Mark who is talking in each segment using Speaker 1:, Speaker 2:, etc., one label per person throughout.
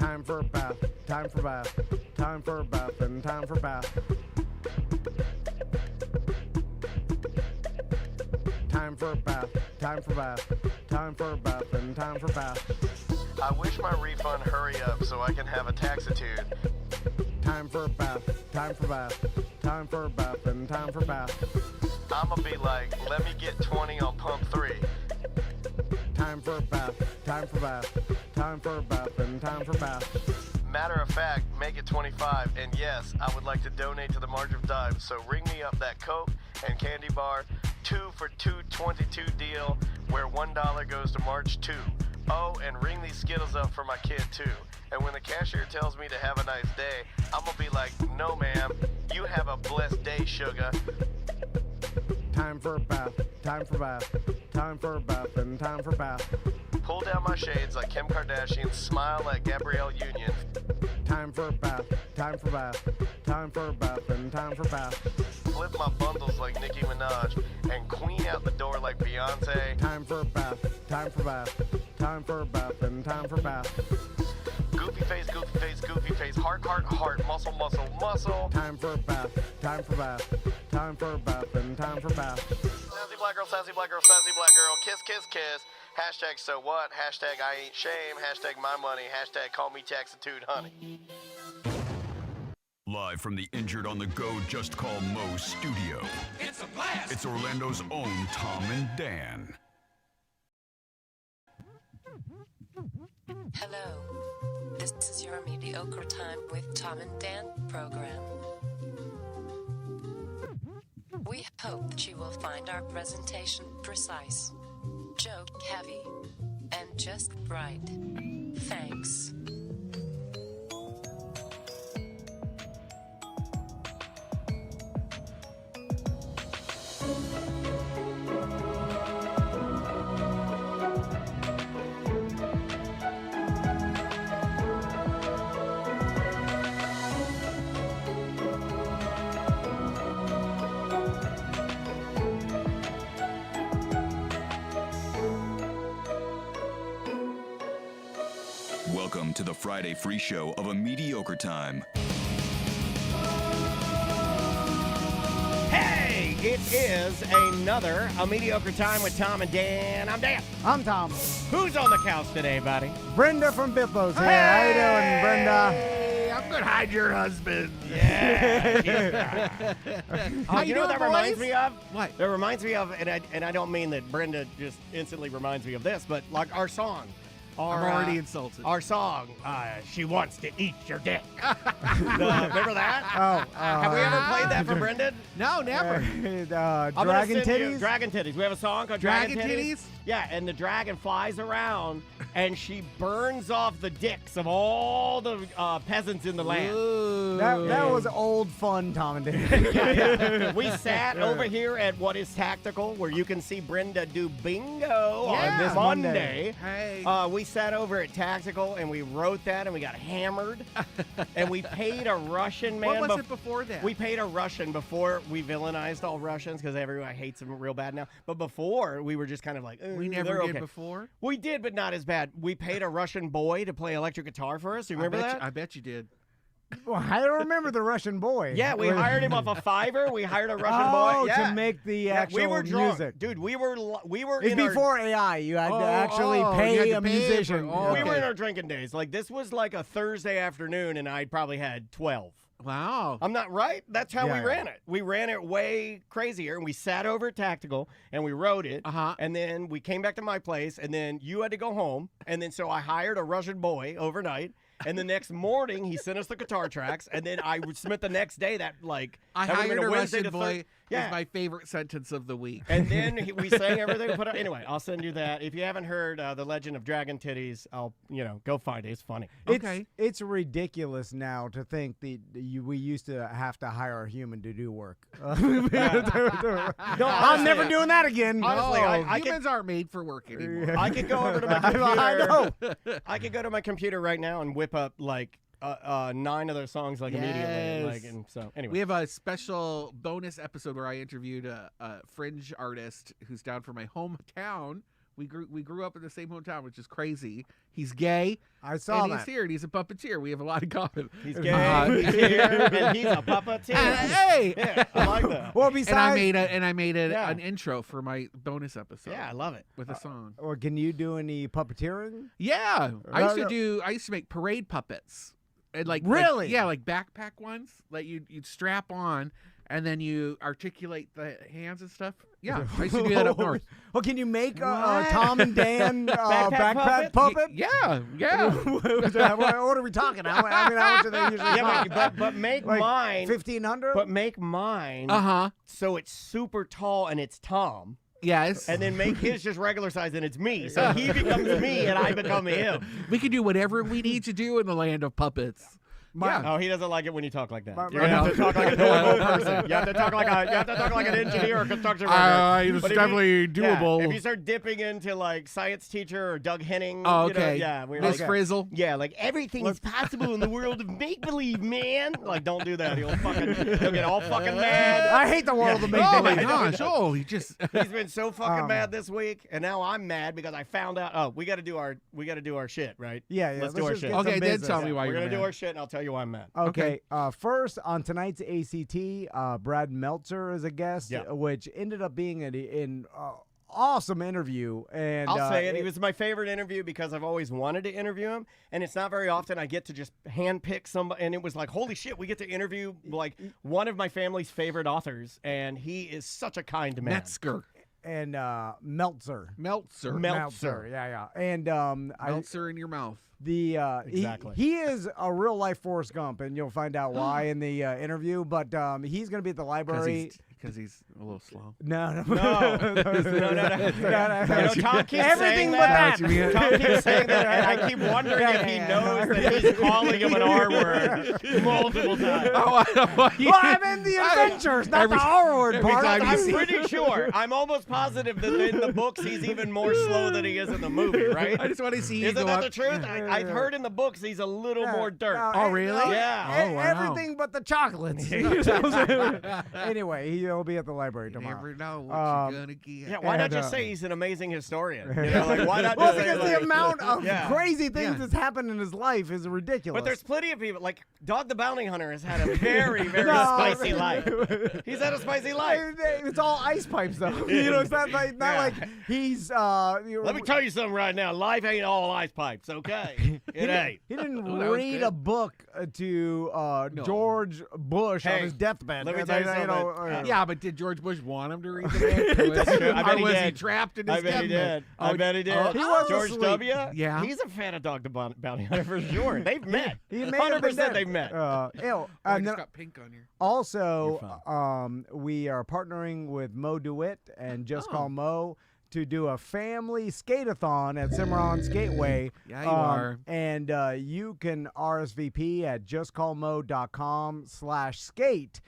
Speaker 1: Time for a bath, time for bath, time for a bath, and time for bath. Time for a bath, time for bath, time for a bath, and time for bath.
Speaker 2: I wish my refund hurry up so I can have a taxitude.
Speaker 1: Time for a bath, time for bath, time for a bath, and time for bath.
Speaker 2: I'ma be like, let me get 20 on pump 3.
Speaker 1: Time for a bath, time for bath, time for a bath, and time for bath.
Speaker 2: Matter of fact, make it 25, and yes, I would like to donate to the March of Dimes, so ring me up that Coke and candy bar 2 for $2.22 deal where $1 goes to March 2. Oh, and ring these Skittles up for my kid too. And when the cashier tells me to have a nice day, I'm gonna be like, no ma'am, you have a blessed day, sugar.
Speaker 1: Time for a bath, time for bath, time for a bath, and time for bath.
Speaker 2: Pull down my shades like Kim Kardashian, smile like Gabrielle Union.
Speaker 1: Time for a bath, time for bath, time for a bath, and time for bath.
Speaker 2: Flip my bundles like Nicki Minaj and queen out the door like Beyonce.
Speaker 1: Time for a bath, time for bath, time for a bath, and time for bath.
Speaker 2: Goofy face, goofy face, goofy face, heart, heart, heart, muscle, muscle, muscle.
Speaker 1: Time for a bath, time for bath, time for a bath, and time for bath.
Speaker 2: Sassy black girl, sassy black girl, sassy black girl, kiss, kiss, kiss. Hashtag so what, hashtag I ain't shame, hashtag my money, hashtag call me taxitude honey.
Speaker 3: Live from the Injured on the Go Just Call Mo studio.
Speaker 4: It's a blast!
Speaker 3: It's Orlando's own Tom and Dan.
Speaker 5: Hello. This is your Mediocre Time with Tom and Dan program. We hope that you will find our presentation precise, joke heavy, and just right. Thanks.
Speaker 3: Welcome to the Friday free show of A Mediocre Time.
Speaker 6: Hey, it is another A Mediocre Time with Tom and Dan. I'm Dan.
Speaker 1: I'm Tom.
Speaker 6: Who's on the couch today, buddy?
Speaker 1: Brenda from Bithlo's here. How you doing, Brenda?
Speaker 4: Hey, I'm gonna hide your husband.
Speaker 6: Yeah.
Speaker 4: How
Speaker 6: You know what that reminds me of?
Speaker 4: What?
Speaker 6: That reminds me of, and I don't mean that Brenda just instantly reminds me of this, but like our song.
Speaker 4: I'm already insulted.
Speaker 6: Our song, She Wants to Eat Your Dick. Remember that? Have we ever played that for Brenda?
Speaker 4: No, never.
Speaker 1: Dragon Titties?
Speaker 6: Dragon Titties. We have a song called
Speaker 4: Dragon
Speaker 6: Dragon
Speaker 4: Titties?
Speaker 6: Yeah, and the dragon flies around, and she burns off the dicks of all the peasants in the land.
Speaker 4: Ooh.
Speaker 1: That was old fun, Tom and Dan.
Speaker 6: Yeah. We sat over here at What Is Tactical, where you can see Brenda do bingo on this Monday.
Speaker 4: Hey.
Speaker 6: We sat over at Tactical, and we wrote that, and we got hammered, and we paid a Russian man.
Speaker 4: What was it before that?
Speaker 6: We paid a Russian before we villainized all Russians because everyone hates them real bad now. But before, we were just kind of like,
Speaker 4: we never
Speaker 6: they're
Speaker 4: did
Speaker 6: okay.
Speaker 4: before.
Speaker 6: We did, but not as bad. We paid a Russian boy to play electric guitar for us. Do you remember that?
Speaker 4: I bet you did.
Speaker 1: Well, I don't remember the Russian boy.
Speaker 6: Yeah, we hired him off a Fiverr. We hired a Russian boy. Yeah.
Speaker 1: To make the actual
Speaker 6: we were drunk.
Speaker 1: music.
Speaker 6: Dude, we were
Speaker 1: It's
Speaker 6: in our,
Speaker 1: before AI. You had to actually
Speaker 4: you
Speaker 1: pay
Speaker 4: had to
Speaker 1: a
Speaker 4: pay
Speaker 1: musician.
Speaker 4: for-
Speaker 6: we
Speaker 4: okay.
Speaker 6: were in our drinking days. Like, this was like a Thursday afternoon, and I probably had 12.
Speaker 4: Wow.
Speaker 6: I'm not right. That's how
Speaker 1: Yeah.
Speaker 6: we ran it. We ran it way crazier, and we sat over at Tactical, and we wrote it, and then we came back to my place, and then you had to go home, and then so I hired a Russian boy overnight, and the next morning he sent us the guitar tracks, and then I would submit the next day that, like,
Speaker 4: I
Speaker 6: that would've been
Speaker 4: hired a
Speaker 6: Wednesday
Speaker 4: Russian
Speaker 6: to
Speaker 4: boy.
Speaker 6: Yeah.
Speaker 4: Is my favorite sentence of the week.
Speaker 6: And then we sang everything. Put out. Anyway, I'll send you that. If you haven't heard The Legend of Dragon Titties, go find it. It's funny.
Speaker 4: Okay.
Speaker 1: It's ridiculous now to think that we used to have to hire a human to do work. I'm never doing that again.
Speaker 6: Honestly, I
Speaker 4: humans aren't made for work anymore.
Speaker 6: I could go over to my computer.
Speaker 1: I know.
Speaker 6: I could go to my computer right now and whip up like 9 of those songs immediately.
Speaker 4: Yes.
Speaker 6: And so anyway,
Speaker 4: We have a special bonus episode where I interviewed a fringe artist who's down from my hometown, We grew up in the same hometown, which is crazy. He's gay.
Speaker 1: I saw
Speaker 4: and
Speaker 1: that.
Speaker 4: He's here, and he's a puppeteer. We have a lot in common.
Speaker 6: He's gay. He's here, and he's a puppeteer.
Speaker 4: Hey,
Speaker 6: Yeah, I like that.
Speaker 1: Well, besides,
Speaker 4: and I made
Speaker 6: Yeah.
Speaker 4: an intro for my bonus episode.
Speaker 6: Yeah, I love it.
Speaker 4: with a song.
Speaker 1: or can you do any puppeteering?
Speaker 4: Yeah, I
Speaker 1: No,
Speaker 4: used to make parade puppets. And
Speaker 1: Really?
Speaker 4: Like backpack ones. Like you'd strap on, and then you articulate the hands and stuff. Yeah, I used to do that up north.
Speaker 1: Well, can you make a
Speaker 6: What?
Speaker 1: Tom and Dan backpack
Speaker 6: puppet?
Speaker 1: puppet?
Speaker 4: Yeah.
Speaker 1: What are we talking? How much do they usually cost?
Speaker 6: Yeah, but make
Speaker 1: Like
Speaker 6: mine.
Speaker 1: 1,500.
Speaker 6: But make mine. So it's super tall and it's Tom.
Speaker 4: Yes.
Speaker 6: And then make his just regular size and it's me. So he becomes me and I become him.
Speaker 4: We can do whatever we need to do in the land of puppets.
Speaker 6: Oh, he doesn't like it when you talk like that.
Speaker 1: My-
Speaker 6: You're gonna have to talk like a normal person. You have to talk like an engineer or construction worker.
Speaker 4: It's
Speaker 6: But if
Speaker 4: definitely
Speaker 6: you-
Speaker 4: doable.
Speaker 6: Yeah, if you start dipping into like science teacher or Doug Henning,
Speaker 4: Oh,
Speaker 6: you know,
Speaker 4: okay.
Speaker 6: yeah, we're
Speaker 4: Miss
Speaker 6: like,
Speaker 4: Frizzle.
Speaker 6: yeah, like everything is possible in the world of make believe, man. Like, don't do that. He'll get all fucking mad.
Speaker 1: I hate the world of make
Speaker 4: Oh my
Speaker 1: believe.
Speaker 4: gosh! Oh, he just.
Speaker 6: He's been so fucking mad this week, and now I'm mad because I found out. Oh, we got to do our shit, right?
Speaker 1: Yeah.
Speaker 6: Let's do our
Speaker 1: just
Speaker 6: shit.
Speaker 1: get some
Speaker 4: Okay, then
Speaker 1: business.
Speaker 4: tell me why
Speaker 6: We're
Speaker 4: you're
Speaker 6: gonna do
Speaker 4: mad.
Speaker 6: our shit, and I'll tell you why I'm mad.
Speaker 1: Okay. First on tonight's ACT, Brad Meltzer is a guest,
Speaker 6: Yeah.
Speaker 1: which ended up being an awesome interview. And
Speaker 6: I'll say it. He was my favorite interview because I've always wanted to interview him, and it's not very often I get to just handpick somebody. And it was like, holy shit, we get to interview like one of my family's favorite authors, and he is such a kind man.
Speaker 4: Metzger.
Speaker 1: and Meltzer.
Speaker 4: Meltzer.
Speaker 1: Yeah. And
Speaker 4: Meltzer in your mouth.
Speaker 6: Exactly.
Speaker 1: he is a real life Forrest Gump, and you'll find out why in the interview. But he's going to be at the library.
Speaker 4: Because he's a little slow.
Speaker 1: No.
Speaker 6: No. Tom keeps
Speaker 1: Everything
Speaker 6: saying
Speaker 1: but
Speaker 6: that.
Speaker 1: that.
Speaker 6: Tom keeps saying that, and I keep wondering if he knows that he's calling him an R word multiple times.
Speaker 4: Oh,
Speaker 1: Well, I'm in the adventures, not the R word
Speaker 4: every
Speaker 1: part.
Speaker 4: time you
Speaker 6: I'm
Speaker 4: see-
Speaker 6: pretty sure. I'm almost positive that in the books he's even more slow than he is in the movie, right?
Speaker 4: I just want to see you
Speaker 6: Isn't
Speaker 4: go
Speaker 6: that
Speaker 4: up.
Speaker 6: the truth? I've heard in the books he's a little more dirt.
Speaker 4: Oh, really?
Speaker 6: Yeah.
Speaker 4: Oh, wow.
Speaker 1: Everything but the chocolates. Anyway, he'll be at the library
Speaker 4: You
Speaker 1: tomorrow.
Speaker 4: never know what you're gonna get.
Speaker 6: Yeah, why not
Speaker 1: And,
Speaker 6: just say he's an amazing historian? You know, like, why not
Speaker 1: Well,
Speaker 6: just say,
Speaker 1: because the
Speaker 6: like-
Speaker 1: amount of
Speaker 6: Yeah.
Speaker 1: crazy things that's happened in his life is ridiculous.
Speaker 6: But there's plenty of people, like Dog the Bounty Hunter has had a very, very
Speaker 1: No.
Speaker 6: spicy life. He's had a spicy life.
Speaker 1: It's all ice pipes, though. You know, it's not like he's.
Speaker 6: Let me tell you something right now. Life ain't all ice pipes, okay? It ain't.
Speaker 1: He didn't
Speaker 4: Oh, that was
Speaker 1: read
Speaker 4: good.
Speaker 1: a book to George Bush on
Speaker 6: Hey,
Speaker 1: his deathbed.
Speaker 6: let me tell you
Speaker 1: know,
Speaker 4: Yeah, but did George Bush want him to read the book?
Speaker 6: I bet
Speaker 4: Or
Speaker 6: he
Speaker 4: was he
Speaker 6: did.
Speaker 4: trapped in his
Speaker 6: I bet he
Speaker 4: deathbed?
Speaker 6: did. I bet he did.
Speaker 1: He was
Speaker 6: George
Speaker 1: asleep.
Speaker 6: W.
Speaker 4: Yeah.
Speaker 6: He's a fan of Dog the Bounty Hunter for sure. They've met.
Speaker 1: He may have been
Speaker 6: 100%
Speaker 1: dead.
Speaker 6: they've met.
Speaker 4: I
Speaker 1: And
Speaker 4: just
Speaker 1: then
Speaker 4: got pink on here.
Speaker 1: also, we are partnering with Mo DeWitt and Just Call Mo to do a family skate-a-thon at Cimarron Skateway.
Speaker 4: Yeah, you are.
Speaker 1: And you can RSVP at justcallmo.com/skate.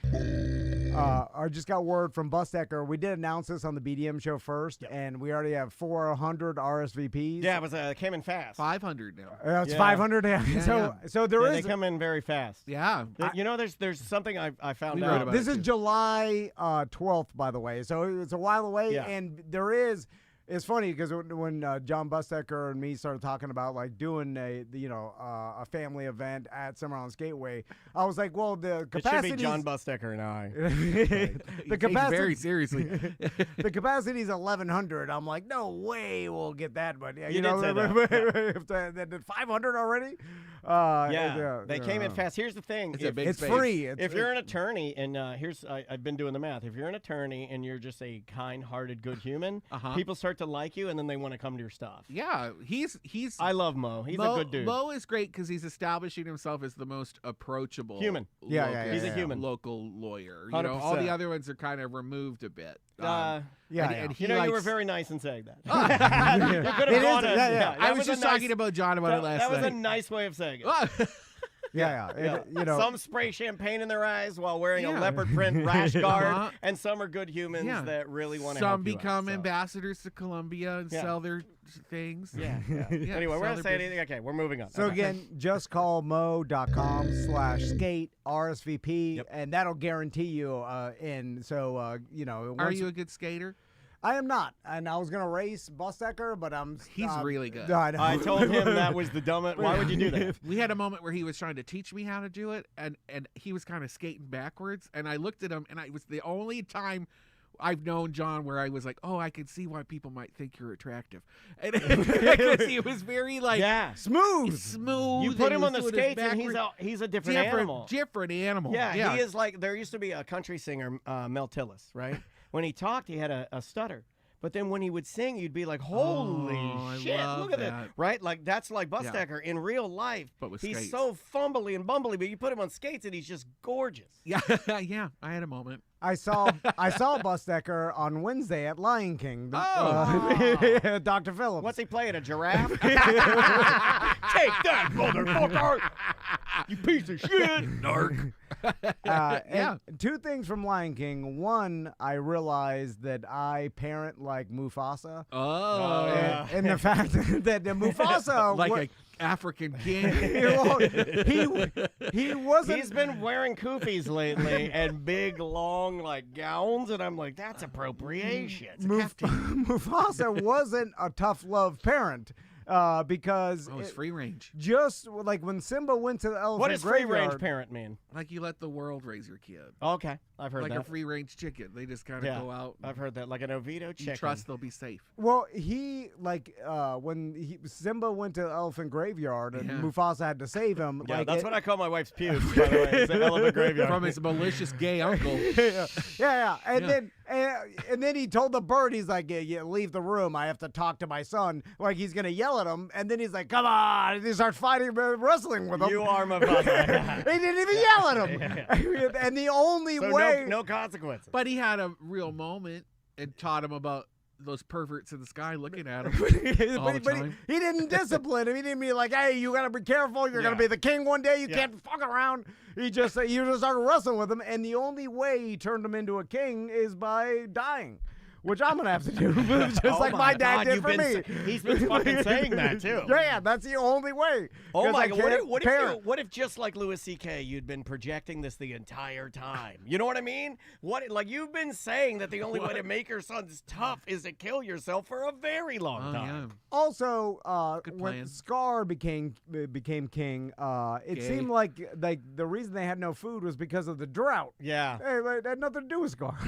Speaker 1: I just got word from Bustecker. We did announce this on the BDM show first, and we already have 400 RSVPs.
Speaker 6: Yeah, it was came in fast.
Speaker 4: 500 now.
Speaker 1: It's
Speaker 6: Yeah.
Speaker 1: 500. So there
Speaker 6: Yeah,
Speaker 1: is.
Speaker 6: they come in very fast.
Speaker 4: Yeah.
Speaker 6: You know, there's something I found
Speaker 4: We
Speaker 6: out.
Speaker 4: wrote about
Speaker 1: This
Speaker 4: it,
Speaker 1: is
Speaker 4: too.
Speaker 1: July 12th, by the way, so it's a while away.
Speaker 6: Yeah.
Speaker 1: And there is. It's funny because when John Bustecker and me started talking about like doing a family event at Cimarron Skateway, I was like, well, the
Speaker 6: It should
Speaker 1: capacity.
Speaker 6: be John Bustecker and I.
Speaker 1: the
Speaker 4: He takes
Speaker 1: capacity
Speaker 4: very seriously.
Speaker 1: the capacity is 1,100. I'm like, no way we'll get that, but yeah,
Speaker 6: You did say that,
Speaker 1: if 500 already.
Speaker 6: Yeah, they came in fast. Here's the thing:
Speaker 4: It's a big
Speaker 1: It's
Speaker 4: space.
Speaker 1: free.
Speaker 6: if you're an attorney, and I've been doing the math. If you're an attorney and you're just a kind-hearted, good human, people start to like you, and then they want to come to your stuff.
Speaker 4: Yeah, he's.
Speaker 6: I love Mo. He's a good dude.
Speaker 4: Mo is great because he's establishing himself as the most approachable
Speaker 6: Human.
Speaker 1: Yeah,
Speaker 6: He's a human.
Speaker 4: local lawyer. You know, all
Speaker 6: 100%.
Speaker 4: the other ones are kind of removed a bit.
Speaker 1: Yeah,
Speaker 4: and he
Speaker 6: you know, you were
Speaker 4: likes-
Speaker 6: very nice in saying that.
Speaker 1: It
Speaker 6: You could
Speaker 1: is,
Speaker 6: have gone.
Speaker 1: yeah.
Speaker 4: I was just talking about John about it last
Speaker 6: That was a
Speaker 4: night.
Speaker 6: nice way of saying it.
Speaker 1: yeah.
Speaker 6: Yeah.
Speaker 1: You know,
Speaker 6: Some spray champagne in their eyes while wearing a
Speaker 4: Yeah.
Speaker 6: leopard print rash guard,
Speaker 4: Uh-huh.
Speaker 6: and some are good humans
Speaker 4: Yeah.
Speaker 6: that really want to help
Speaker 4: Some
Speaker 6: you out,
Speaker 4: become
Speaker 6: so.
Speaker 4: ambassadors to Columbia and
Speaker 6: Yeah.
Speaker 4: sell their things.
Speaker 6: Yeah.
Speaker 4: Yeah,
Speaker 6: Anyway, we're
Speaker 4: sell
Speaker 6: not
Speaker 4: their
Speaker 6: saying
Speaker 4: business.
Speaker 6: anything. Okay, we're moving on.
Speaker 1: So
Speaker 6: Okay.
Speaker 1: again, justcallmo.com/skate RSVP,
Speaker 6: Yep.
Speaker 1: and that'll guarantee you in. So it
Speaker 4: Are
Speaker 1: once-
Speaker 4: you a good skater?
Speaker 1: I am not, and I was gonna race Bustecker, but
Speaker 4: He's really good.
Speaker 6: I told him that was the dumbest. Why would you do that?
Speaker 4: We had a moment where he was trying to teach me how to do it, and he was kind of skating backwards, and I looked at him, and it was the only time I've known John where I was like, oh, I can see why people might think you're attractive. And because he was very
Speaker 1: smooth.
Speaker 6: You put him on the skates and he's a different animal.
Speaker 4: Different animal.
Speaker 6: Yeah, he is like, there used to be a country singer, Mel Tillis, right? When he talked, he had a stutter. But then when he would sing, you'd be like, holy shit, look at that. Right? Like, that's like Bustecker in real life.
Speaker 4: But with
Speaker 6: he's
Speaker 4: skates.
Speaker 6: so fumbly and bumbly, but you put him on skates and he's just gorgeous.
Speaker 4: Yeah, yeah. I had a moment.
Speaker 1: I saw Bustecker on Wednesday at Lion King. Dr. Phillips.
Speaker 6: What's he playing? A giraffe? Take that, motherfucker! You piece of shit!
Speaker 4: Narc.
Speaker 1: And two things from Lion King. One, I realized that I parent like Mufasa. And the fact that Mufasa
Speaker 4: like an African king.
Speaker 1: he wasn't.
Speaker 6: He's been wearing kufis lately and big long like gowns, and I'm like, that's appropriation.
Speaker 1: Mufasa wasn't a tough love parent. Because
Speaker 4: it's free range.
Speaker 1: Just like when Simba went to the elephant
Speaker 6: What does free
Speaker 1: graveyard,
Speaker 6: range parent mean?
Speaker 4: Like you let the world raise your kid.
Speaker 6: Okay, I've heard
Speaker 4: like
Speaker 6: that.
Speaker 4: Like a free range chicken. They just kind of go out.
Speaker 6: I've heard that. Like an Oviedo chicken.
Speaker 4: You trust they'll be safe.
Speaker 1: Well, when Simba went to the elephant graveyard and Mufasa had to save him.
Speaker 6: Yeah, that's what I call my wife's pubes, by the way. It's the elephant graveyard.
Speaker 4: From his malicious gay uncle.
Speaker 1: Yeah. And then he told the bird, he's like, yeah, leave the room. I have to talk to my son. Like he's gonna yell at him, and then he's like, come on. And he starts fighting, wrestling with him.
Speaker 6: You are Mufasa.
Speaker 1: He didn't even yell at him. And the only way,
Speaker 6: no consequences.
Speaker 4: But he had a real moment and taught him about those perverts in the sky looking at him all the time.
Speaker 1: He didn't discipline him. He didn't be like, hey, you gotta be careful. You're gonna be the king one day. You can't fuck around. He just started wrestling with him, and the only way he turned him into a king is by dying. Which I'm gonna have to do, just like my dad did for me.
Speaker 6: He's been fucking saying that too.
Speaker 1: Yeah, that's the only way.
Speaker 6: Oh my God! What if just like Louis C.K., you'd been projecting this the entire time? You know what I mean? Like you've been saying that the only way to make your sons tough is to kill yourself for a very long time.
Speaker 1: Yeah. Also, when Scar became king, it seemed like the reason they had no food was because of the drought.
Speaker 6: Yeah,
Speaker 1: it had nothing to do with Scar.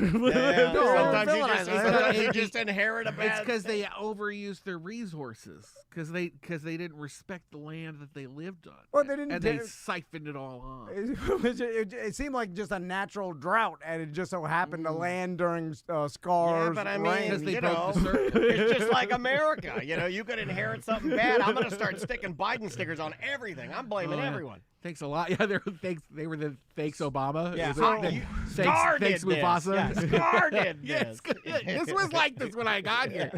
Speaker 6: Sometimes you just inherit a bad.
Speaker 4: It's because they overused their resources because they didn't respect the land that they lived on.
Speaker 1: Well, they didn't.
Speaker 4: And they siphoned it all off.
Speaker 1: It seemed like just a natural drought, and it just so happened to land during Scar's.
Speaker 6: Yeah, but I mean,
Speaker 1: reign.
Speaker 6: It's just like America. You could inherit something bad. I'm gonna start sticking Biden stickers on everything. I'm blaming everyone.
Speaker 4: Thanks a lot. Yeah, they were the fakes Obama.
Speaker 6: Yeah,
Speaker 4: thanks Mufasa.
Speaker 6: Yeah, Scar did
Speaker 4: this. This was like this when I got here.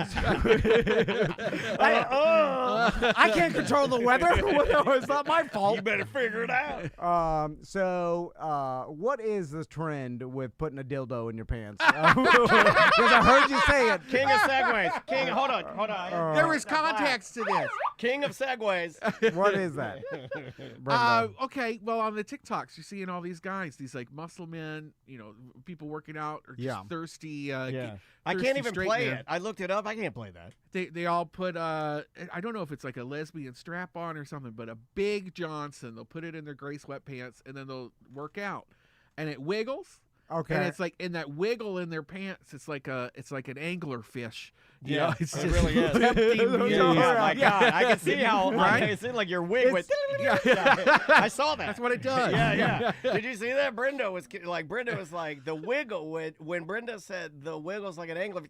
Speaker 1: I can't control the weather. It's not my fault.
Speaker 6: You better figure it out.
Speaker 1: So, what is the trend with putting a dildo in your pants? Because I heard you say it.
Speaker 6: King of segues. King, hold on.
Speaker 4: There was context to this.
Speaker 6: King of segues.
Speaker 1: What is that?
Speaker 4: Okay, well, on the TikToks, you're seeing all these guys, these like muscle men, people working out or just thirsty.
Speaker 6: I can't even play it. I looked it up. I can't play that.
Speaker 4: They all put I don't know if it's like a lesbian strap on or something, but a big Johnson. They'll put it in their gray sweatpants and then they'll work out, and it wiggles.
Speaker 1: Okay.
Speaker 4: And it's like in that wiggle in their pants, it's like an angler fish. It's
Speaker 6: it really is. Oh my God! I can see how. Right? It seems like your wig went. I saw that.
Speaker 4: That's what it does.
Speaker 6: Yeah. Did you see that? Brenda was like the wiggle when Brenda said the wiggle's like an angler.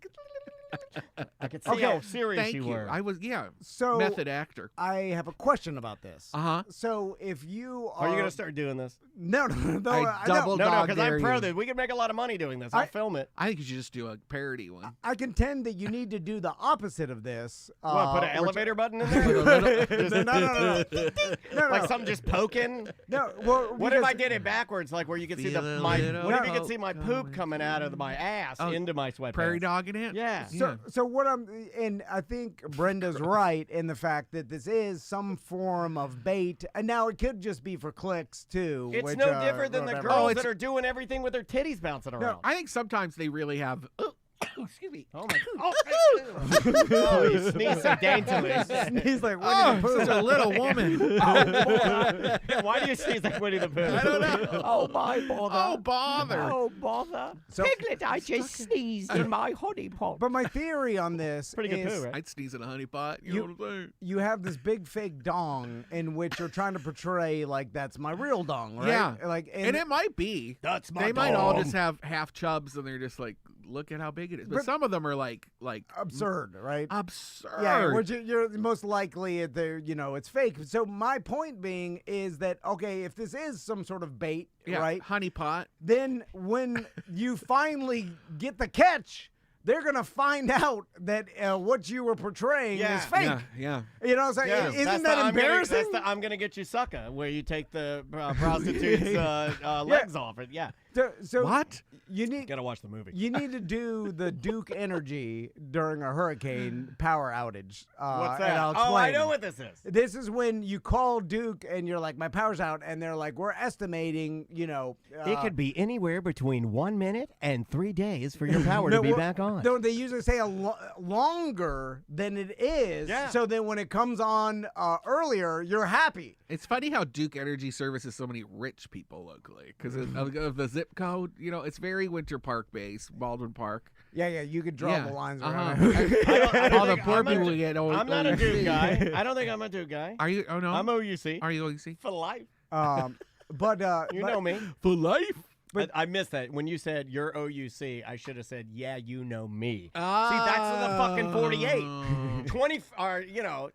Speaker 6: I could see how serious
Speaker 4: you
Speaker 6: were.
Speaker 4: I was,
Speaker 1: So
Speaker 4: method actor.
Speaker 1: I have a question about this. So if you
Speaker 6: are you going to start doing this?
Speaker 1: No.
Speaker 4: No,
Speaker 6: because I'm pro that we can make a lot of money doing this. I'll film it.
Speaker 4: I think you should just do a parody one.
Speaker 1: I contend that you need to do the opposite of this.
Speaker 6: What, put an elevator button in there?
Speaker 1: No.
Speaker 6: Like something just poking?
Speaker 1: No. Well,
Speaker 6: what if I did it backwards, like where you could see what if you could see my poop coming out of my ass into my sweatpants?
Speaker 4: Prairie dogging it?
Speaker 6: Yeah.
Speaker 1: So what and I think Brenda's right in the fact that this is some form of bait, and now it could just be for clicks too.
Speaker 6: It's no different than the girls that are doing everything with their titties bouncing around.
Speaker 4: I think sometimes they really have excuse me.
Speaker 6: Oh my! Oh, you sneeze so daintily.
Speaker 1: He's like,
Speaker 4: Such a little woman.
Speaker 6: Why do you sneeze like Winnie the Pooh?
Speaker 4: I don't know.
Speaker 6: Oh my bother!
Speaker 4: Oh, bother.
Speaker 6: Oh bother!
Speaker 1: So-
Speaker 6: Piglet, I just sneezed in my honey pot.
Speaker 1: But my theory on this
Speaker 6: Pretty good
Speaker 1: is
Speaker 6: poo, right?
Speaker 4: I'd sneeze in a honey pot. You know what I'm saying?
Speaker 1: you have this big fake dong in which you're trying to portray like that's my real dong, right?
Speaker 4: Yeah.
Speaker 1: Like,
Speaker 4: And it might be.
Speaker 6: That's my
Speaker 4: They might all
Speaker 6: dong.
Speaker 4: just have half chubs, and they're just like, look at how big it is. But
Speaker 1: But-
Speaker 4: some of them are like
Speaker 1: absurd, right?
Speaker 4: absurd.
Speaker 1: Yeah, which you're most likely it's fake. So my point being is that okay, if this is some sort of bait,
Speaker 4: Yeah,
Speaker 1: right?
Speaker 4: honey pot.
Speaker 1: Then when you finally get the catch, they're gonna find out that what you were portraying is fake.
Speaker 4: Yeah.
Speaker 1: You know what I'm saying?
Speaker 6: Yeah,
Speaker 1: Isn't that embarrassing?
Speaker 6: That's the I'm gonna get you sucker, where you take the prostitute's legs off it. Yeah,
Speaker 1: so
Speaker 4: What?
Speaker 1: you need
Speaker 6: gotta watch the movie.
Speaker 1: you need to do the Duke energy during a hurricane power outage.
Speaker 6: What's
Speaker 1: and
Speaker 6: that?
Speaker 1: I'll
Speaker 6: Oh, I
Speaker 1: explain.
Speaker 6: know what this is.
Speaker 1: This is when you call Duke and you're like, my power's out, and they're like, we're estimating,
Speaker 6: It could be anywhere between 1 minute and 3 days for your power to be back on.
Speaker 1: No, they usually say longer than it is.
Speaker 6: Yeah.
Speaker 1: So then when it comes on earlier, you're happy.
Speaker 4: It's funny how Duke Energy services so many rich people locally because of the zip code. It's very Winter Park based, Baldwin Park.
Speaker 1: Yeah, you could draw the lines around.
Speaker 6: I don't
Speaker 4: All the
Speaker 6: think
Speaker 4: poor
Speaker 6: I'm a-
Speaker 4: people get old.
Speaker 6: I'm not a Duke guy. I don't think I'm a Duke guy.
Speaker 4: Are you? Oh no.
Speaker 6: I'm OUC
Speaker 4: Are you OUC?
Speaker 6: for life.
Speaker 1: But
Speaker 6: You know me.
Speaker 4: For life.
Speaker 6: I missed that. When you said you're OUC, I should have said, yeah, you know me.
Speaker 4: Oh.
Speaker 6: See, that's the fucking 48.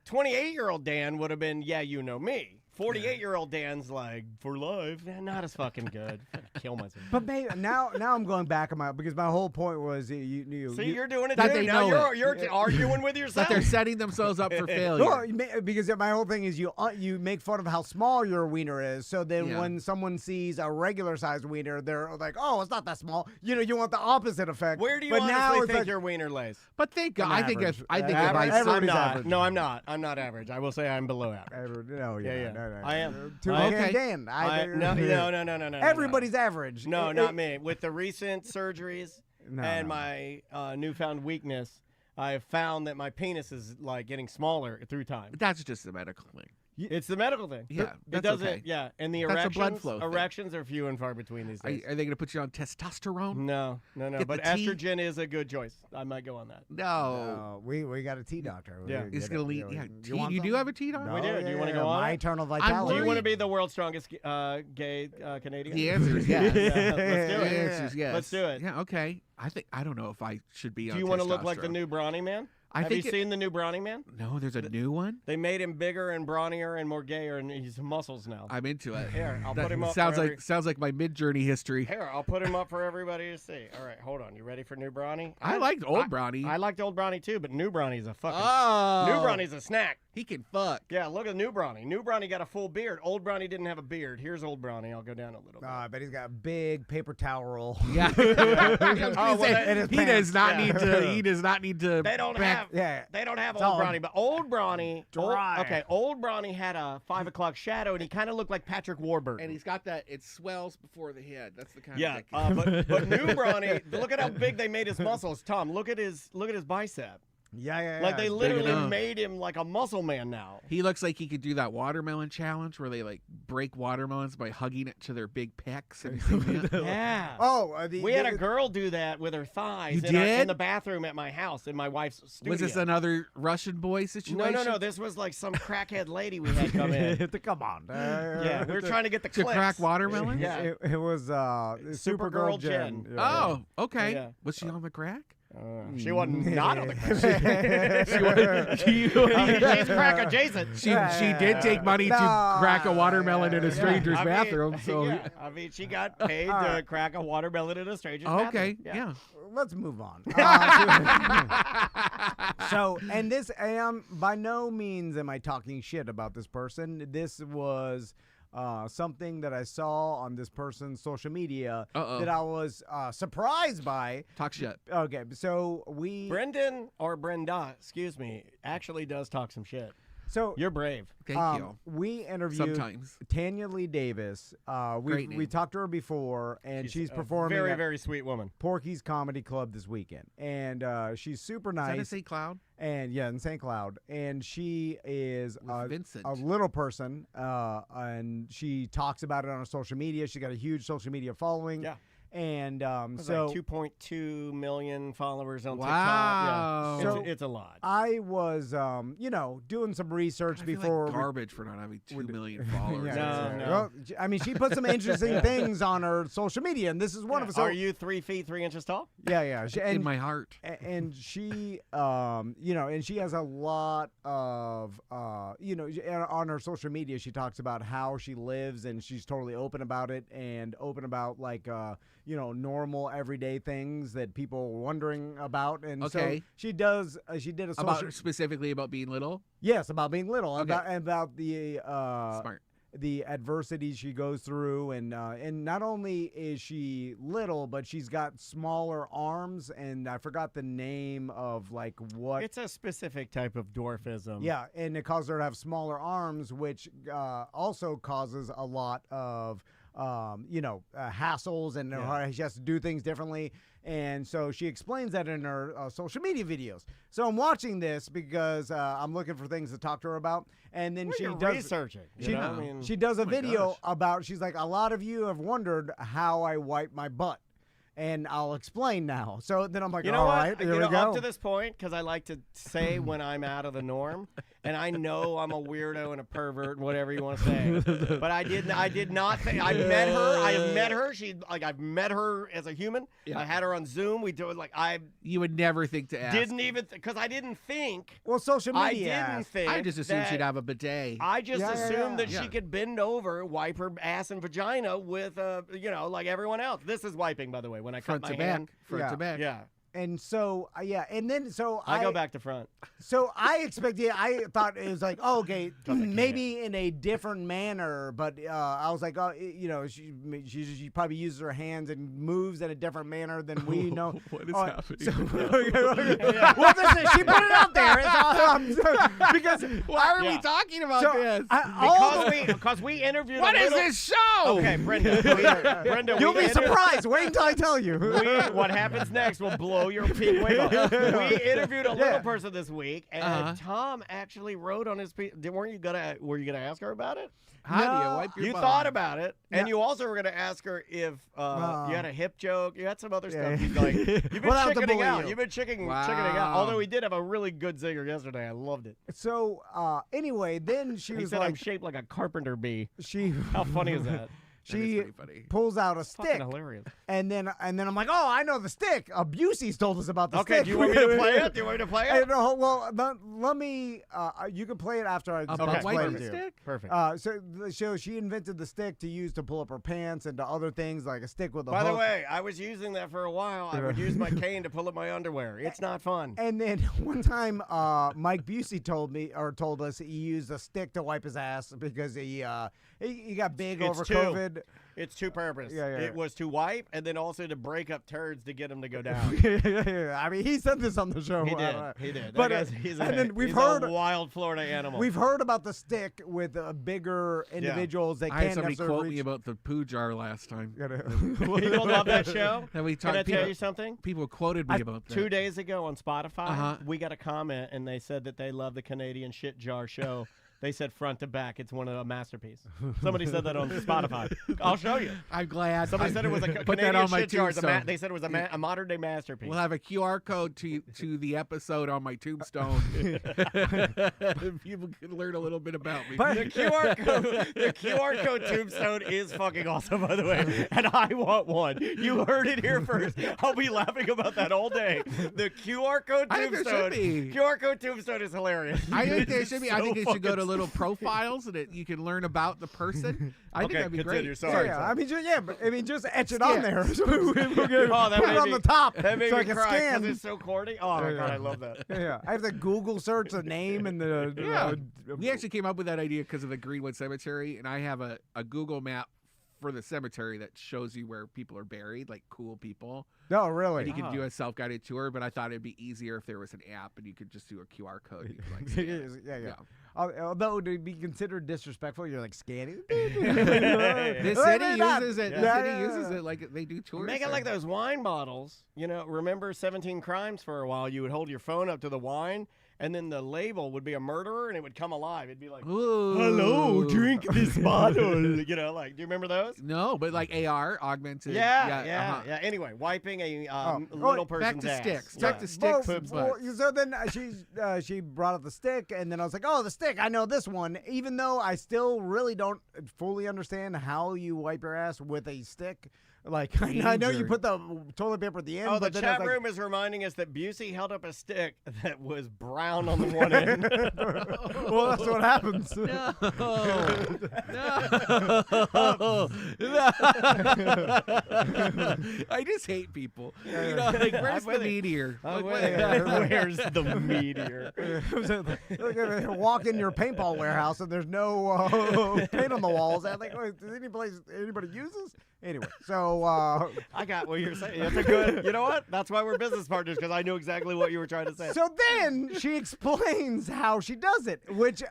Speaker 6: 28-year-old Dan would have been, yeah, you know me. 48-year-old Dan's like, for life, not as fucking good. I'd kill myself.
Speaker 1: But maybe now I'm going back on because my whole point was
Speaker 6: See, you're doing it
Speaker 4: That
Speaker 6: too.
Speaker 4: they
Speaker 6: Now
Speaker 4: know
Speaker 6: you're arguing with
Speaker 4: But
Speaker 6: yourself.
Speaker 4: they're setting themselves up for failure.
Speaker 1: Well, because my whole thing is you make fun of how small your wiener is. So then
Speaker 4: Yeah.
Speaker 1: when someone sees a regular sized wiener, they're like, oh, it's not that small. You want the opposite effect.
Speaker 6: Where do you
Speaker 1: but now
Speaker 6: honestly
Speaker 1: it's
Speaker 6: think
Speaker 1: like,
Speaker 6: your wiener lays?
Speaker 4: But thank God. I think if
Speaker 1: Average.
Speaker 4: if
Speaker 6: Average?
Speaker 4: I
Speaker 1: Everybody's
Speaker 6: I'm not.
Speaker 1: average.
Speaker 6: No, I'm not. I'm not average. I will say I'm below average.
Speaker 1: No,
Speaker 6: Yeah.
Speaker 1: no.
Speaker 6: I am.
Speaker 1: Too
Speaker 6: I-
Speaker 1: okay. Dan.
Speaker 6: No.
Speaker 1: Everybody's average.
Speaker 6: No, not me. With the recent surgeries
Speaker 1: No,
Speaker 6: and
Speaker 1: no.
Speaker 6: my newfound weakness, I have found that my penis is like getting smaller through time.
Speaker 4: That's just a medical thing.
Speaker 6: It's the medical thing.
Speaker 4: Yeah,
Speaker 6: it
Speaker 4: that's
Speaker 6: doesn't.
Speaker 4: okay.
Speaker 6: Yeah, and the
Speaker 4: That's a
Speaker 6: erections.
Speaker 4: blood flow thing.
Speaker 6: Erections are few and far between these
Speaker 4: Are
Speaker 6: days.
Speaker 4: they going to put you on testosterone?
Speaker 6: No.
Speaker 4: Get
Speaker 6: But
Speaker 4: the tea?
Speaker 6: estrogen is a good choice. I might go on that.
Speaker 4: No.
Speaker 1: We got a tea doctor.
Speaker 6: Yeah.
Speaker 4: He's going to lead. Yeah.
Speaker 1: You want
Speaker 4: You do
Speaker 1: some?
Speaker 4: have a tea dog?
Speaker 6: We do. Do you wanna go on
Speaker 1: My
Speaker 6: it?
Speaker 1: eternal
Speaker 4: I'm
Speaker 1: vitality.
Speaker 6: Do you
Speaker 4: worried-
Speaker 6: want to be the world's strongest gay Canadian?
Speaker 4: The answer is yes.
Speaker 6: Yeah, let's do
Speaker 4: The
Speaker 6: it.
Speaker 4: answer is yes.
Speaker 6: Let's do it.
Speaker 4: Yeah. Okay. I don't know if I should be on.
Speaker 6: Do you want to look like the
Speaker 4: testosterone.
Speaker 6: new Brawny Man?
Speaker 4: I
Speaker 6: Have you
Speaker 4: think
Speaker 6: seen the new Brawny Man?
Speaker 4: No, there's a new one.
Speaker 6: They made him bigger and brawnier and more gayer, and he's muscles now.
Speaker 4: I'm into it.
Speaker 6: Here, I'll
Speaker 4: That
Speaker 6: put him up.
Speaker 4: sounds
Speaker 6: for
Speaker 4: like
Speaker 6: every-
Speaker 4: sounds like my mid-journey history.
Speaker 6: Here, I'll put him up for everybody to see. All right, hold on. You ready for new Brawny?
Speaker 4: I liked old Brownie.
Speaker 6: I liked old Brawny too, but new Brawny's a fucking.
Speaker 4: Oh,
Speaker 6: New Brawny's a snack.
Speaker 4: He can fuck.
Speaker 6: Yeah, look at new Brawny. New Brawny got a full beard. Old Brawny didn't have a beard. Here's old Brawny. I'll go down a little bit.
Speaker 1: I bet he's got a big paper towel roll.
Speaker 4: Yeah. He does not need to. He does not need to.
Speaker 6: They don't
Speaker 4: back-
Speaker 6: have.
Speaker 1: Yeah.
Speaker 6: They don't have
Speaker 1: It's
Speaker 6: old
Speaker 1: all
Speaker 6: Brawny, but old Brawny.
Speaker 1: dry.
Speaker 6: Old Brawny had a 5 o'clock shadow, and he kind of looked like Patrick Warburton.
Speaker 4: And he's got that. It swells before the head. That's the kind
Speaker 6: Yeah,
Speaker 4: of.
Speaker 6: but new Brawny, look at how big they made his muscles. Tom, look at his bicep.
Speaker 1: Yeah.
Speaker 6: Like they
Speaker 1: it's
Speaker 6: literally
Speaker 4: enough.
Speaker 6: made him like a muscle man now.
Speaker 4: He looks like he could do that watermelon challenge where they like break watermelons by hugging it to their big pecs. Have you seen that?
Speaker 6: Yeah.
Speaker 1: Oh,
Speaker 6: We had a girl do that with her thighs
Speaker 4: You
Speaker 6: in
Speaker 4: did?
Speaker 6: the bathroom at my house in my wife's studio.
Speaker 4: Was this another Russian boy situation?
Speaker 6: No. This was like some crackhead lady we had come in.
Speaker 1: Come on.
Speaker 6: Yeah, we were trying to get the
Speaker 4: To
Speaker 6: clicks.
Speaker 4: crack watermelons?
Speaker 6: Yeah.
Speaker 1: It was Supergirl Jen.
Speaker 6: Jen.
Speaker 1: Yeah.
Speaker 4: Oh, okay.
Speaker 6: Yeah.
Speaker 4: Was she on the crack?
Speaker 6: She wasn't not on the crack.
Speaker 4: She's
Speaker 6: She's crack adjacent.
Speaker 4: She did take money to crack a watermelon in a stranger's
Speaker 6: I mean,
Speaker 4: bathroom. So
Speaker 6: yeah, I mean, she got paid to crack a watermelon in a stranger's bathroom.
Speaker 4: okay, yeah.
Speaker 1: Let's move on. So, and this, by no means am I talking shit about this person. This was something that I saw on this person's social media that I was surprised by.
Speaker 4: Talk shit.
Speaker 1: Okay, so
Speaker 6: Brendan or Brenda, excuse me, actually does talk some shit.
Speaker 1: So
Speaker 6: You're brave.
Speaker 4: Thank you.
Speaker 1: We interviewed
Speaker 4: Sometimes.
Speaker 1: Tanya Lee Davis.
Speaker 4: Great
Speaker 1: We
Speaker 4: name.
Speaker 1: talked to her before, and she's
Speaker 6: a
Speaker 1: performing
Speaker 6: very,
Speaker 1: at
Speaker 6: very sweet woman.
Speaker 1: Porky's Comedy Club this weekend, and she's super
Speaker 4: Is that a
Speaker 1: nice.
Speaker 4: St. Cloud?
Speaker 1: And yeah, in St. Cloud, and she is
Speaker 4: With Vincent.
Speaker 1: a little person, and she talks about it on her social media. She got a huge social media following.
Speaker 6: Yeah.
Speaker 1: And
Speaker 6: So
Speaker 1: so
Speaker 6: 2.2 million followers on
Speaker 4: Wow.
Speaker 6: TikTok. Yeah,
Speaker 1: So-
Speaker 6: it's a lot.
Speaker 1: I was, doing some research
Speaker 4: I feel
Speaker 1: before.
Speaker 4: like garbage for not having 2 million followers.
Speaker 1: Yeah,
Speaker 6: No.
Speaker 1: Well, I mean, she put some interesting things on her social media, and this is one of them. So,
Speaker 6: Are you 3 feet 3 inches tall?
Speaker 1: Yeah.
Speaker 4: In my heart.
Speaker 1: And she, and she has a lot of, on her social media, she talks about how she lives, and she's totally open about it, and open about normal everyday things that people are wondering about. And
Speaker 4: Okay.
Speaker 1: so she did a social,
Speaker 4: Specifically about being little?
Speaker 1: yes, about being little,
Speaker 4: Okay.
Speaker 1: about the
Speaker 4: Smart.
Speaker 1: the adversities she goes through, and not only is she little, but she's got smaller arms, and I forgot the name of what.
Speaker 6: It's a specific type of dwarfism.
Speaker 1: Yeah, and it causes her to have smaller arms, which also causes a lot of hassles, and she has to do things differently. And so she explains that in her social media videos. So I'm watching this because I'm looking for things to talk to her about. And then she
Speaker 6: You're
Speaker 1: does
Speaker 6: researching.
Speaker 1: She,
Speaker 6: you know? I mean,
Speaker 1: she does a
Speaker 4: my
Speaker 1: video
Speaker 4: gosh.
Speaker 1: about, she's like, a lot of you have wondered how I wipe my butt. And I'll explain now. So then I'm like,
Speaker 6: you know
Speaker 1: all
Speaker 6: what?
Speaker 1: right, here we go.
Speaker 6: Up to this point, because I like to say when I'm out of the norm, and I know I'm a weirdo and a pervert, whatever you want to say. But I did not think. I met her. I have met her. I've met her as a human.
Speaker 4: Yeah.
Speaker 6: I had her on Zoom. We do it I
Speaker 4: You would never think to ask.
Speaker 6: didn't even because I didn't think.
Speaker 1: Well, social
Speaker 6: I
Speaker 1: media.
Speaker 6: didn't think.
Speaker 4: I just assumed
Speaker 6: that-
Speaker 4: she'd have a bidet.
Speaker 6: I just
Speaker 1: Yeah, yeah,
Speaker 6: assumed that
Speaker 4: yeah.
Speaker 6: she could bend over, wipe her ass and vagina with, like everyone else. This is wiping, by the way, when I
Speaker 4: front
Speaker 6: cut
Speaker 4: to
Speaker 6: my hand.
Speaker 4: back. Front
Speaker 1: Yeah.
Speaker 4: to back.
Speaker 6: Yeah,
Speaker 1: And so, and then so
Speaker 6: I go back to front.
Speaker 1: So I expected, I thought it was like, oh, okay, maybe in a different manner, but I was like, oh, she probably uses her hands and moves in a different manner than we know.
Speaker 4: What is
Speaker 1: Oh,
Speaker 4: happening?
Speaker 1: Well, she put it out there. Because
Speaker 4: Why are we
Speaker 6: Yeah.
Speaker 4: talking about
Speaker 1: so
Speaker 4: this?
Speaker 6: Because we interviewed.
Speaker 4: What
Speaker 6: a
Speaker 4: is
Speaker 6: little,
Speaker 4: this show?
Speaker 6: Okay, Brenda. Brenda,
Speaker 1: you'll
Speaker 6: we
Speaker 1: be
Speaker 6: inter-
Speaker 1: surprised. Wait until I tell you.
Speaker 6: What happens next will blow your pink wig off. We interviewed a little
Speaker 1: Yeah.
Speaker 6: person this week, and Tom actually wrote on his piece. Were you gonna ask her about it?
Speaker 4: How do you
Speaker 1: No,
Speaker 4: wipe your
Speaker 6: You
Speaker 4: butt?
Speaker 6: thought about it, and
Speaker 1: Yeah.
Speaker 6: you also were going to ask her if you had a hip joke. You had some other
Speaker 1: Yeah.
Speaker 6: stuff. You've been
Speaker 1: Well, that was to
Speaker 6: chickening
Speaker 1: bully
Speaker 6: out.
Speaker 1: you.
Speaker 6: You've been chickening out.
Speaker 4: Wow.
Speaker 6: Although we did have a really good zinger yesterday. I loved it.
Speaker 1: So anyway, then she
Speaker 6: He
Speaker 1: was
Speaker 6: said I'm
Speaker 1: like,
Speaker 6: shaped like a carpenter bee.
Speaker 1: she
Speaker 6: How funny is that?
Speaker 4: That is
Speaker 1: she
Speaker 4: pretty funny.
Speaker 1: pulls out a
Speaker 6: Fucking
Speaker 1: stick,
Speaker 6: hilarious.
Speaker 1: and then I'm like, oh, I know the stick. Busey's told us about the
Speaker 6: Okay,
Speaker 1: stick.
Speaker 6: do you want me to play it? Do you want me to play
Speaker 1: I
Speaker 6: it?
Speaker 1: know, well, let me. You can play it after I
Speaker 4: About
Speaker 6: Okay,
Speaker 1: explain
Speaker 4: wiping
Speaker 1: it to you.
Speaker 4: stick?
Speaker 6: Perfect.
Speaker 1: So she invented the stick to use to pull up her pants and to other things, like a stick with a
Speaker 6: By
Speaker 1: hook.
Speaker 6: the way, I was using that for a while. I would use my cane to pull up my underwear. It's not fun.
Speaker 1: And then one time, Mike Busey told us he used a stick to wipe his ass because he got big
Speaker 6: It's
Speaker 1: over
Speaker 6: two.
Speaker 1: COVID.
Speaker 6: It's two purpose.
Speaker 1: Yeah.
Speaker 6: It was to wipe and then also to break up turds to get them to go down.
Speaker 1: I mean, he said this on the show.
Speaker 6: He
Speaker 1: I don't know.
Speaker 6: did. He did.
Speaker 1: But,
Speaker 6: That guy's, he's
Speaker 1: and
Speaker 6: a,
Speaker 1: then we've
Speaker 6: he's
Speaker 1: heard
Speaker 6: a wild Florida animal.
Speaker 1: we've heard about the stick with bigger individuals that
Speaker 4: I had
Speaker 1: can't
Speaker 4: somebody
Speaker 1: necessarily
Speaker 4: quote
Speaker 1: reach.
Speaker 4: me about the poo jar last time.
Speaker 6: People love that show.
Speaker 4: That we
Speaker 6: Can I
Speaker 4: talked.
Speaker 6: tell you something?
Speaker 4: People quoted me about that.
Speaker 6: 2 days ago on Spotify,
Speaker 4: Uh-huh.
Speaker 6: we got a comment and they said that they love the Canadian shit jar show. They said front to back, it's one of a masterpiece. Somebody said that on Spotify. I'll show you.
Speaker 4: I'm glad.
Speaker 6: Somebody said it was a
Speaker 4: put
Speaker 6: Canadian
Speaker 4: that on my
Speaker 6: shit jar.
Speaker 4: tombstone.
Speaker 6: They said it was a modern day masterpiece.
Speaker 4: We'll have a QR code to the episode on my tombstone. People can learn a little bit about me.
Speaker 6: The QR code tombstone is fucking awesome, by the way, and I want one. You heard it here first. I'll be laughing about that all day. The QR code
Speaker 4: I think there
Speaker 6: tombstone.
Speaker 4: should be.
Speaker 6: QR code tombstone is hilarious.
Speaker 4: I think there should be. I
Speaker 6: So
Speaker 4: think they should go to
Speaker 6: fucking
Speaker 4: little profiles so that you can learn about the person. I think
Speaker 6: Okay,
Speaker 4: that'd be
Speaker 6: continue.
Speaker 4: great.
Speaker 6: Sorry.
Speaker 1: I mean, just etch it on
Speaker 4: Yeah.
Speaker 1: there. So we'll
Speaker 6: Oh,
Speaker 1: put
Speaker 6: that
Speaker 1: it
Speaker 6: made
Speaker 1: on
Speaker 6: me-
Speaker 1: the top
Speaker 6: That made
Speaker 1: so
Speaker 6: me
Speaker 1: I can
Speaker 6: cry
Speaker 1: scan.
Speaker 6: because it's so corny. Oh my god, I love that.
Speaker 1: Yeah, I have to Google search the name and the.
Speaker 4: Yeah. We actually came up with that idea because of the Greenwood Cemetery, and I have a Google map for the cemetery that shows you where people are buried, like cool people.
Speaker 1: No,
Speaker 4: And
Speaker 1: really.
Speaker 4: you can do a self-guided tour, but I thought it'd be easier if there was an app and you could just do a QR code. And you could, like, scan it.
Speaker 1: Yeah. Although to be considered disrespectful, you're like scanning.
Speaker 4: This city uses it. The city uses it like they do tours.
Speaker 6: Make it like those wine bottles. Remember 17 Crimes for a while? You would hold your phone up to the wine, and then the label would be a murderer, and it would come alive. It'd be like, hello, drink this bottle. Do you remember those?
Speaker 4: No, but like AR, augmented.
Speaker 6: Yeah. Anyway, wiping a little person's
Speaker 4: back to
Speaker 6: ass.
Speaker 4: sticks. Back to sticks.
Speaker 1: So then she brought up the stick, and then I was like, oh, the stick, I know this one. Even though I still really don't fully understand how you wipe your ass with a stick. Like, I know you put the toilet paper at the end.
Speaker 6: Oh,
Speaker 1: but
Speaker 6: the
Speaker 1: then
Speaker 6: chat room is reminding us that Busey held up a stick that was brown on the one end.
Speaker 1: Well, that's what happens.
Speaker 4: No. I just hate people. Where's the meteor?
Speaker 6: Where's the meteor?
Speaker 1: Walk in your paintball warehouse and there's no paint on the walls. I'm like, wait, does anybody use this? Anyway, so
Speaker 6: I got what you're saying. That's a good. You know what? That's why we're business partners, because I knew exactly what you were trying to say.
Speaker 1: So then she explains how she does it, which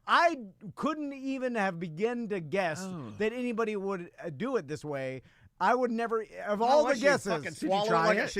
Speaker 1: I couldn't even have begun to guess that anybody would do it this way. I would never, of all the guesses.
Speaker 6: She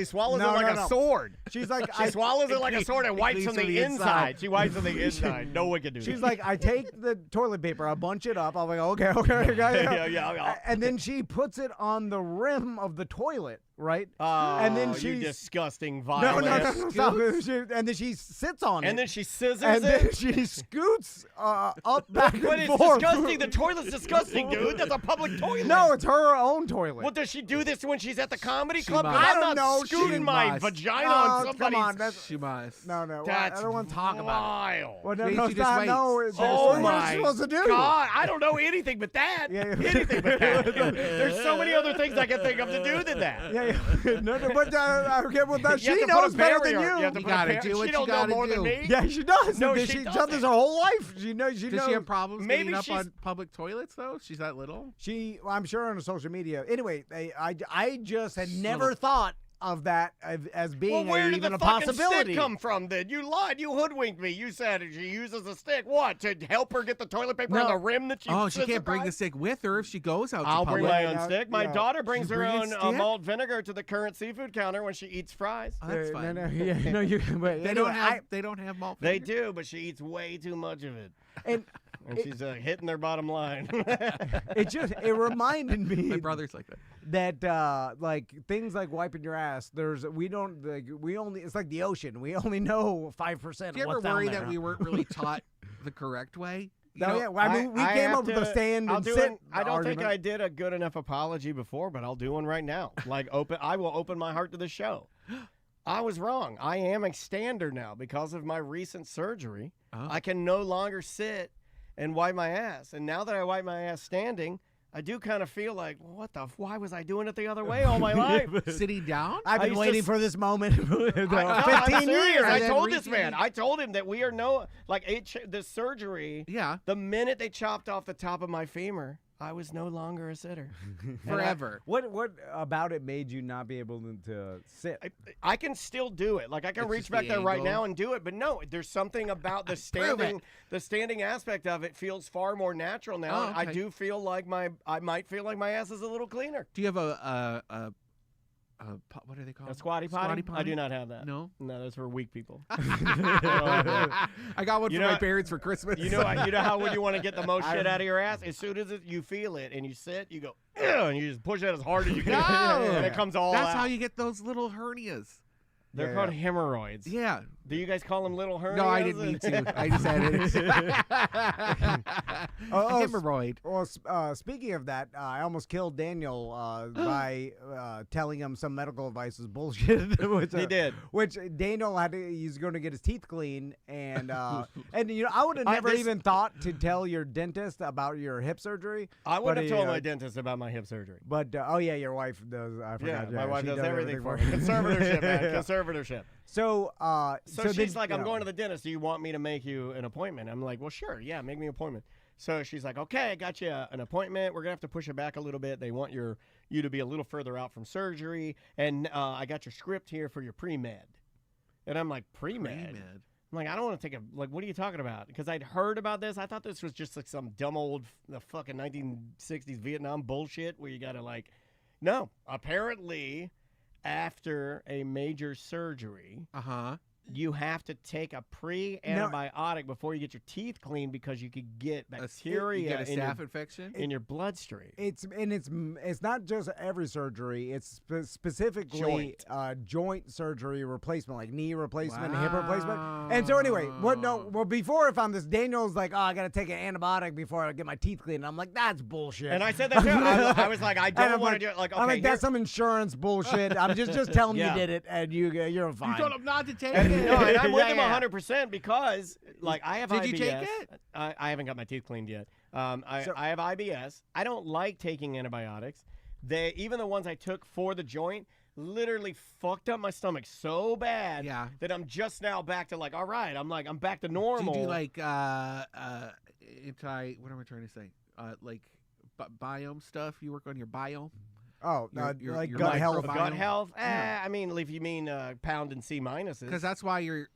Speaker 6: swallows it like a sword.
Speaker 1: She's like,
Speaker 6: she swallows it like a sword and wipes from the inside. She wipes from the inside. No one can do that.
Speaker 1: She's like, I take the toilet paper, I bunch it up. I'm like, okay.
Speaker 6: Yeah.
Speaker 1: And then she puts it on the rim of the toilet, right?
Speaker 6: And then you disgusting, violent.
Speaker 1: No. Stop. And then she sits on it.
Speaker 6: And then she scissors
Speaker 1: and
Speaker 6: it.
Speaker 1: Then she scoots up back and
Speaker 6: But it's
Speaker 1: forth.
Speaker 6: disgusting. The toilet's disgusting, dude. That's a public toilet.
Speaker 1: No, it's her own toilet.
Speaker 6: Well, does she do this when she's at the comedy club?
Speaker 4: must.
Speaker 6: I'm
Speaker 1: I don't
Speaker 6: not
Speaker 1: know.
Speaker 6: scooting
Speaker 1: She
Speaker 6: my
Speaker 4: must.
Speaker 6: vagina on somebody's.
Speaker 1: Come on,
Speaker 4: She must.
Speaker 1: No.
Speaker 6: That's
Speaker 1: I don't want to talk about it.
Speaker 6: wild.
Speaker 1: Well, no,
Speaker 4: Maybe
Speaker 1: no,
Speaker 4: she
Speaker 1: it's
Speaker 4: just
Speaker 1: not.
Speaker 4: waits.
Speaker 1: No, it's
Speaker 6: Oh
Speaker 1: what
Speaker 6: my
Speaker 1: are you supposed to do?
Speaker 6: God, I don't know anything but that.
Speaker 1: Yeah.
Speaker 6: Anything but that. There's so many other things I can think of to do than that.
Speaker 1: Yeah. No, but okay, well, that
Speaker 6: You
Speaker 1: she
Speaker 6: have to put
Speaker 1: knows
Speaker 6: a
Speaker 1: better
Speaker 6: barrier.
Speaker 1: than
Speaker 6: You
Speaker 1: you.
Speaker 6: have to
Speaker 4: You
Speaker 6: put a
Speaker 4: gotta
Speaker 6: barrier.
Speaker 4: do what
Speaker 6: She
Speaker 4: you
Speaker 6: don't know
Speaker 4: gotta
Speaker 6: more
Speaker 4: do.
Speaker 6: than me.
Speaker 1: Yeah, she does.
Speaker 6: No,
Speaker 1: Because
Speaker 6: she
Speaker 1: she's done
Speaker 6: doesn't.
Speaker 1: this her whole life. She knows.
Speaker 4: Does she have problems
Speaker 6: Maybe
Speaker 4: getting up
Speaker 6: she's-
Speaker 4: on public toilets, though? She's that little?
Speaker 1: I'm sure on social media. Anyway, I just had never thought of that as being
Speaker 6: Well, where did
Speaker 1: even
Speaker 6: the
Speaker 1: a
Speaker 6: fucking
Speaker 1: possibility.
Speaker 6: stick come from then? You lied. You hoodwinked me. You said she uses a stick. What? To help her get the toilet paper on the rim that she
Speaker 4: Oh, she can't bring the stick with her if she goes out
Speaker 6: I'll
Speaker 4: to
Speaker 6: bring
Speaker 4: public.
Speaker 6: my own stick. My
Speaker 1: Yeah.
Speaker 6: daughter brings
Speaker 4: She
Speaker 6: her
Speaker 4: bring a
Speaker 6: own
Speaker 4: stick?
Speaker 6: malt vinegar to the current seafood counter when she eats fries.
Speaker 4: Oh, that's fine.
Speaker 1: No, you. But
Speaker 4: They don't have malt.
Speaker 6: They
Speaker 4: vinegar?
Speaker 6: do, but she eats way too much of it.
Speaker 1: And
Speaker 6: And she's hitting their bottom line.
Speaker 1: it reminded me
Speaker 4: My brother's like that.
Speaker 1: like things like wiping your ass. It's like the ocean. We only know 5%.
Speaker 4: Do you ever worry that we weren't really taught the correct way? You know,
Speaker 1: Yeah. I mean, we came up with a stand and sit.
Speaker 6: I don't think
Speaker 1: argument.
Speaker 6: I did a good enough apology before, but I'll do one right now. I will open my heart to the show. I was wrong. I am a stander now because of my recent surgery. I can no longer sit and wipe my ass. And now that I wipe my ass standing, I do kind of feel like, why was I doing it the other way all my life?
Speaker 4: Sitting down?
Speaker 1: I've been
Speaker 6: used
Speaker 1: waiting
Speaker 6: to-
Speaker 1: for this moment for 15
Speaker 6: I'm serious.
Speaker 1: years.
Speaker 6: I
Speaker 4: And then
Speaker 6: told this
Speaker 4: reaching-
Speaker 6: man. I told him that we are the surgery.
Speaker 4: Yeah.
Speaker 6: The minute they chopped off the top of my femur, I was no longer a sitter.
Speaker 4: Forever.
Speaker 1: What about it made you not be able to sit?
Speaker 6: I can still do it. Like I can
Speaker 4: It's
Speaker 6: reach
Speaker 4: just
Speaker 6: back
Speaker 4: the
Speaker 6: there right
Speaker 4: angle.
Speaker 6: now and do it, but no, there's something about the standing. The standing aspect of it feels far more natural now.
Speaker 4: Oh,
Speaker 6: And I
Speaker 4: okay.
Speaker 6: do feel like I might feel like my ass is a little cleaner.
Speaker 4: Do you have a what are they called?
Speaker 6: A squatty potty?
Speaker 4: Squatty
Speaker 6: I
Speaker 4: potty?
Speaker 6: do not have that.
Speaker 4: No.
Speaker 6: No, that's for weak people.
Speaker 4: I got one
Speaker 6: You
Speaker 4: for
Speaker 6: know-
Speaker 4: my parents for Christmas.
Speaker 6: You know how when you want to get the most shit out of your ass, as soon as you feel it and you sit, you go, "Ugh," and you just push it as hard as you can,
Speaker 4: No.
Speaker 6: and it comes all
Speaker 4: That's
Speaker 6: out.
Speaker 4: how you get those little hernias.
Speaker 6: They're called hemorrhoids.
Speaker 4: Yeah.
Speaker 6: Do you guys call them little hernias?
Speaker 4: No, I didn't mean to. I just added it.
Speaker 1: Oh,
Speaker 4: Hemorrhoid.
Speaker 1: Well, speaking of that, I almost killed Daniel by telling him some medical advice was bullshit. Which,
Speaker 6: He did.
Speaker 1: Which Daniel he's going to get his teeth clean, and I would have never even thought to tell your dentist about your hip surgery.
Speaker 6: I would
Speaker 1: but
Speaker 6: have told my dentist about my hip surgery.
Speaker 1: But oh yeah, your wife does. I forgot.
Speaker 6: My wife
Speaker 1: she
Speaker 6: does everything for me. Conservatorship, man. Conservatorship.
Speaker 1: So,
Speaker 6: So she's like, I'm going to the dentist. Do you want me to make you an appointment? I'm like, well, sure. Yeah, make me an appointment. So she's like, okay, I got you an appointment. We're going to have to push it back a little bit. They want you to be a little further out from surgery. And I got your script here for your pre-med. And I'm like, pre-med? I'm like, I don't want to take a, like, what are you talking about? Because I'd heard about this. I thought this was just like some dumb old the fucking 1960s Vietnam bullshit where you got to like, no. Apparently, after a major surgery, you have to take a pre-antibiotic before you get your teeth cleaned because you could get bacteria
Speaker 4: you get a staph infection
Speaker 6: in your bloodstream.
Speaker 1: It's not just every surgery. It's specifically joint surgery replacement, like knee replacement, hip replacement. And so anyway, before I found this, Daniel's like, oh, I got to take an antibiotic before I get my teeth cleaned. I'm like, that's bullshit.
Speaker 6: And I said that too. I was like, I don't want to do it. Like, okay,
Speaker 1: I'm like, that's some insurance bullshit. I'm just telling you did it, and you're fine.
Speaker 4: You told him not to take it.
Speaker 6: No, and I'm with him 100% because, like, I have IBS.
Speaker 4: Did you take it?
Speaker 6: I haven't got my teeth cleaned yet. I have IBS. I don't like taking antibiotics. Even the ones I took for the joint literally fucked up my stomach so bad that I'm just now back to like, all right, I'm back to normal.
Speaker 4: Do you do like what am I trying to say? Like biome stuff? You work on your biome?
Speaker 1: Oh,
Speaker 4: your
Speaker 1: like gut health.
Speaker 6: Gut health? I mean, if you mean pound and C minuses.
Speaker 4: Because that's why you're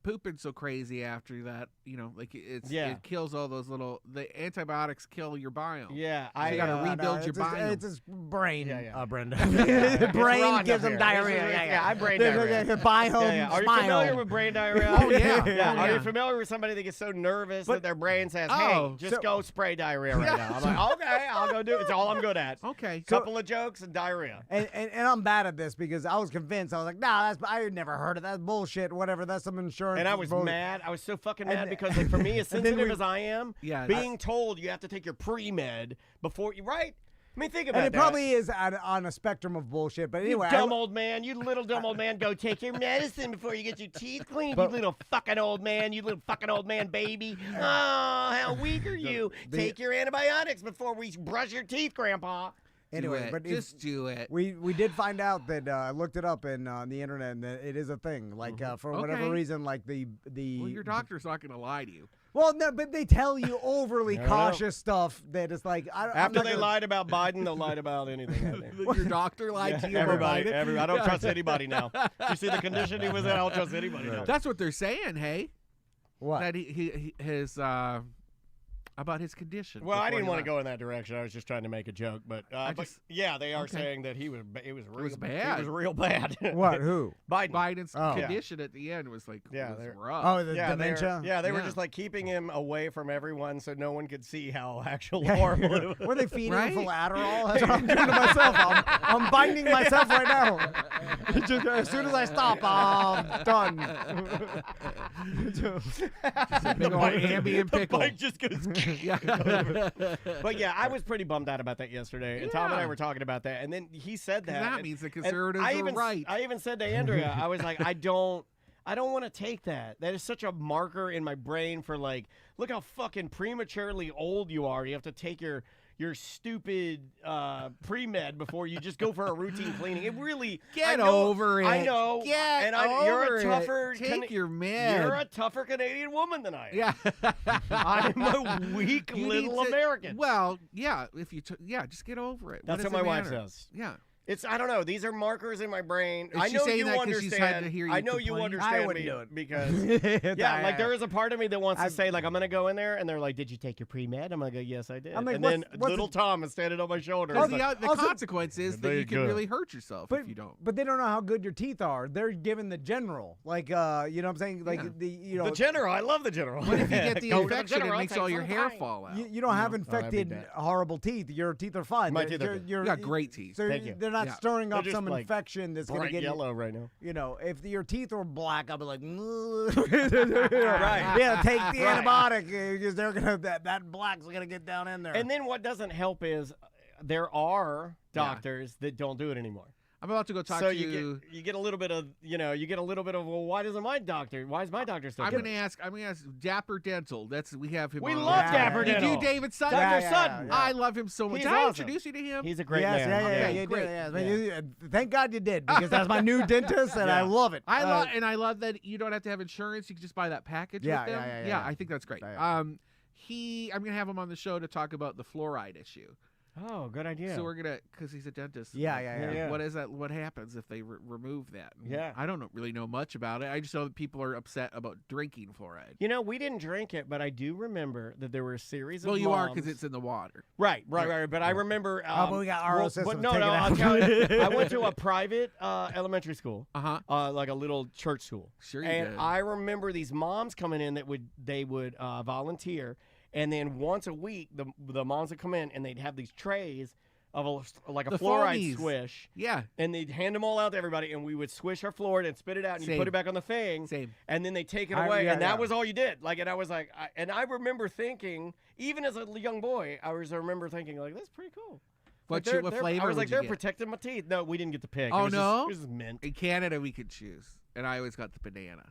Speaker 4: pooping so crazy after that. You know, like it kills all those the antibiotics kill your biome.
Speaker 6: Yeah,
Speaker 4: so you got to rebuild your biome.
Speaker 1: It's his brain, Brenda.
Speaker 6: The
Speaker 1: brain gives him diarrhea.
Speaker 6: I brain diarrhea.
Speaker 1: Biome.
Speaker 6: Are you familiar with brain diarrhea?
Speaker 4: Oh yeah.
Speaker 6: Are you familiar with somebody that gets so nervous that their brain says, "Hey, just go spray diarrhea right now"? I'm like, okay, I'll go do it. It's all I'm good at.
Speaker 4: Okay.
Speaker 6: Couple of jokes and diarrhea.
Speaker 1: And I'm bad at this because I was convinced. I was like, nah, I had never heard of that bullshit. Whatever, that's some insurance.
Speaker 6: And I was mad. I was so fucking mad because, like, for me, as sensitive as I am, being told you have to take your pre-med before you, right? I mean, think about that.
Speaker 1: And it probably is on a spectrum of bullshit, but anyway.
Speaker 6: You dumb old man. You little dumb old man. Go take your medicine before you get your teeth cleaned, you little fucking old man. You little fucking old man baby. Oh, how weak are you? Take your antibiotics before we brush your teeth, Grandpa.
Speaker 1: Anyway, but
Speaker 4: just do it.
Speaker 1: We did find out that I looked it up on the internet, and that it is a thing. Like for whatever reason, like the
Speaker 4: well, your doctor's not going to lie to you.
Speaker 1: Well, no, but they tell you overly cautious stuff that is like
Speaker 6: after they lied about Biden, they'll lie about anything.
Speaker 4: Your doctor lied to you.
Speaker 6: Everybody. I don't trust anybody now. You see the condition he was in? I don't trust anybody now.
Speaker 4: That's what they're saying. Hey,
Speaker 1: what?
Speaker 4: That his about his condition.
Speaker 6: Well, I didn't want to go in that direction. I was just trying to make a joke, but they are saying that it was bad. It was real bad.
Speaker 1: What? Who?
Speaker 4: Biden's condition at the end was like was rough.
Speaker 1: Oh, the dementia.
Speaker 6: They were just like keeping him away from everyone so no one could see how actually horrible it was.
Speaker 1: Were they feeding him full Adderall? That's what I'm doing to myself. I'm binding myself right now. Just, as soon as I stop, I'm done.
Speaker 4: Just a big old Ambien pickle.
Speaker 6: Mike just goes. But yeah, I was pretty bummed out about that yesterday, and Tom and I were talking about that, and then he said that.
Speaker 4: That means the conservatives are right.
Speaker 6: I even said to Andrea, I was like, I don't want to take that. That is such a marker in my brain for like, look how fucking prematurely old you are. You have to take your stupid pre-med before you just go for a routine cleaning. It really
Speaker 4: get over it.
Speaker 6: I know. You're a tougher.
Speaker 4: Take your med.
Speaker 6: You're a tougher Canadian woman than I am.
Speaker 4: Yeah,
Speaker 6: I'm a weak little American.
Speaker 4: Well, yeah. If you just get over it.
Speaker 6: That's what my wife says.
Speaker 4: Yeah.
Speaker 6: I don't know. These are markers in my brain.
Speaker 4: Is
Speaker 6: I know
Speaker 4: you
Speaker 6: understand.
Speaker 4: She's had to hear you
Speaker 6: I know
Speaker 4: complain?
Speaker 6: you understand
Speaker 1: I wouldn't
Speaker 6: me
Speaker 1: do it.
Speaker 6: because like there is a part of me that wants to say like I'm gonna go in there and they're like, did you take your pre-med? I'm gonna go, yes, I did.
Speaker 1: I'm like,
Speaker 6: and then little Tom is standing on my shoulder.
Speaker 4: The consequence is that you can really hurt yourself if you don't.
Speaker 1: But they don't know how good your teeth are. They're given the general, like you know what I'm saying, like
Speaker 6: the general. I love the general.
Speaker 4: What if you get the infection? It makes all your hair fall out.
Speaker 1: You don't have infected horrible teeth. Your teeth are fine.
Speaker 6: My teeth are good.
Speaker 4: You got great teeth.
Speaker 1: So
Speaker 6: Thank you.
Speaker 1: They're not stirring up some infection that's going to get
Speaker 6: yellow right now.
Speaker 1: You know, if your teeth were black, I'd be like,
Speaker 6: right.
Speaker 1: Yeah, take the antibiotic because they're gonna that black's gonna get down in there.
Speaker 6: And then what doesn't help is there are doctors that don't do it anymore.
Speaker 4: I'm about to go talk
Speaker 6: so
Speaker 4: to
Speaker 6: you. You get a little bit of, well, why is my doctor still?
Speaker 4: I'm going to ask Dapper Dental. We have him.
Speaker 6: We
Speaker 4: on
Speaker 6: love Dapper
Speaker 4: You
Speaker 6: Dental.
Speaker 4: do David Sutton.
Speaker 6: Dr. Sutton.
Speaker 4: I love him so much.
Speaker 6: He's
Speaker 4: Did I
Speaker 6: awesome.
Speaker 4: introduce you to him?
Speaker 6: He's a great man.
Speaker 1: Yeah, great. Thank God you did, because that's my new dentist, and I love it.
Speaker 4: I love that you don't have to have insurance. You can just buy that package with them.
Speaker 1: Yeah.
Speaker 4: I think that's great. I'm going to have him on the show to talk about the fluoride issue.
Speaker 6: Oh, good idea.
Speaker 4: So we're gonna, because he's a dentist.
Speaker 1: Yeah.
Speaker 4: What is that? What happens if they remove that?
Speaker 6: Yeah.
Speaker 4: I don't really know much about it. I just know that people are upset about drinking fluoride.
Speaker 6: You know, we didn't drink it, but I do remember that there were a series of
Speaker 4: Well, you are
Speaker 6: moms-
Speaker 4: because it's in the water.
Speaker 6: Right. But I remember.
Speaker 1: But we got RO systems.
Speaker 6: No,
Speaker 1: Take it
Speaker 6: I'll
Speaker 1: out.
Speaker 6: tell you. I went to a private elementary school,
Speaker 4: Uh-huh.
Speaker 6: like a little church school.
Speaker 4: Sure you
Speaker 6: and
Speaker 4: did.
Speaker 6: I remember these moms coming in that they would volunteer, and then once a week the moms would come in and they'd have these trays of a
Speaker 4: The
Speaker 6: fluoride
Speaker 4: foamies.
Speaker 6: swish.
Speaker 4: Yeah.
Speaker 6: And they'd hand them all out to everybody, and we would swish our fluoride and spit it out, and you
Speaker 4: Same.
Speaker 6: put it back on the thing.
Speaker 4: Same.
Speaker 6: And then they take it
Speaker 1: I-
Speaker 6: away,
Speaker 1: yeah,
Speaker 6: and that
Speaker 1: yeah.
Speaker 6: was all you did. Like, and I was like, and I remember thinking, even as a young boy, I remember thinking, like, that's pretty cool.
Speaker 4: What
Speaker 6: Like,
Speaker 4: what
Speaker 6: they're-
Speaker 4: flavor
Speaker 6: I was
Speaker 4: would
Speaker 6: like,
Speaker 4: you
Speaker 6: they're
Speaker 4: get?
Speaker 6: protecting my teeth. No, we didn't get to pick.
Speaker 4: Oh,
Speaker 6: it was
Speaker 4: no?
Speaker 6: Just, it was just mint.
Speaker 4: In Canada, we could choose, and I always got the banana.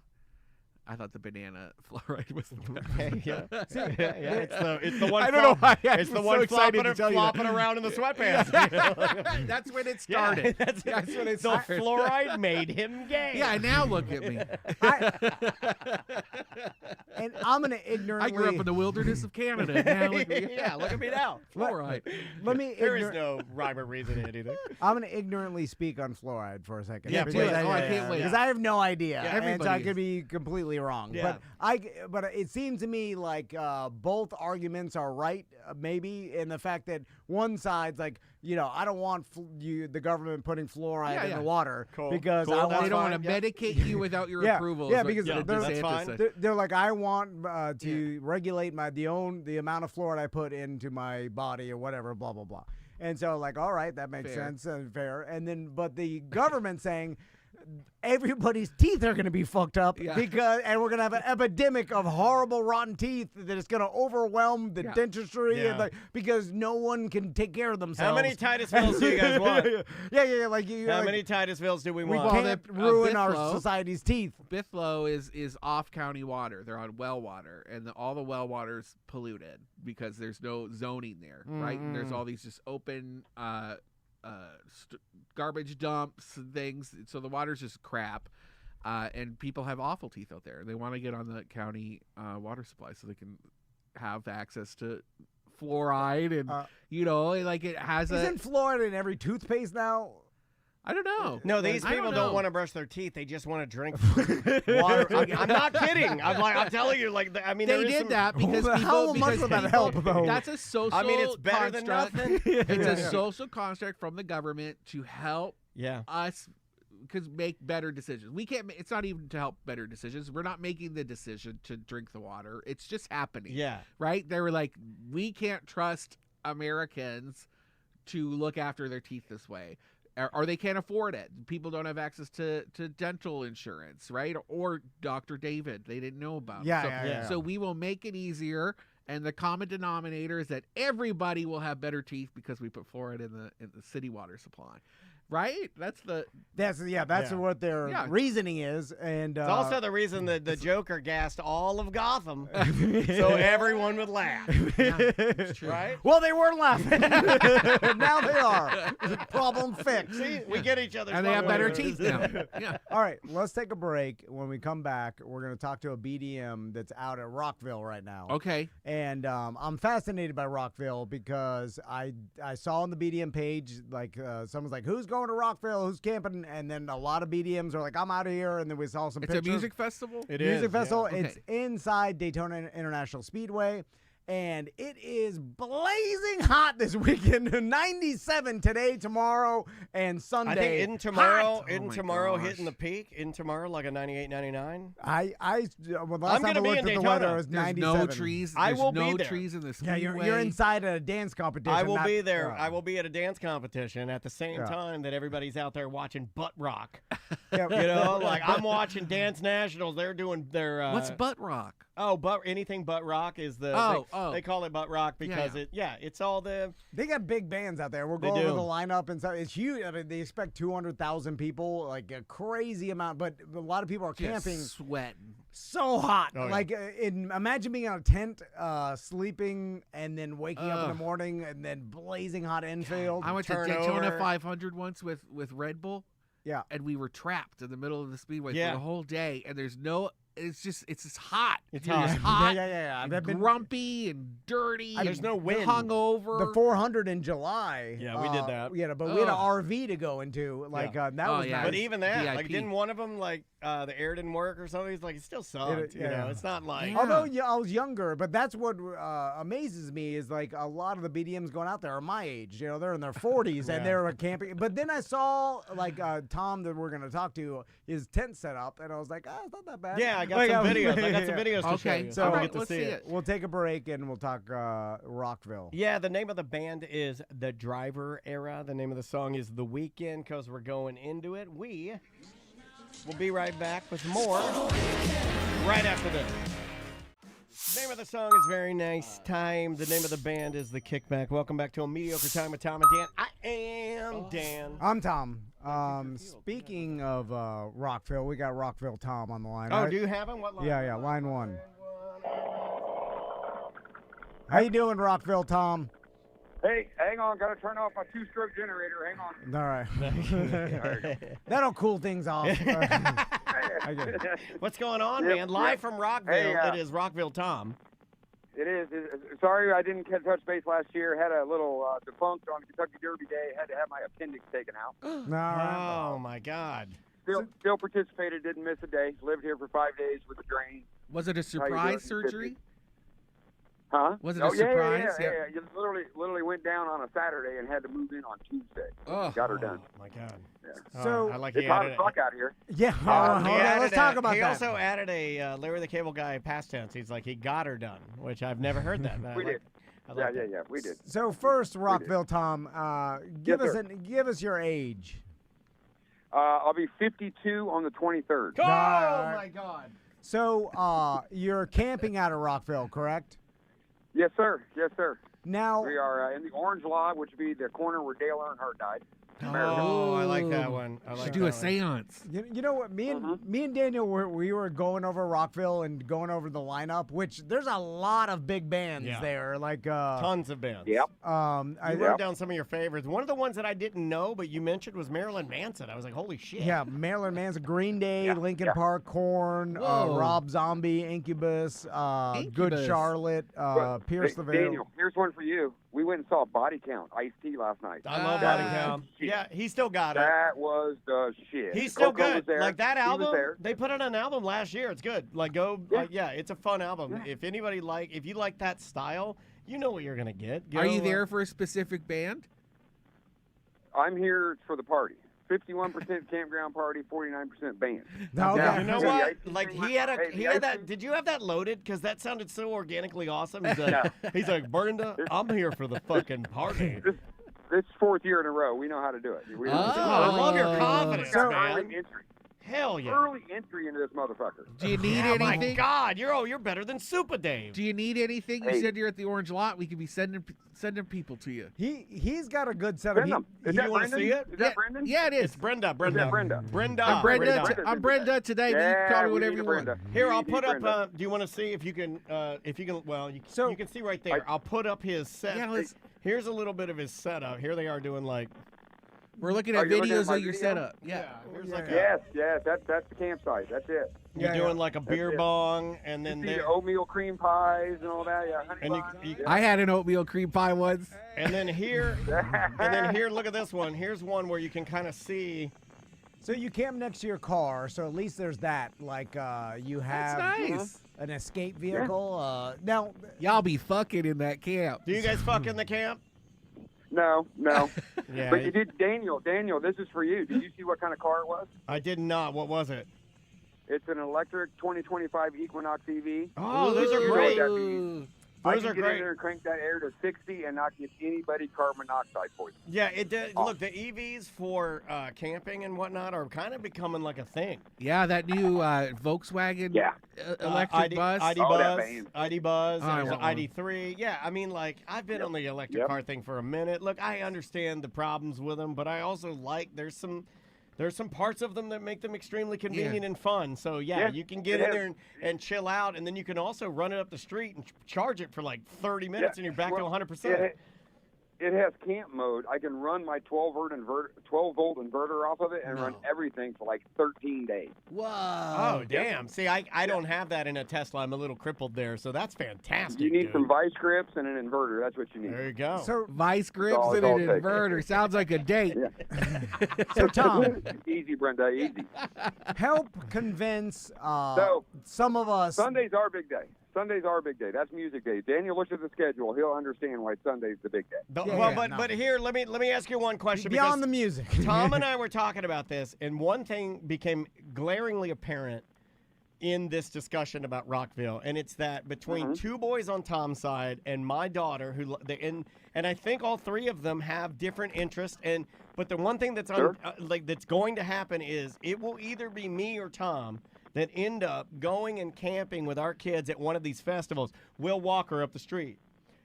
Speaker 4: I thought the banana fluoride was the best.
Speaker 6: yeah. It's the one.
Speaker 4: I don't know why I
Speaker 6: It's the
Speaker 4: was
Speaker 6: one
Speaker 4: so excited to tell you that.
Speaker 6: flopping around in the sweatpants.
Speaker 4: That's when it
Speaker 6: Yeah,
Speaker 4: started.
Speaker 6: that's
Speaker 4: when it
Speaker 6: the
Speaker 4: started.
Speaker 6: fluoride made him gay.
Speaker 4: Yeah, now look at me.
Speaker 1: And I'm gonna ignorantly.
Speaker 4: I grew up in the wilderness of Canada. Now look at me.
Speaker 6: Yeah, look at me now.
Speaker 4: Fluoride.
Speaker 1: Let me.
Speaker 6: There is no rhyme or reason in anything.
Speaker 1: I'm gonna ignorantly speak on fluoride for a second.
Speaker 6: Yeah,
Speaker 1: because
Speaker 6: please.
Speaker 4: Oh, I can't wait.
Speaker 1: Because I have no idea,
Speaker 6: Yeah,
Speaker 1: and so
Speaker 4: everybody
Speaker 1: I
Speaker 4: is.
Speaker 1: could be completely wrong.
Speaker 6: Yeah.
Speaker 1: But it seems to me like both arguments are right, maybe in the fact that one side's like, I don't want the government putting fluoride in the water because I
Speaker 6: Cool.
Speaker 1: want
Speaker 4: They don't want to
Speaker 6: Yeah.
Speaker 4: medicate you without your
Speaker 1: Yeah,
Speaker 4: approval.
Speaker 1: yeah,
Speaker 4: is what
Speaker 1: because
Speaker 4: the
Speaker 1: they're-
Speaker 6: that's
Speaker 4: DeSantis
Speaker 6: fine.
Speaker 4: said.
Speaker 1: They're like, I want to regulate the amount of fluoride I put into my body or whatever, blah blah blah. And so, like, all right, that makes
Speaker 4: Fair.
Speaker 1: sense, fair. And then, but the government saying everybody's teeth are going to be fucked up
Speaker 4: Yeah.
Speaker 1: and we're going to have an epidemic of horrible rotten teeth that is going to overwhelm the
Speaker 4: Yeah.
Speaker 1: dentistry
Speaker 6: Yeah.
Speaker 1: because no one can take care of themselves.
Speaker 6: How many Titusvilles do you guys want?
Speaker 1: Yeah. Like
Speaker 6: How many Titusvilles do we
Speaker 1: We
Speaker 6: want?
Speaker 4: Well,
Speaker 1: can't
Speaker 4: that,
Speaker 1: ruin our
Speaker 4: Bithlo-
Speaker 1: society's teeth.
Speaker 4: Bithlo is off county water. They're on well water, and all the well water's polluted because there's no zoning there, right? And there's all these just open garbage dumps and things. So the water's just crap, and people have awful teeth out there. They want to get on the county water supply so they can have access to fluoride and like it has
Speaker 1: Isn't fluoride in every toothpaste now?
Speaker 4: I don't know.
Speaker 6: No, these
Speaker 4: I don't
Speaker 6: people
Speaker 4: know.
Speaker 6: don't want to brush their teeth. They just want to drink water. I'm not kidding. I'm telling you. Like, I mean,
Speaker 4: They
Speaker 6: there is
Speaker 4: did
Speaker 6: some-
Speaker 4: that because
Speaker 1: Well,
Speaker 4: people.
Speaker 1: how much
Speaker 4: because
Speaker 1: would that
Speaker 4: people-
Speaker 1: help, though?
Speaker 4: That's a social.
Speaker 6: I mean, it's better than
Speaker 4: construct.
Speaker 6: nothing.
Speaker 4: It's a social construct from the government to help
Speaker 6: Yeah.
Speaker 4: us make better decisions. We can't. It's not even to help better decisions. We're not making the decision to drink the water. It's just happening.
Speaker 6: Yeah.
Speaker 4: Right? They were like, we can't trust Americans to look after their teeth this way. Or they can't afford it. People don't have access to dental insurance, right? Or Dr. David, they didn't know about.
Speaker 1: Yeah.
Speaker 4: So we will make it easier, and the common denominator is that everybody will have better teeth because we put fluoride in the city water supply, right? That's
Speaker 1: what their reasoning is, and
Speaker 6: It's also the reason that the Joker gassed all of Gotham, so everyone would laugh.
Speaker 4: it's true.
Speaker 6: Right?
Speaker 1: well, they weren't laughing. Now they are. Problem fixed.
Speaker 6: See, we get each other.
Speaker 4: And they have better teeth now. Yeah.
Speaker 1: All right, let's take a break. When we come back, we're going to talk to a BDM that's out at Rockville right now.
Speaker 4: Okay.
Speaker 1: And I'm fascinated by Rockville because I saw on the BDM page, like, someone's like, who's going to Rockville? Who's camping? And then a lot of BDMs are like, I'm out of here. And then we saw some
Speaker 4: It's
Speaker 1: pictures.
Speaker 4: a music festival?
Speaker 6: It
Speaker 1: Music
Speaker 6: is,
Speaker 1: festival.
Speaker 4: yeah.
Speaker 1: It's
Speaker 4: Okay.
Speaker 1: inside Daytona International Speedway. And it is blazing hot this weekend. 97 today, tomorrow, and Sunday.
Speaker 6: I think
Speaker 1: Hot.
Speaker 6: isn't
Speaker 4: my
Speaker 6: tomorrow
Speaker 4: gosh.
Speaker 6: hitting the peak? Isn't tomorrow like a 98, 99?
Speaker 1: Well, last
Speaker 6: I'm
Speaker 1: time
Speaker 6: gonna
Speaker 1: I
Speaker 6: be
Speaker 1: looked
Speaker 6: in
Speaker 1: at the
Speaker 6: Daytona.
Speaker 1: weather, it was
Speaker 4: There's
Speaker 1: 97.
Speaker 4: no trees.
Speaker 6: I
Speaker 4: There's
Speaker 6: will be
Speaker 4: no
Speaker 6: there.
Speaker 4: trees in the
Speaker 1: Yeah,
Speaker 4: speedway.
Speaker 1: you're inside at a dance competition.
Speaker 6: I will
Speaker 1: not-
Speaker 6: be there.
Speaker 1: Yeah.
Speaker 6: I will be at a dance competition at the same
Speaker 1: Yeah.
Speaker 6: time that everybody's out there watching butt rock.
Speaker 1: Yeah,
Speaker 6: You know, like I'm watching Dance Nationals. They're doing their
Speaker 4: What's butt rock?
Speaker 6: anything but rock is the they call it butt rock because it's all the
Speaker 1: They got big bands out there. We'll
Speaker 6: They
Speaker 1: go over
Speaker 6: do.
Speaker 1: the lineup and stuff. It's huge. I mean, they expect 200,000 people, like a crazy amount. But a lot of people are camping.
Speaker 4: Just sweating.
Speaker 1: So hot.
Speaker 6: Oh, yeah.
Speaker 1: Like, imagine being on a tent, sleeping, and then waking up in the
Speaker 4: Ugh.
Speaker 1: morning, and then blazing hot infield.
Speaker 4: I went to
Speaker 6: Turnover.
Speaker 4: Daytona 500 once with Red Bull.
Speaker 1: Yeah.
Speaker 4: And we were trapped in the middle of the speedway
Speaker 6: Yeah.
Speaker 4: for the whole day, and there's no it's just hot.
Speaker 6: It's
Speaker 4: You're just
Speaker 6: hot.
Speaker 4: hot.
Speaker 1: Yeah.
Speaker 4: And
Speaker 1: I've been
Speaker 4: grumpy and dirty.
Speaker 6: There's
Speaker 4: and
Speaker 6: no wind.
Speaker 4: hungover.
Speaker 1: the 400 in July.
Speaker 6: Yeah, we did that.
Speaker 1: Yeah, but we had an RV to go into. Like that was
Speaker 4: yeah.
Speaker 1: nice.
Speaker 6: But even that,
Speaker 4: VIP.
Speaker 6: like, didn't one of them, like, the air didn't work or something? He's like, it still sucked. You know, it's not like.
Speaker 4: Yeah.
Speaker 1: Although I was younger, but that's what amazes me is like a lot of the BDMs going out there are my age. You know, they're in their 40s and they're camping. But then I saw like Tom that we're going to talk to, his tent set up, and I was like, it's not that bad.
Speaker 6: Yeah, I got some videos. I got some videos to show
Speaker 4: Okay,
Speaker 6: you.
Speaker 1: so
Speaker 6: I'll
Speaker 1: all right,
Speaker 6: get to
Speaker 4: let's
Speaker 6: see
Speaker 4: see
Speaker 6: it.
Speaker 4: it.
Speaker 1: We'll take a break and we'll talk Rockville.
Speaker 6: Yeah, the name of the band is The Driver Era. The name of the song is The Weekend because we're going into it. We will be right back with more right after this. The name of the song is Very Nice Time. The name of the band is The Kickback. Welcome back to A Mediocre Time with Tom and Dan. I am Dan.
Speaker 1: I'm Tom. Speaking of Rockville, we got Rockville Tom on the line.
Speaker 6: Oh,
Speaker 1: right?
Speaker 6: do you have him? What line?
Speaker 1: Yeah, line one. How you doing, Rockville Tom?
Speaker 7: Hey, hang on. Got to turn off my two-stroke generator. Hang on.
Speaker 1: All right. That'll cool things off. I get it.
Speaker 6: What's going on,
Speaker 7: Yep,
Speaker 6: man? Live
Speaker 7: yep.
Speaker 6: from Rockville,
Speaker 7: Hey,
Speaker 6: it is Rockville Tom.
Speaker 7: It is. Sorry I didn't touch base last year. Had a little defunct on Kentucky Derby Day. Had to have my appendix taken out.
Speaker 6: Oh, my God.
Speaker 7: Still participated. Didn't miss a day. Lived here for 5 days with a drain.
Speaker 4: Was it a
Speaker 7: How you doing?
Speaker 4: surprise surgery?
Speaker 7: Huh?
Speaker 4: Was it
Speaker 7: oh,
Speaker 4: a surprise?
Speaker 7: Yeah. You literally went down on a Saturday and had to move in on Tuesday.
Speaker 4: Oh.
Speaker 7: Got her done.
Speaker 6: Oh, my God.
Speaker 7: Yeah.
Speaker 1: So-
Speaker 6: I like
Speaker 7: It's
Speaker 6: he
Speaker 7: hot
Speaker 6: added
Speaker 7: as fuck out here.
Speaker 1: Yeah,
Speaker 6: He
Speaker 1: let's
Speaker 6: added
Speaker 1: talk about
Speaker 6: he
Speaker 1: that.
Speaker 6: also added a Larry the Cable Guy past tense. He's like, he got her done, which I've never heard that. but
Speaker 7: We did.
Speaker 6: I like that.
Speaker 7: Yeah, we did.
Speaker 1: So first, Rockville Tom, give
Speaker 7: Yes,
Speaker 1: us
Speaker 7: sir.
Speaker 1: give us your age.
Speaker 7: I'll be 52 on the 23rd.
Speaker 6: Oh,
Speaker 1: Nah.
Speaker 6: my God.
Speaker 1: So you're camping out of Rockville, correct?
Speaker 7: Yes, sir. Yes, sir.
Speaker 1: Now,
Speaker 7: We are in the Orange Lodge, which would be the corner where Dale Earnhardt died.
Speaker 6: Oh, I like that one. I like
Speaker 4: Should do
Speaker 6: that
Speaker 4: a
Speaker 6: one.
Speaker 4: seance.
Speaker 1: you know what? Me and Daniel we were going over Rockville and going over the lineup, which there's a lot of big bands
Speaker 6: Yeah.
Speaker 1: there. Like
Speaker 6: Tons of bands.
Speaker 7: Yep.
Speaker 1: I
Speaker 6: You wrote down some of your favorites. One of the ones that I didn't know, but you mentioned was Marilyn Manson. I was like, holy shit.
Speaker 1: Yeah, Marilyn Manson, Green Day,
Speaker 7: Yeah,
Speaker 1: Linkin
Speaker 7: yeah.
Speaker 1: Park, Korn,
Speaker 4: Whoa.
Speaker 1: Rob Zombie, Incubus, Good
Speaker 4: Incubus.
Speaker 1: Charlotte, Pierce the Veil.
Speaker 7: Daniel, here's one for you. We went and saw Body Count, Ice-T last night.
Speaker 6: I love
Speaker 4: Ah.
Speaker 6: Body Count. Yeah, he still got it.
Speaker 7: That was the shit.
Speaker 6: He's still
Speaker 7: Coco was
Speaker 6: good.
Speaker 7: there.
Speaker 6: Like that
Speaker 7: He was
Speaker 6: album,
Speaker 7: there.
Speaker 6: they put out an album last year. It's good. Like
Speaker 7: Yeah.
Speaker 6: it's a fun album. If anybody if you like that style, you know what you're gonna get.
Speaker 4: Are you
Speaker 6: Go,
Speaker 4: there for a specific band?
Speaker 7: I'm here for the party. 51% campground party, 49% band.
Speaker 1: No,
Speaker 4: Yeah.
Speaker 1: okay.
Speaker 6: You know
Speaker 7: So the
Speaker 6: what?
Speaker 7: ice
Speaker 6: Like
Speaker 7: cream-
Speaker 6: he had
Speaker 7: hey,
Speaker 6: he
Speaker 7: the
Speaker 6: had
Speaker 7: ice
Speaker 6: that.
Speaker 7: cream-
Speaker 6: Did you have that loaded? Because that sounded so organically awesome. He's like, Brenda, I'm here for the fucking party.
Speaker 7: This fourth year in a row, we know how to do it. We
Speaker 6: I love your
Speaker 4: Oh.
Speaker 6: confidence,
Speaker 7: got
Speaker 6: man.
Speaker 7: early entry.
Speaker 6: Hell yeah.
Speaker 7: Early entry into this motherfucker.
Speaker 4: Do you need
Speaker 6: Oh my
Speaker 4: anything?
Speaker 6: God, you're better than Super Dave.
Speaker 4: Do you need anything? You
Speaker 7: Hey.
Speaker 4: said you're at the Orange Lot. We could be sending people to you.
Speaker 1: He's got a good setup.
Speaker 7: Send them. Is
Speaker 6: you
Speaker 7: that
Speaker 6: wanna
Speaker 7: Brendan?
Speaker 6: see it?
Speaker 7: Is that Brendan?
Speaker 4: Yeah, it is.
Speaker 6: It's Brenda.
Speaker 7: Is that Brenda?
Speaker 6: Brenda.
Speaker 4: I'm Brenda.
Speaker 7: Brenda.
Speaker 4: I'm Brenda today. but you
Speaker 7: Yeah,
Speaker 4: can call me
Speaker 7: we
Speaker 4: whatever
Speaker 7: need
Speaker 4: you
Speaker 7: a
Speaker 4: want.
Speaker 7: Brenda.
Speaker 6: Here,
Speaker 7: We
Speaker 6: I'll
Speaker 7: need
Speaker 6: put up.
Speaker 7: Brenda.
Speaker 6: Do you want to see if you can? Well, you
Speaker 1: So-
Speaker 6: can see right there. I'll put up his set.
Speaker 4: Yeah, let's-
Speaker 6: Here's a little bit of his setup. Here they are doing like.
Speaker 4: We're looking
Speaker 7: Oh,
Speaker 4: at
Speaker 7: you're looking at
Speaker 4: videos
Speaker 7: my
Speaker 4: of your
Speaker 7: video?
Speaker 4: setup. Yeah.
Speaker 6: Here's like
Speaker 7: Yes, that's the campsite. That's it.
Speaker 6: you're
Speaker 1: Yeah,
Speaker 6: doing
Speaker 1: yeah.
Speaker 6: like a beer
Speaker 7: it.
Speaker 6: bong, and
Speaker 7: You
Speaker 6: then
Speaker 7: see
Speaker 6: there,
Speaker 7: the oatmeal cream pies and all that. Yeah, honey
Speaker 6: And you-
Speaker 7: buns.
Speaker 6: you-
Speaker 7: Yeah.
Speaker 4: I had an oatmeal cream pie once.
Speaker 6: and then here, look at this one. Here's one where you can kind of see.
Speaker 1: So you camp next to your car, so at least there's that. Like you have
Speaker 4: That's nice.
Speaker 1: an escape vehicle. Now,
Speaker 4: Y'all be fucking in that camp.
Speaker 6: Do you guys fuck in the camp?
Speaker 7: No.
Speaker 6: Yeah,
Speaker 7: But you did, Daniel, this is for you. Did you see what kind of car it was?
Speaker 6: I did not. What was it?
Speaker 7: It's an electric 2025 Equinox EV.
Speaker 6: Oh, those are
Speaker 7: Ooh.
Speaker 6: great.
Speaker 4: Ooh.
Speaker 7: I
Speaker 6: Those
Speaker 7: can
Speaker 6: are
Speaker 7: get
Speaker 6: great.
Speaker 7: in there and crank that air to 60 and not give anybody carbon monoxide poisoning.
Speaker 6: Yeah, it did. Look, the EVs for camping and whatnot are kind of becoming like a thing.
Speaker 4: Yeah, that new Volkswagen
Speaker 7: Yeah.
Speaker 4: electric
Speaker 6: ID,
Speaker 4: bus.
Speaker 6: ID
Speaker 7: Oh, that
Speaker 6: Buzz,
Speaker 7: van.
Speaker 6: ID Buzz,
Speaker 4: Oh, I
Speaker 6: there's an
Speaker 4: want one.
Speaker 6: ID3. Yeah, I mean, like, I've been on the electric
Speaker 7: Yep.
Speaker 6: car thing for a minute. Look, I understand the problems with them, but I also like there's some parts of them that make them extremely convenient and fun. So yeah,
Speaker 7: Yeah,
Speaker 6: you can get
Speaker 7: it
Speaker 6: in
Speaker 7: is.
Speaker 6: there and chill out, and then you can also run it up the street and charge it for like 30 minutes, and you're back to 100%.
Speaker 7: It has camp mode. I can run my 12-volt inverter off of it and run everything for like 13 days.
Speaker 6: Whoa. Oh, damn. See, I don't have that in a Tesla. I'm a little crippled there, so that's fantastic.
Speaker 7: You need some vice grips and an inverter. That's what you need.
Speaker 6: There you go.
Speaker 1: So
Speaker 4: vice grips and an inverter. Sounds like a date.
Speaker 7: Yeah.
Speaker 1: So, Tom.
Speaker 7: Easy, Brenda, easy.
Speaker 1: Help convince
Speaker 7: So,
Speaker 1: some of us.
Speaker 7: Sundays are a big day. Sundays are a big day. That's music day. Daniel looks at the schedule. He'll understand why Sunday's the big day.
Speaker 6: But here, let me ask you one question.
Speaker 1: Beyond the music.
Speaker 6: Tom and I were talking about this, and one thing became glaringly apparent in this discussion about Rockville, and it's that between two boys on Tom's side and my daughter, and I think all three of them have different interests, but the one thing that's that's going to happen is it will either be me or Tom that end up going and camping with our kids at one of these festivals. Will Walker up the street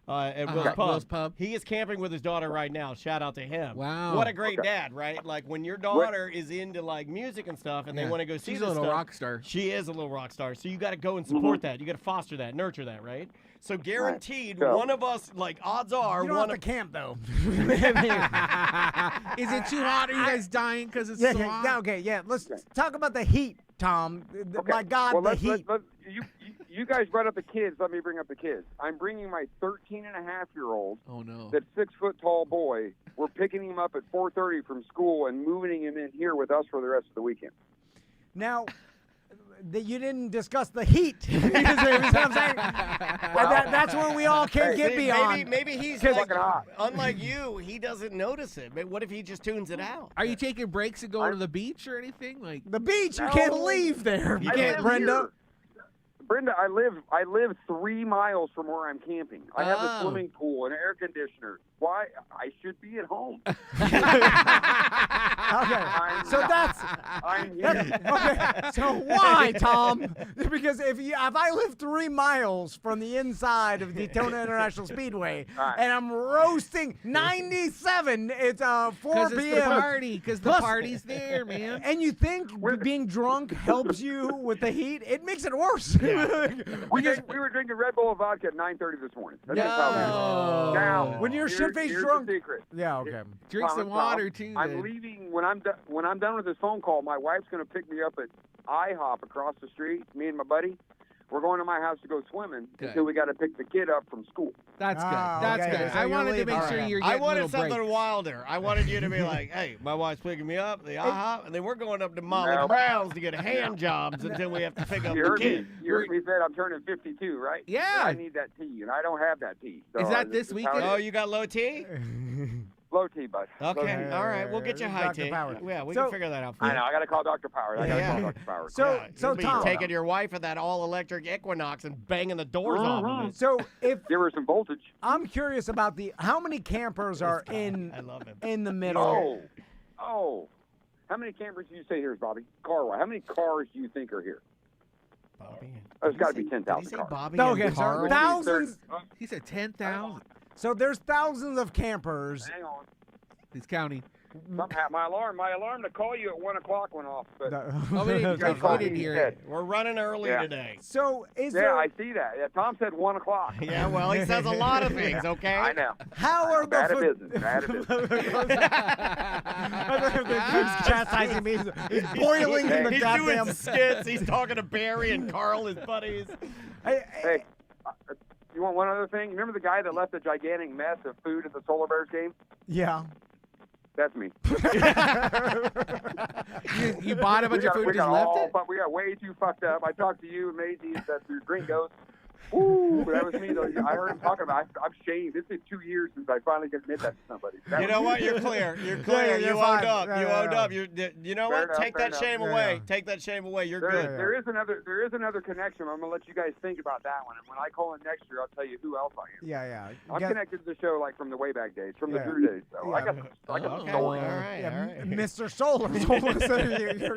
Speaker 6: at Will's Pub. He is camping with his daughter right now. Shout out to him.
Speaker 4: Wow.
Speaker 6: What a great dad, right? Like when your daughter is into like music and stuff and they want to go see
Speaker 4: She's
Speaker 6: this
Speaker 4: a little
Speaker 6: stuff,
Speaker 4: rock star.
Speaker 6: She is a little rock star. So you got to go and support that. You got to foster that, nurture that, right? So guaranteed, one of us, like odds are,
Speaker 1: you don't have to camp though.
Speaker 4: Is it too hot? Are you guys dying because it's so hot?
Speaker 1: Yeah, okay, yeah. Let's talk about the heat, Tom. My God, the heat.
Speaker 7: You guys brought up the kids. Let me bring up the kids. I'm bringing my 13-and-a-half-year-old.
Speaker 4: Oh no.
Speaker 7: That 6-foot-tall boy. We're picking him up at 4:30 from school and moving him in here with us for the rest of the weekend.
Speaker 1: Now, you didn't discuss the heat. You know what I'm saying? That's when we all can't get beyond.
Speaker 6: Maybe he's like, unlike you, he doesn't notice it. But what if he just tunes it out?
Speaker 4: Are you taking breaks and going to the beach or anything? Like
Speaker 1: the beach, you can't leave there. You can't, Brenda.
Speaker 7: Here. Brenda, I live 3 miles from where I'm camping. I have a swimming pool and air conditioner. Why? I should be at home.
Speaker 1: Okay. So why, Tom? Because if I live 3 miles from the inside of Daytona International Speedway and I'm roasting 97, it's 4 p.m.
Speaker 4: the party, because the party's there, man.
Speaker 1: And you think being drunk helps you with the heat? It makes it worse.
Speaker 7: Yeah. we were drinking Red Bull and vodka at 9:30 this morning. That's just how we do. Now,
Speaker 1: when you're shit-faced
Speaker 7: here's
Speaker 1: drunk.
Speaker 7: the secret.
Speaker 1: Yeah, okay.
Speaker 4: Drink some water too.
Speaker 7: I'm leaving when I'm done with this phone call. My wife's going to pick me up at IHOP across the street. Me and my buddy. We're going to my house to go swimming until we got to pick the kid up from school.
Speaker 4: That's good. That's good.
Speaker 1: So
Speaker 4: I wanted to make sure you're getting
Speaker 6: I wanted
Speaker 4: little
Speaker 6: something
Speaker 4: breaks.
Speaker 6: wilder. I wanted you to be like, hey, my wife's picking me up, the IHOP, and then we're going up to Molly Brown's to get hand jobs until we have to pick up the kid.
Speaker 7: You heard me say I'm turning 52, right?
Speaker 4: Yeah.
Speaker 7: I need that tea, and I don't have that tea. So
Speaker 4: Is that this weekend?
Speaker 6: Oh, you got low T?
Speaker 7: Low T, bud.
Speaker 6: Okay, all right. We'll get you high T. Yeah, we can figure that out for you.
Speaker 7: I know. I got to call Dr. Powers. I got to call Dr. Powers.
Speaker 1: So Tom,
Speaker 6: taking your wife at that all-electric Equinox and banging the doors off of it.
Speaker 1: So if
Speaker 7: give her some voltage.
Speaker 1: I'm curious about how many campers are in the middle.
Speaker 7: Oh. How many campers do you say here, Bobby? Car-wise. How many cars do you think are here?
Speaker 6: Bobby.
Speaker 7: There's got to be 10,000 cars.
Speaker 6: Bobby
Speaker 1: okay,
Speaker 6: Carl?
Speaker 1: thousands.
Speaker 4: He said 10,000.
Speaker 1: So there's thousands of campers.
Speaker 7: Hang on.
Speaker 4: He's counting.
Speaker 7: My alarm to call you at 1 o'clock went off. But
Speaker 4: we didn't hear it.
Speaker 6: We're running early today.
Speaker 1: So is there?
Speaker 7: I see that. Yeah, Tom said 1 o'clock.
Speaker 6: Yeah, well, he says a lot of things. Okay.
Speaker 7: I know.
Speaker 1: How are
Speaker 7: bad at business?
Speaker 1: He's chastising me. He's boiling in the
Speaker 6: He's
Speaker 1: goddamn
Speaker 6: doing skits. He's talking to Barry and Carl, his buddies.
Speaker 7: Hey. You want one other thing? Remember the guy that left a gigantic mess of food at the Solar Bears game?
Speaker 1: Yeah.
Speaker 7: That's me.
Speaker 4: You bought a bunch of food and just left it?
Speaker 7: We got way too fucked up. I talked to you, Maisie, that your gringos. Ooh, that was me, though. I heard him talking about it. I'm shamed. It's been 2 years since I finally could admit that to somebody.
Speaker 6: You know what? You're clear. You're clear. You owned up. You owned up. You know what? Take that shame away. Take that shame away. You're good.
Speaker 7: There is another connection. I'm going to let you guys think about that one. And when I call in next year, I'll tell you who else I am.
Speaker 1: Yeah.
Speaker 7: I'm connected to the show like from the way back days, from the thru days. So I got the story.
Speaker 6: All right.
Speaker 1: Mr. Solar told us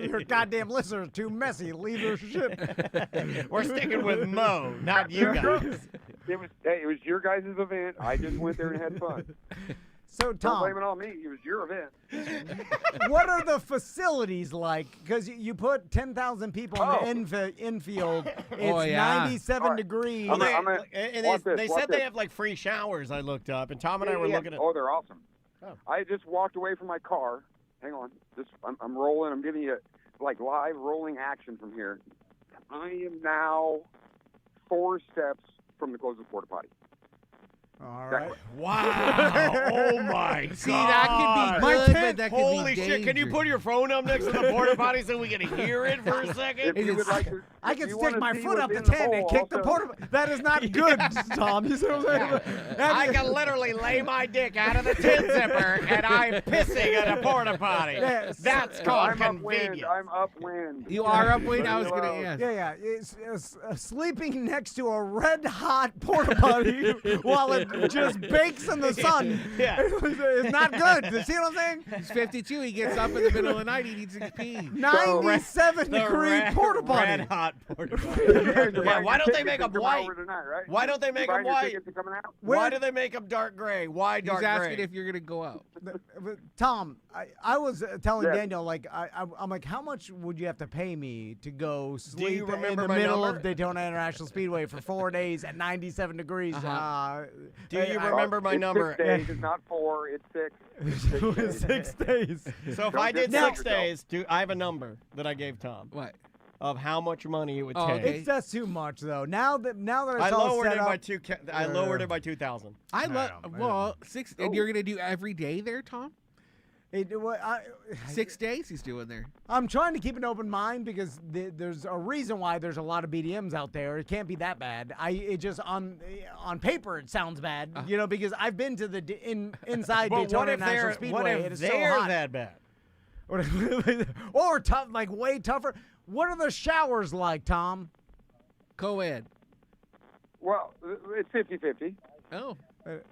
Speaker 1: your goddamn listeners are too messy. Leave your shit.
Speaker 6: We're sticking with Mo, not you guys.
Speaker 7: It was your guys' event. I just went there and had fun.
Speaker 1: So,
Speaker 7: Don't
Speaker 1: Tom,
Speaker 7: blame it on me. It was your event.
Speaker 1: what are the facilities like? Because you put 10,000 people in the infield. It's 97 degrees.
Speaker 6: They said they have like free showers. I looked up, and Tom and I were looking at.
Speaker 7: Oh, they're awesome.
Speaker 6: Oh.
Speaker 7: I just walked away from my car. Hang on. I'm rolling. I'm giving you like live rolling action from here. I am now 4 steps from the closest porta potty.
Speaker 1: All right.
Speaker 6: Wow. Oh, my God.
Speaker 4: See, that could be good, but that could be
Speaker 6: Holy shit. Can you put your phone up next to the porta potty so we can hear it for a second?
Speaker 7: If you would like to,
Speaker 1: I
Speaker 7: if
Speaker 1: can
Speaker 7: you
Speaker 1: stick
Speaker 7: wanna
Speaker 1: my
Speaker 7: see
Speaker 1: foot up
Speaker 7: what's
Speaker 1: the
Speaker 7: in
Speaker 1: tent and
Speaker 7: bowl,
Speaker 1: kick the
Speaker 7: also-
Speaker 1: porta. That is not good, Tom. You see what I'm saying?
Speaker 6: I can literally lay my dick out of the tin zipper and I'm pissing at a porta potty.
Speaker 1: Yes.
Speaker 6: That's called
Speaker 7: I'm upwind.
Speaker 6: convenience.
Speaker 7: I'm upwind.
Speaker 4: You are upwind? I was going to ask.
Speaker 1: Yeah. It's sleeping next to a red-hot porta potty while it just bakes in the sun.
Speaker 6: Yeah.
Speaker 1: It's not good. You see what I'm saying?
Speaker 4: He's 52. He gets up in the middle of the night. He needs to pee.
Speaker 1: 97-degree porta potty.
Speaker 6: Red hot porta potty. Yeah, why don't they make them white?
Speaker 7: Tonight, right?
Speaker 6: Why don't they make them white? Why do they make them dark gray? Why dark
Speaker 4: He's asking
Speaker 6: gray?
Speaker 4: if you're going to go out.
Speaker 1: Tom, I was telling
Speaker 7: Yeah.
Speaker 1: Daniel, like, I'm like, how much would you have to pay me to go sleep in
Speaker 6: remember
Speaker 1: the
Speaker 6: my
Speaker 1: middle
Speaker 6: number?
Speaker 1: of Daytona International Speedway for 4 days at 97 degrees?
Speaker 6: Do you remember my number?
Speaker 7: 6 days. It's not 4. It's 6.
Speaker 1: 6 days.
Speaker 6: So if
Speaker 7: Don't
Speaker 6: I did
Speaker 7: discount
Speaker 6: 6
Speaker 7: yourself.
Speaker 6: days, I have a number that I gave Tom
Speaker 4: What?
Speaker 6: of how much money it would
Speaker 4: Oh,
Speaker 6: take.
Speaker 4: okay.
Speaker 1: That's too much, though. Now that it's
Speaker 6: I
Speaker 1: all
Speaker 6: lowered
Speaker 1: set
Speaker 6: it
Speaker 1: up,
Speaker 6: by I lowered it by 2,000.
Speaker 4: I love.
Speaker 1: man.
Speaker 4: Well, 6. And you're going to do every day there, Tom? 6 days he's doing there.
Speaker 1: I'm trying to keep an open mind because there's a reason why there's a lot of BDMs out there. It can't be that bad. It just on paper it sounds bad, because I've been to the inside
Speaker 6: But
Speaker 1: Daytona
Speaker 6: what if
Speaker 1: International
Speaker 6: they're,
Speaker 1: Speedway
Speaker 6: what
Speaker 1: and
Speaker 6: if
Speaker 1: it's so
Speaker 6: they're
Speaker 1: hot.
Speaker 6: that bad?
Speaker 1: Or tough, like way tougher. What are the showers like, Tom?
Speaker 4: Co-ed.
Speaker 7: Well, it's 50-50.
Speaker 4: Oh.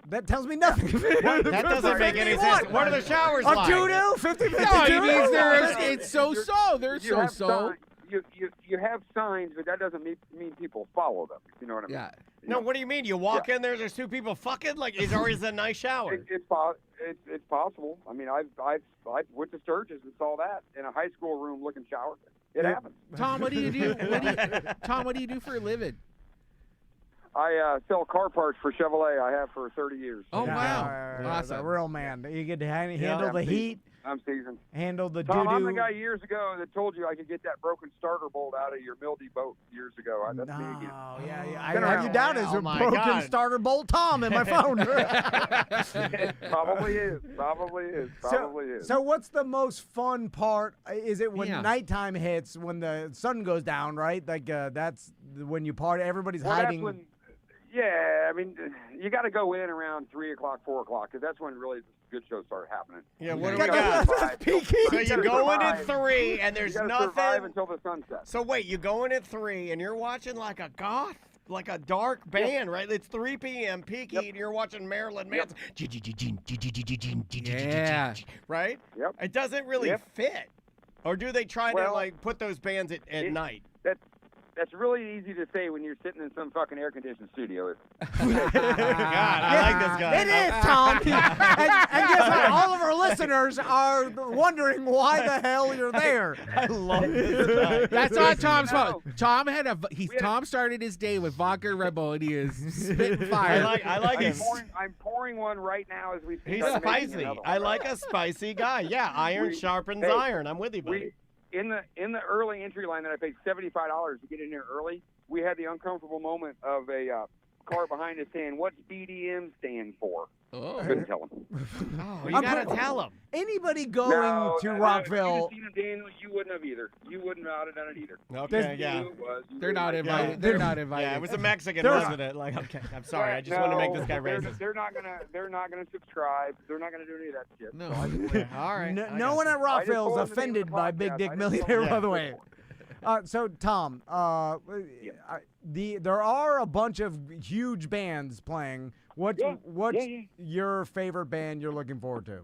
Speaker 1: That tells me nothing.
Speaker 6: That doesn't make any sense. What are the showers
Speaker 1: A
Speaker 6: like?
Speaker 1: doo-doo? 50-50
Speaker 4: No, he
Speaker 1: doo-doo?
Speaker 4: means it's so-so. There's
Speaker 7: You have
Speaker 4: so-so.
Speaker 7: you have signs, but that doesn't mean people follow them. You know what I mean?
Speaker 4: Yeah.
Speaker 6: No, what do you mean? You walk in there's 2 people fucking? Like, is a nice shower?
Speaker 7: It's possible. I mean, I went to Sturgis and saw that in a high school room looking shower. It happens.
Speaker 4: Tom, what do you do? Tom, what do you do for a living?
Speaker 7: I sell car parts for Chevrolet. I have for 30 years.
Speaker 4: Oh, wow.
Speaker 1: Awesome. A real man. You get to handle the heat,
Speaker 7: I'm seasoned.
Speaker 1: handle the
Speaker 7: Tom, I'm the
Speaker 1: doo-doo.
Speaker 7: guy years ago that told you I could get that broken starter bolt out of your Mildy boat years ago. That's me again.
Speaker 1: Yeah.
Speaker 7: Been
Speaker 1: I have you
Speaker 7: around.
Speaker 1: down as
Speaker 6: Oh
Speaker 1: a
Speaker 6: my
Speaker 1: broken
Speaker 6: God.
Speaker 1: starter bolt Tom in my phone.
Speaker 7: Probably is. Probably is.
Speaker 1: So what's the most fun part? Is it when
Speaker 4: Yeah.
Speaker 1: nighttime hits, when the sun goes down, right? Like that's when you party. Everybody's hiding.
Speaker 7: That's when, yeah, I mean, you got to go in around 3 o'clock, 4 o'clock, because that's when really the good shows start happening.
Speaker 6: Yeah, what do
Speaker 1: You
Speaker 6: we
Speaker 1: gotta-
Speaker 6: got?
Speaker 1: that's peaky.
Speaker 6: So you
Speaker 7: gotta
Speaker 6: go in
Speaker 7: survive.
Speaker 6: at 3 and there's
Speaker 7: You got to survive
Speaker 6: nothing.
Speaker 7: until the sun sets.
Speaker 6: So wait, you go in at 3 and you're watching like a goth, like a dark band, right? It's 3 p.m. peaky and you're watching Marilyn Manson.
Speaker 4: Yeah.
Speaker 6: Right?
Speaker 7: Yep.
Speaker 6: It doesn't really
Speaker 7: Yep.
Speaker 6: fit. Or do they try to
Speaker 7: Well,
Speaker 6: like put those bands at night?
Speaker 7: That's really easy to say when you're sitting in some fucking air-conditioned studio.
Speaker 6: God, I like this guy.
Speaker 1: It is, Tom. and guess what? All of our listeners are wondering why the hell you're there.
Speaker 6: I love this guy.
Speaker 4: That's on Tom's
Speaker 7: No.
Speaker 4: phone. Tom Tom started his day with vodka and Red Bull, and he is spitting fire.
Speaker 6: I like him.
Speaker 7: I'm pouring one right now as we speak.
Speaker 6: He's
Speaker 7: I'm making
Speaker 6: spicy.
Speaker 7: another one.
Speaker 6: I like a spicy guy. Yeah, iron sharpens
Speaker 7: hey,
Speaker 6: iron. I'm with you, buddy.
Speaker 7: In the early entry line that I paid $75 to get in here early, we had the uncomfortable moment of a car behind us saying, "What's BDM stand for?"
Speaker 4: Oh.
Speaker 7: Couldn't tell him.
Speaker 6: Oh, you gotta tell him.
Speaker 1: Anybody going to Rockville?
Speaker 7: If you'd have seen him, Daniel, you wouldn't have either. You wouldn't have done it either.
Speaker 6: Okay, yeah.
Speaker 4: They're not invited. They're not invited.
Speaker 6: Yeah, it was a Mexican,
Speaker 1: There's-
Speaker 6: wasn't it? Like, okay, I'm sorry. I just want to make this guy racist.
Speaker 7: They're not gonna subscribe. They're not gonna do any of that shit.
Speaker 4: No.
Speaker 6: All right.
Speaker 1: No one at Rockville
Speaker 7: told
Speaker 1: is
Speaker 7: him the name of
Speaker 1: offended
Speaker 7: the
Speaker 1: by
Speaker 7: podcast.
Speaker 1: Big
Speaker 7: I
Speaker 1: Dick
Speaker 7: just
Speaker 1: Millionaire,
Speaker 7: told him
Speaker 1: by the
Speaker 7: that
Speaker 1: way.
Speaker 7: before.
Speaker 1: So Tom, there are a bunch of huge bands playing. What's your favorite band you're looking forward to?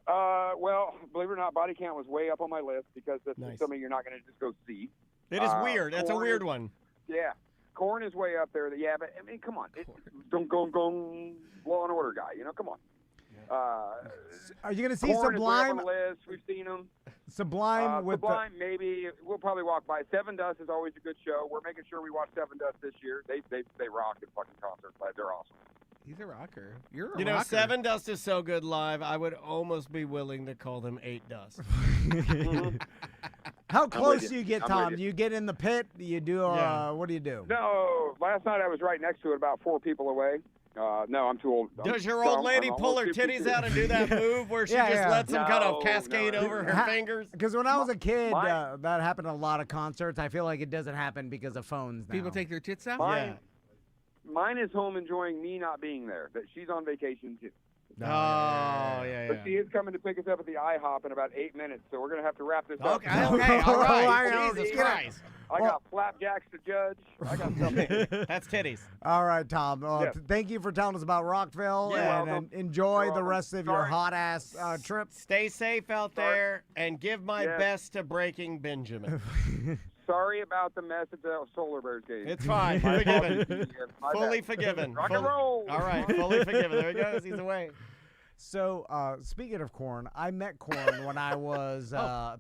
Speaker 7: Well, believe it or not, Body Count was way up on my list because that's
Speaker 6: Nice.
Speaker 7: something you're not going to just go see.
Speaker 6: It is weird. That's a
Speaker 7: Korn
Speaker 6: weird
Speaker 7: is-
Speaker 6: one.
Speaker 7: Yeah, Korn is way up there. Yeah, but I mean, come on, don't go Law and Order guy. You know, come on.
Speaker 1: Are you gonna see
Speaker 7: Korn
Speaker 1: Sublime?
Speaker 7: is right on the list. We've seen them.
Speaker 1: Sublime with
Speaker 7: Sublime, maybe we'll probably walk by. Seven Dust is always a good show. We're making sure we watch Seven Dust this year. They rock at fucking concerts. They're awesome.
Speaker 4: He's a rocker. You're a
Speaker 6: You know,
Speaker 4: rocker.
Speaker 6: Seven Dust is so good live, I would almost be willing to call them 8 Dust.
Speaker 1: How close
Speaker 7: you.
Speaker 1: do you get,
Speaker 7: I'm
Speaker 1: Tom?
Speaker 7: with
Speaker 1: Do you get in the pit? Do you do?
Speaker 6: Yeah.
Speaker 1: What do you do?
Speaker 7: No, last night I was right next to it, about 4 people away. No, I'm too old.
Speaker 6: Does your old lady pull her titties out and do that move where she just lets them kind of cascade over her fingers?
Speaker 1: Because when I was a kid, that happened at a lot of concerts. I feel like it doesn't happen because of phones now.
Speaker 4: People take their tits out?
Speaker 7: Mine is home enjoying me not being there. That she's on vacation too.
Speaker 6: Yeah.
Speaker 7: But she is coming to pick us up at the IHOP in about 8 minutes, so we're going to have to wrap this up.
Speaker 6: Okay, all right. Jesus Christ.
Speaker 7: I got flapjacks to judge. I got something.
Speaker 6: That's titties.
Speaker 1: All right, Tom. Thank you for telling us about Rockville, and enjoy the rest of your hot-ass trip.
Speaker 6: Stay safe out there, and give my best to Breaking Benjamin.
Speaker 7: Sorry about the mess at the Solar Bears game.
Speaker 6: It's fine. Forgiven. Fully
Speaker 7: bad.
Speaker 6: forgiven.
Speaker 7: Rock and roll.
Speaker 6: All right, fully forgiven. There he goes. He's away.
Speaker 1: So, speaking of Korn, I met Korn when I was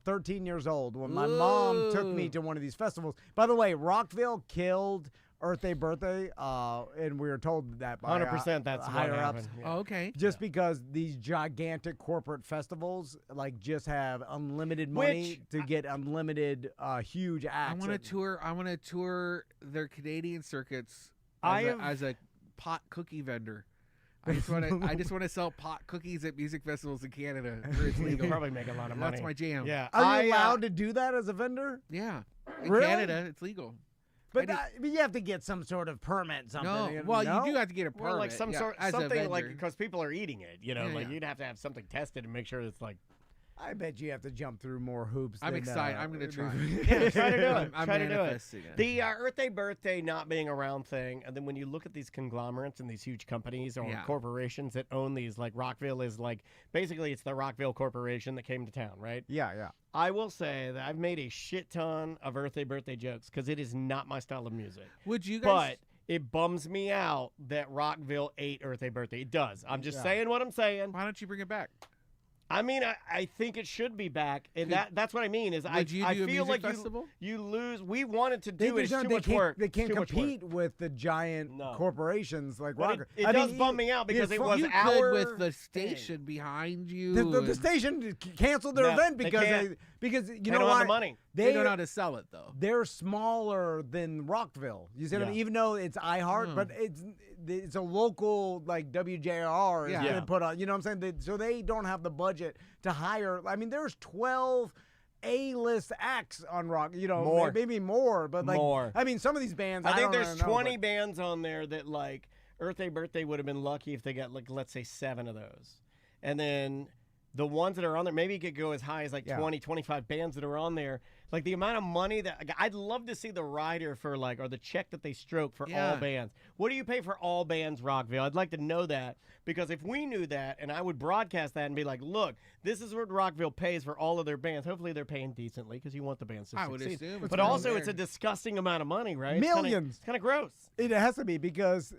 Speaker 1: 13 years old, when my mom took me to one of these festivals. By the way, Rockville killed Earth Day Birthday, and we were told that by
Speaker 6: 100% that's
Speaker 1: higher
Speaker 6: what
Speaker 1: ups.
Speaker 6: happened. Yeah.
Speaker 4: Oh, okay.
Speaker 1: Just because these gigantic corporate festivals just have unlimited money to get unlimited huge acts.
Speaker 4: I want to tour their Canadian circuits as a pot cookie vendor. I just want to sell pot cookies at music festivals in Canada where it's
Speaker 6: You
Speaker 4: legal.
Speaker 6: can probably make a lot of money.
Speaker 4: That's my jam.
Speaker 6: Yeah.
Speaker 1: Are you allowed to do that as a vendor?
Speaker 4: Yeah. In
Speaker 1: Really?
Speaker 4: Canada, it's legal.
Speaker 1: But you have to get some sort of permit, something.
Speaker 4: No.
Speaker 1: You
Speaker 4: Well,
Speaker 1: know?
Speaker 4: you do have to get a permit.
Speaker 6: Well, like some sort,
Speaker 4: as a
Speaker 6: something like
Speaker 4: vendor.
Speaker 6: because people are eating it. You know,
Speaker 4: Yeah,
Speaker 6: you'd have to have something tested and make sure it's like.
Speaker 1: I bet you have to jump through more hoops.
Speaker 4: I'm
Speaker 1: than,
Speaker 4: excited. I'm going to try.
Speaker 6: Yeah, try to do it.
Speaker 4: I'm
Speaker 6: Try to do it.
Speaker 4: manifesting it.
Speaker 6: The Earth Day Birthday not being around thing, and then when you look at these conglomerates and these huge companies or corporations that own these, like Rockville is like, basically it's the Rockville Corporation that came to town, right?
Speaker 1: Yeah.
Speaker 6: I will say that I've made a shit ton of Earth Day Birthday jokes because it is not my style of music.
Speaker 4: Would you guys?
Speaker 6: But it bums me out that Rockville ate Earth Day Birthday. It does. I'm just saying what I'm saying.
Speaker 4: Why don't you bring it back?
Speaker 6: I mean, I think it should be back, and that's what I mean. Is
Speaker 4: Would you
Speaker 6: I
Speaker 4: do a
Speaker 6: feel
Speaker 4: music
Speaker 6: like
Speaker 4: festival?
Speaker 6: you lose. We wanted to do it. It's too
Speaker 1: they
Speaker 6: much
Speaker 1: can't,
Speaker 6: work.
Speaker 1: They can't
Speaker 6: Too much work.
Speaker 1: compete with the giant corporations like
Speaker 6: But
Speaker 1: Rocker.
Speaker 6: it does bum me out because it was
Speaker 4: You
Speaker 6: our
Speaker 4: could with the station behind you.
Speaker 1: The station canceled their event
Speaker 6: they
Speaker 1: because
Speaker 6: can't.
Speaker 1: because you
Speaker 6: They
Speaker 1: know
Speaker 6: don't
Speaker 1: why?
Speaker 6: have the money.
Speaker 4: They don't know how to sell it though.
Speaker 1: They're smaller than Rockville. You see what I mean? Even though it's iHeart, but it's a local like WJR is gonna put on. You know what I'm saying? So they don't have the budget to hire. I mean, there's 12 A-list acts on Rock. You know,
Speaker 6: More.
Speaker 1: maybe more, but like
Speaker 6: More.
Speaker 1: I mean, some of these bands.
Speaker 6: I think
Speaker 1: don't
Speaker 6: there's
Speaker 1: know,
Speaker 6: 20
Speaker 1: but-
Speaker 6: bands on there that like Earth Day Birthday would have been lucky if they got like let's say 7 of those, and then the ones that are on there maybe it could go as high as like 20, 25 bands that are on there. Like the amount of money that I'd love to see the rider for like or the check that they stroke for all bands. What do you pay for all bands Rockville? I'd like to know that because if we knew that and I would broadcast that and be like, look, this is what Rockville pays for all of their bands. Hopefully they're paying decently because you want the bands to
Speaker 4: I would
Speaker 6: succeed.
Speaker 4: assume.
Speaker 6: But also it's a disgusting amount of money, right?
Speaker 1: Millions.
Speaker 6: It's kind of gross.
Speaker 1: It has to be because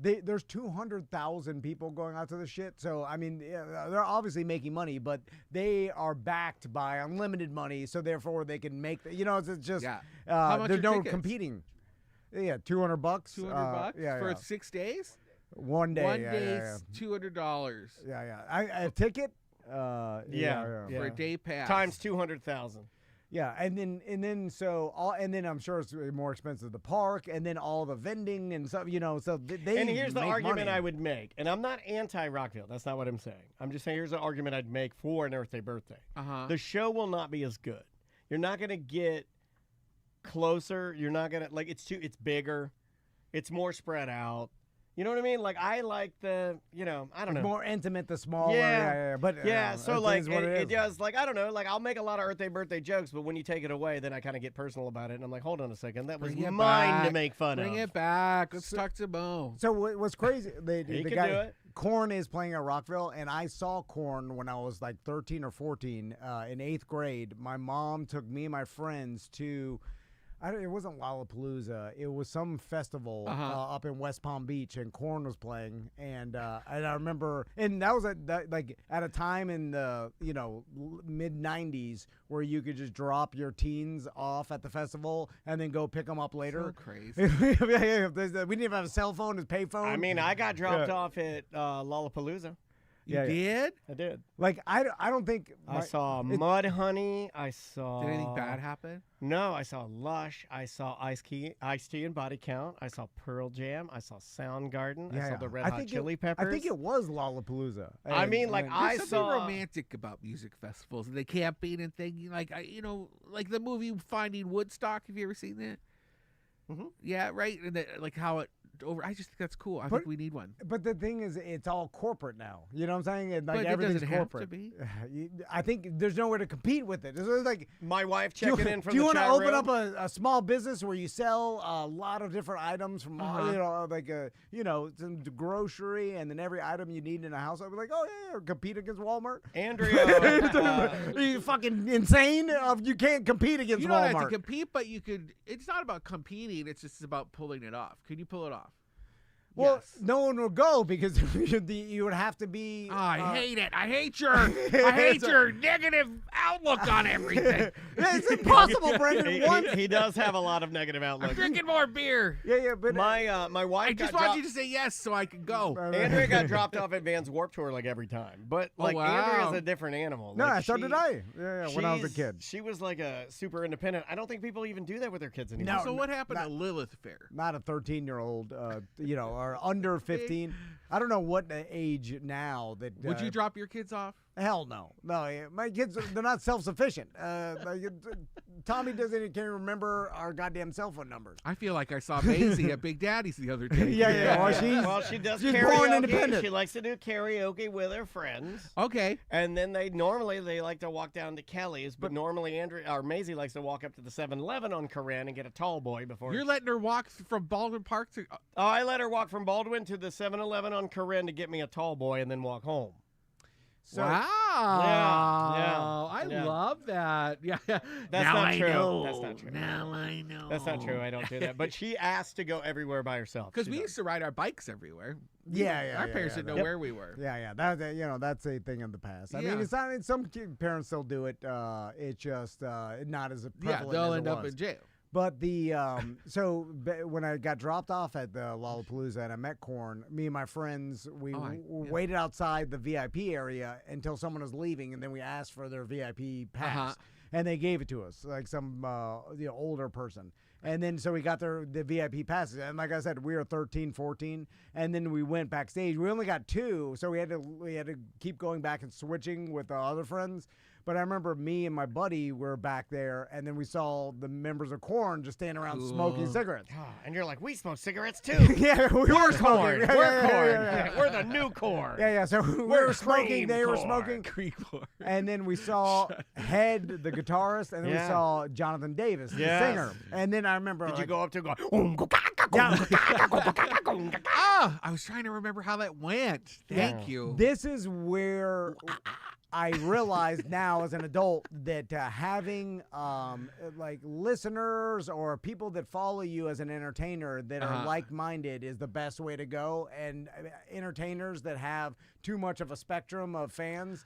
Speaker 1: there's 200,000 people going out to the shit. So I mean, they're obviously making money, but they are backed by unlimited money, so therefore they can make. It's just
Speaker 4: How much
Speaker 1: there's
Speaker 4: are
Speaker 1: no
Speaker 4: tickets?
Speaker 1: competing. Yeah, $200.
Speaker 4: $200
Speaker 1: Yeah,
Speaker 4: for
Speaker 1: yeah.
Speaker 4: 6 days.
Speaker 1: One day.
Speaker 4: One
Speaker 1: yeah,
Speaker 4: day's $200
Speaker 1: Yeah. A ticket.
Speaker 6: Yeah.
Speaker 4: for a day pass
Speaker 6: Times 200,000.
Speaker 1: Yeah, and then I'm sure it's more expensive to park, and then all the vending and stuff. So they.
Speaker 6: And here's the
Speaker 1: make
Speaker 6: argument
Speaker 1: money.
Speaker 6: I would make, and I'm not anti-Rockville. That's not what I'm saying. I'm just saying here's the argument I'd make for an Earth Day Birthday. The show will not be as good. You're not gonna get closer. You're not gonna it's bigger. It's more spread out. You know what I mean? Like I like the, I don't know.
Speaker 1: More intimate, the smaller.
Speaker 6: Yeah.
Speaker 1: But
Speaker 6: So
Speaker 1: it
Speaker 6: like
Speaker 1: is what
Speaker 6: it
Speaker 1: is.
Speaker 6: does I don't know, I'll make a lot of Earth Day Birthday jokes, but when you take it away, then I kind of get personal about it, and I'm like, hold on a second, that was
Speaker 4: Bring it
Speaker 6: mine to
Speaker 4: back.
Speaker 6: make fun of.
Speaker 4: Bring it back. Let's talk to Mo.
Speaker 1: So what's crazy? The
Speaker 6: can
Speaker 1: guy
Speaker 6: do it.
Speaker 1: Korn is playing at Rockville, and I saw Korn when I was like 13 or 14 in 8th grade. My mom took me and my friends to It wasn't Lollapalooza. It was some festival up in West Palm Beach, and Korn was playing. And I remember, and that was at a time in the mid '90s where you could just drop your teens off at the festival and then go pick them up later.
Speaker 4: So crazy.
Speaker 1: We didn't even have a cell phone, a payphone.
Speaker 6: I mean, I got dropped off at Lollapalooza.
Speaker 4: You did?
Speaker 6: I did.
Speaker 1: Like I don't think
Speaker 6: I saw Mudhoney. I saw.
Speaker 4: Did anything bad happen?
Speaker 6: No, I saw Lush. I saw Ice-T and Body Count. I saw Pearl Jam. I saw Soundgarden. I saw the Red Hot Chili Peppers.
Speaker 1: I think it was Lollapalooza.
Speaker 6: I mean, like
Speaker 4: there's something romantic about music festivals. They camping and thinking, like like the movie Finding Woodstock. Have you ever seen that?
Speaker 6: Mm-hmm.
Speaker 4: Yeah, right. And like how it. I just think that's cool. I think we need one.
Speaker 1: But the thing is, it's all corporate now. You know what I'm saying?
Speaker 4: But
Speaker 1: everything's
Speaker 4: doesn't
Speaker 1: corporate.
Speaker 4: have to be.
Speaker 1: I think there's nowhere to compete with it. It's like
Speaker 6: my wife checking in from the chat room.
Speaker 1: Do you want to open up a small business where you sell a lot of different items from some grocery and then every item you need in a house? I'd be like, oh yeah, compete against Walmart.
Speaker 6: Andrea,
Speaker 1: are you fucking insane? You can't compete against Walmart.
Speaker 4: You don't have to compete, but you could. It's not about competing. It's just about pulling it off. Can you pull it off?
Speaker 1: Well,
Speaker 4: yes.
Speaker 1: No one will go because you would have to be.
Speaker 4: Oh, I hate it. I hate your negative outlook on everything.
Speaker 1: It's impossible, Brendan.
Speaker 6: He does have a lot of negative outlook.
Speaker 4: I'm drinking more beer.
Speaker 1: Yeah, but
Speaker 6: my wife.
Speaker 4: I just want you to say yes so I can go.
Speaker 6: Andrea got dropped off at Vans Warped Tour like every time, but Andrea's a different animal.
Speaker 1: No, so did I. Yeah, when I was a kid.
Speaker 6: She was like a super independent. I don't think people even do that with their kids anymore.
Speaker 4: No, so what happened to Lilith Fair?
Speaker 1: Not a 13-year-old, or under 15. I don't know what age now that.
Speaker 4: Would you drop your kids off?
Speaker 1: Hell no. No, my kids, they're not self-sufficient. Tommy can't remember our goddamn cell phone numbers.
Speaker 4: I feel like I saw Maisie at Big Daddy's the other day.
Speaker 1: Yeah.
Speaker 6: She does
Speaker 1: she's
Speaker 6: karaoke.
Speaker 1: born independent.
Speaker 6: She likes to do karaoke with her friends.
Speaker 4: Okay.
Speaker 6: And then they like to walk down to Kelly's, but normally Maisie likes to walk up to the 7-Eleven on Corinne and get a tall boy before.
Speaker 4: You're letting her walk from Baldwin Park to.
Speaker 6: Oh, I let her walk from Baldwin to the 7-Eleven on Corinne to get me a tall boy and then walk home.
Speaker 4: So, wow. I love that. Yeah.
Speaker 6: That's
Speaker 4: now
Speaker 6: not
Speaker 4: I
Speaker 6: true.
Speaker 4: know.
Speaker 6: That's not true.
Speaker 4: Now I know.
Speaker 6: That's not true. I don't do that. But she asked to go everywhere by herself.
Speaker 4: Because we used to ride our bikes everywhere.
Speaker 1: Yeah.
Speaker 4: Our parents didn't know where we were.
Speaker 1: Yeah. That's a thing of the past. I mean, it's not. Some parents still do it. It's just not as prevalent.
Speaker 4: Yeah, they'll
Speaker 1: as
Speaker 4: end up in jail.
Speaker 1: But when I got dropped off at the Lollapalooza and I met Korn, me and my friends, we waited outside the VIP area until someone was leaving, and then we asked for their VIP pass, and they gave it to us, like some older person. And then so we got the VIP passes, and like I said, we were 13, 14, and then we went backstage. We only got 2, so we had to keep going back and switching with our other friends. But I remember me and my buddy were back there, and then we saw the members of Korn just standing around smoking cigarettes.
Speaker 6: And you're like, we smoke cigarettes too.
Speaker 1: Yeah, we were smoking.
Speaker 6: We're Korn. We're the new Korn.
Speaker 1: Yeah. So we were smoking. They were smoking.
Speaker 4: Korn.
Speaker 1: And then we saw Head, the guitarist, and then we saw Jonathan Davis, the singer. And then I remember.
Speaker 6: Did you go up to go?
Speaker 4: I was trying to remember how that went. Thank you.
Speaker 1: This is where I realize now as an adult that having listeners or people that follow you as an entertainer that are like-minded is the best way to go. And entertainers that have too much of a spectrum of fans,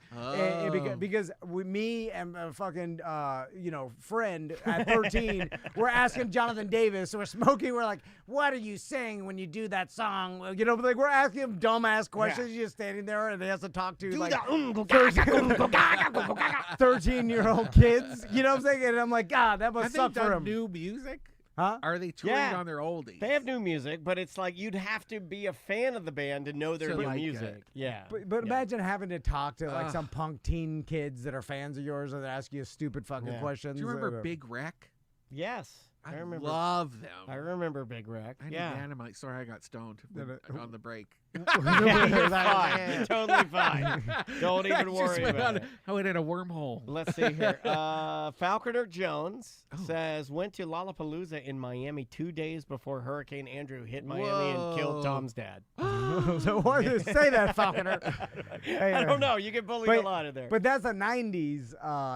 Speaker 1: because with me and a fucking friend at 13, we're asking Jonathan Davis, we're smoking, we're like, what are you saying when you do that song? Like we're asking him dumbass questions. He's just standing there and he has to talk to 13-year-old kids. You know what I'm saying? And I'm like, God, that must suck for him.
Speaker 4: New music?
Speaker 1: Huh?
Speaker 4: Are they touring on their oldies?
Speaker 6: They have new music, but it's like you'd have to be a fan of the band to know their new music. Yeah.
Speaker 1: But imagine having to talk to some punk teen kids that are fans of yours and ask you stupid fucking questions.
Speaker 4: Do you remember Big Wreck?
Speaker 6: Yes.
Speaker 4: I love them.
Speaker 6: I remember Big Wreck.
Speaker 4: I had dynamite. Sorry, I got stoned on the break.
Speaker 6: You're fine. You're totally fine. Don't even worry about it.
Speaker 4: I went in a wormhole.
Speaker 6: Let's see here. Falconer Jones says, went to Lollapalooza in Miami 2 days before Hurricane Andrew hit Miami and killed Tom's dad.
Speaker 1: So why did you say that, Falconer?
Speaker 6: I don't know. You get bullied a lot in there.
Speaker 1: But that's the 90s.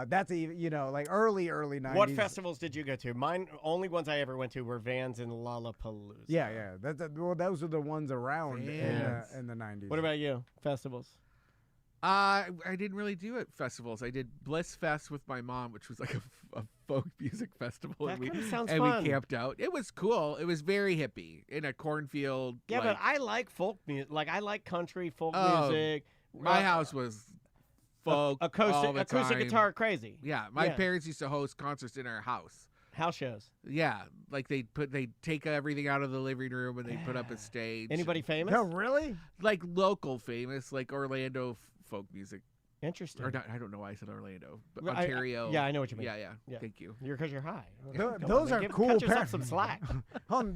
Speaker 1: That's like early 90s.
Speaker 6: What festivals did you go to? Mine, only ones I ever went to were Vans and Lollapalooza.
Speaker 1: Yeah. Those are the ones around in the 90s.
Speaker 6: What about you? Festivals?
Speaker 4: I didn't really do it festivals. I did Bliss Fest with my mom, which was like a folk music festival.
Speaker 6: That kind of sounds
Speaker 4: and
Speaker 6: fun.
Speaker 4: we camped out. It was cool. It was very hippie in a cornfield.
Speaker 6: Yeah, but I like folk music. Like, I like country folk
Speaker 4: Oh,
Speaker 6: music.
Speaker 4: My house was folk all the
Speaker 6: acoustic
Speaker 4: time.
Speaker 6: guitar crazy.
Speaker 4: Yeah, my parents used to host concerts in our house.
Speaker 6: House shows.
Speaker 4: Yeah, like they take everything out of the living room and they put up a stage.
Speaker 6: Anybody famous?
Speaker 1: No, really?
Speaker 4: Like local famous, like Orlando folk music.
Speaker 6: Interesting.
Speaker 4: Or not, I don't know why I said Orlando, but Ontario.
Speaker 6: I know what you mean.
Speaker 4: Yeah. Thank you.
Speaker 6: Because you're high.
Speaker 1: Those are cool.
Speaker 6: Cut yourself some slack.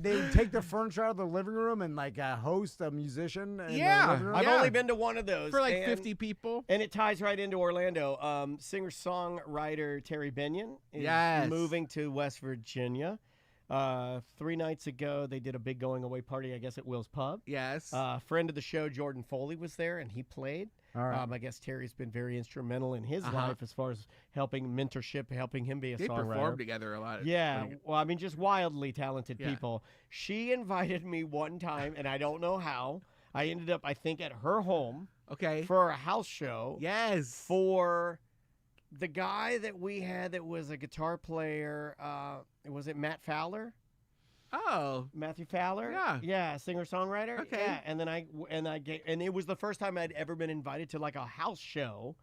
Speaker 1: They take the furniture out of the living room and like host a musician. In
Speaker 4: Yeah.
Speaker 1: the living room?
Speaker 6: I've only been to one of those.
Speaker 4: For like 50 people.
Speaker 6: And it ties right into Orlando. Singer-songwriter Terry Benyon is moving to West Virginia. 3 nights ago, they did a big going-away party, I guess, at Will's Pub.
Speaker 4: Yes.
Speaker 6: Friend of the show, Jordan Foley, was there, and he played.
Speaker 1: All right.
Speaker 6: I guess Terry's been very instrumental in his life as far as helping mentorship, helping him be a
Speaker 4: they
Speaker 6: songwriter.
Speaker 4: perform together a lot.
Speaker 6: Yeah, well, I mean, just wildly talented people. She invited me one time, and I don't know how. I ended up, I think, at her home for a house show.
Speaker 4: Yes.
Speaker 6: For the guy that we had that was a guitar player, was it Matt Fowler?
Speaker 4: Oh,
Speaker 6: Matthew Fowler? Yeah, singer-songwriter.
Speaker 4: Okay.
Speaker 6: Yeah, and it was the first time I'd ever been invited to like a house show.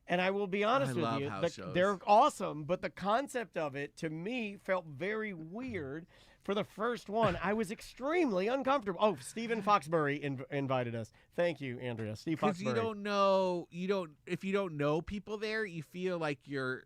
Speaker 6: And I will be honest with you, they're awesome, but the concept of it to me felt very weird. For the first one, I was extremely uncomfortable. Oh, Stephen Foxbury invited us. Thank you, Andrea. Steve Foxbury.
Speaker 4: Because if you don't know people there, you feel like you're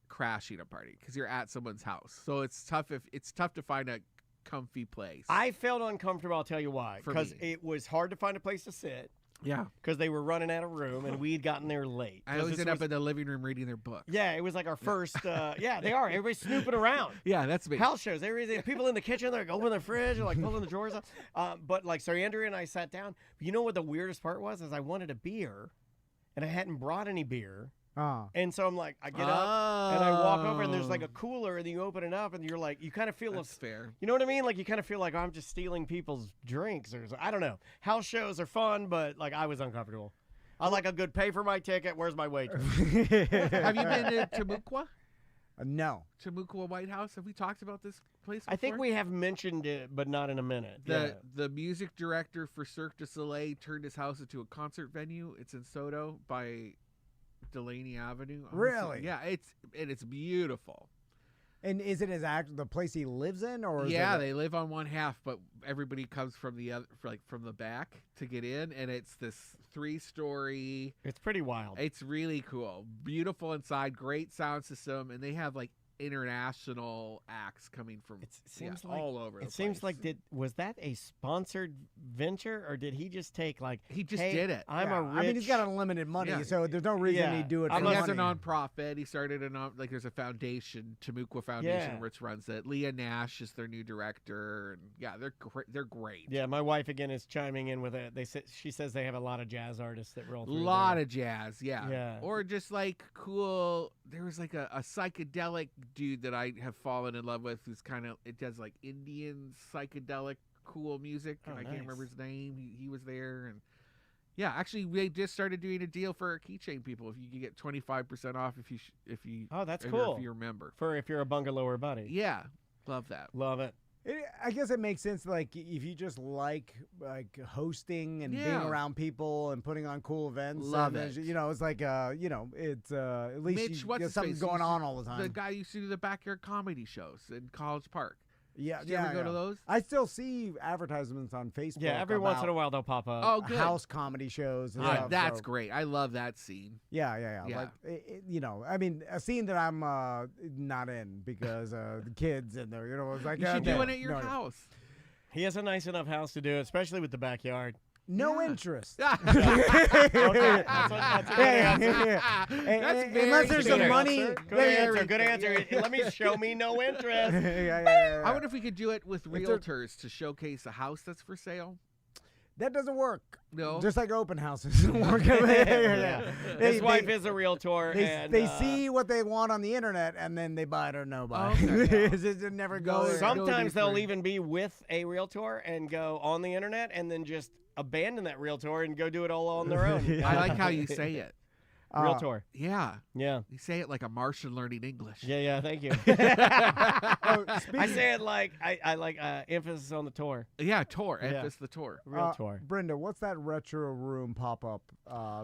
Speaker 4: crashing a party because you're at someone's house. So it's tough to find a comfy place.
Speaker 6: I felt uncomfortable. I'll tell you why. Because it was hard to find a place to sit.
Speaker 4: Yeah.
Speaker 6: Because they were running out of room and we'd gotten there late.
Speaker 4: I always end up in the living room reading their book.
Speaker 6: Yeah, it was like our first. Yeah, they are. Everybody's snooping around.
Speaker 4: Yeah, that's me.
Speaker 6: House shows. People in the kitchen, they're like opening the fridge or like pulling the drawers up. But like, so Andrea and I sat down. You know what the weirdest part was? Is I wanted a beer, and I hadn't brought any beer. And so I'm like, I get up and I walk over and there's like a cooler and you open it up and you're like, you kind of feel
Speaker 4: fair.
Speaker 6: You know what I mean? Like you kind of feel like I'm just stealing people's drinks or I don't know. House shows are fun, but like I was uncomfortable. I like a good pay for my ticket. Where's my waitress?
Speaker 4: Have you been to Tamukwa?
Speaker 1: No.
Speaker 4: Tamukwa White House. Have we talked about this place before?
Speaker 6: I think we have mentioned it, but not in a minute.
Speaker 4: The music director for Cirque du Soleil turned his house into a concert venue. It's in Soto by Delaney Avenue.
Speaker 1: Really?
Speaker 4: Yeah, it's beautiful.
Speaker 1: And is it the place he lives in, or?
Speaker 4: They live on one half, but everybody comes from the other, from the back to get in, and it's this 3-story.
Speaker 6: It's pretty wild.
Speaker 4: It's really cool, beautiful inside, great sound system, and they have like international acts coming from all over the place.
Speaker 6: It seems like was that a sponsored venture or did he just take
Speaker 4: he did it?
Speaker 6: I'm a rich.
Speaker 1: I mean, he's got unlimited money, so there's no reason he'd do it.
Speaker 4: He has a nonprofit. He started there's a foundation, Tamukwa Foundation, which runs it. Leah Nash is their new director, and they're great.
Speaker 6: Yeah, my wife again is chiming in with it. She says they have a lot of jazz artists that roll through.
Speaker 4: A lot of jazz, yeah. Or just like cool. There was like a psychedelic dude that I have fallen in love with who's it does like Indian psychedelic cool music. I can't remember his name. He was there, and actually we just started doing a deal for our keychain people. If you could get 25% off if you
Speaker 6: that's cool.
Speaker 4: If you're a member.
Speaker 6: If you're a bungalower buddy.
Speaker 4: Yeah. Love that.
Speaker 6: Love it.
Speaker 1: I guess it makes sense. Like if you just like hosting and being around people and putting on cool events,
Speaker 4: love it.
Speaker 1: It's like it's at least something's going on all the time.
Speaker 4: The guy used to do the backyard comedy shows in College Park.
Speaker 1: Yeah,
Speaker 4: Did you ever go to those?
Speaker 1: I still see advertisements on Facebook.
Speaker 6: Yeah, every once in a while they'll pop up.
Speaker 4: Oh, good.
Speaker 1: House comedy shows. And stuff,
Speaker 4: that's great. I love that scene.
Speaker 1: Yeah. Like I mean, a scene that I'm not in because the kids in there. It's like
Speaker 4: you should do it at your house.
Speaker 6: He has a nice enough house to do it, especially with the backyard.
Speaker 1: No interest.
Speaker 6: Okay, that's a good answer.
Speaker 1: Unless there's some money.
Speaker 6: Good answer. Let me show me no interest.
Speaker 4: I wonder if we could do it with realtors to showcase a house that's for sale.
Speaker 1: That doesn't work.
Speaker 4: No.
Speaker 1: Just like open houses don't work.
Speaker 6: His wife is a realtor.
Speaker 1: They see what they want on the internet, and then they buy it or no buy.
Speaker 4: Okay.
Speaker 1: It never goes.
Speaker 6: Sometimes they'll even be with a realtor and go on the internet and then just abandon that realtor and go do it all on their own.
Speaker 4: I like how you say it.
Speaker 6: Realtor.
Speaker 4: Yeah.
Speaker 6: Yeah.
Speaker 4: You say it like a Martian learning English.
Speaker 6: Yeah, thank you. I say it like I like emphasis on the tour.
Speaker 4: Yeah, tour. Emphasis the tour.
Speaker 6: Realtor.
Speaker 1: Brenda, what's that retro room pop-up?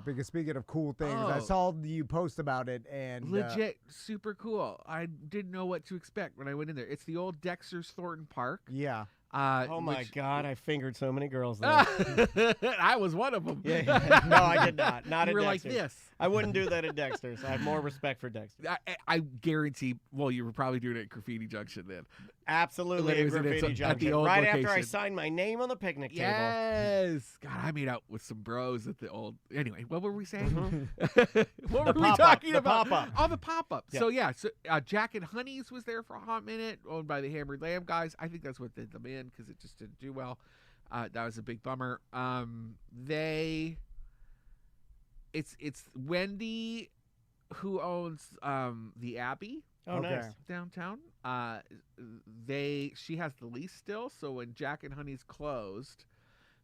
Speaker 1: Because speaking of cool things, I
Speaker 4: Oh.
Speaker 1: saw you post about it, and
Speaker 4: Legit, super cool. I didn't know what to expect when I went in there. It's the old Dexter's Thornton Park.
Speaker 1: yeah.
Speaker 6: Oh my God! I fingered so many girls there.
Speaker 4: I was one of them.
Speaker 6: Yeah. No, I did not. Not
Speaker 4: You
Speaker 6: at
Speaker 4: were like
Speaker 6: Dexter's.
Speaker 4: this.
Speaker 6: I wouldn't do that at Dexter's. I have more respect for Dexter's.
Speaker 4: I guarantee. Well, you were probably doing it at Graffiti Junction then.
Speaker 6: Absolutely,
Speaker 4: It
Speaker 6: at
Speaker 4: was at
Speaker 6: Graffiti
Speaker 4: the
Speaker 6: Junction.
Speaker 4: old
Speaker 6: Right after I
Speaker 4: location.
Speaker 6: signed my name on the picnic table.
Speaker 4: Yes. God, I made out with some bros at the old. Anyway, what were we saying?
Speaker 6: Mm-hmm.
Speaker 4: What
Speaker 6: The
Speaker 4: were we
Speaker 6: pop-up,
Speaker 4: talking
Speaker 6: the
Speaker 4: about?
Speaker 6: pop-up.
Speaker 4: Oh, the pop-up.
Speaker 6: Yeah.
Speaker 4: So yeah, Jack and Honey's was there for a hot minute, owned by the Hammered Lamb guys. I think that's what did them in because it just didn't do well. That was a big bummer. It's Wendy who owns the Abbey.
Speaker 6: Oh, nice.
Speaker 4: Downtown. She has the lease still, so when Jack and Honey's closed,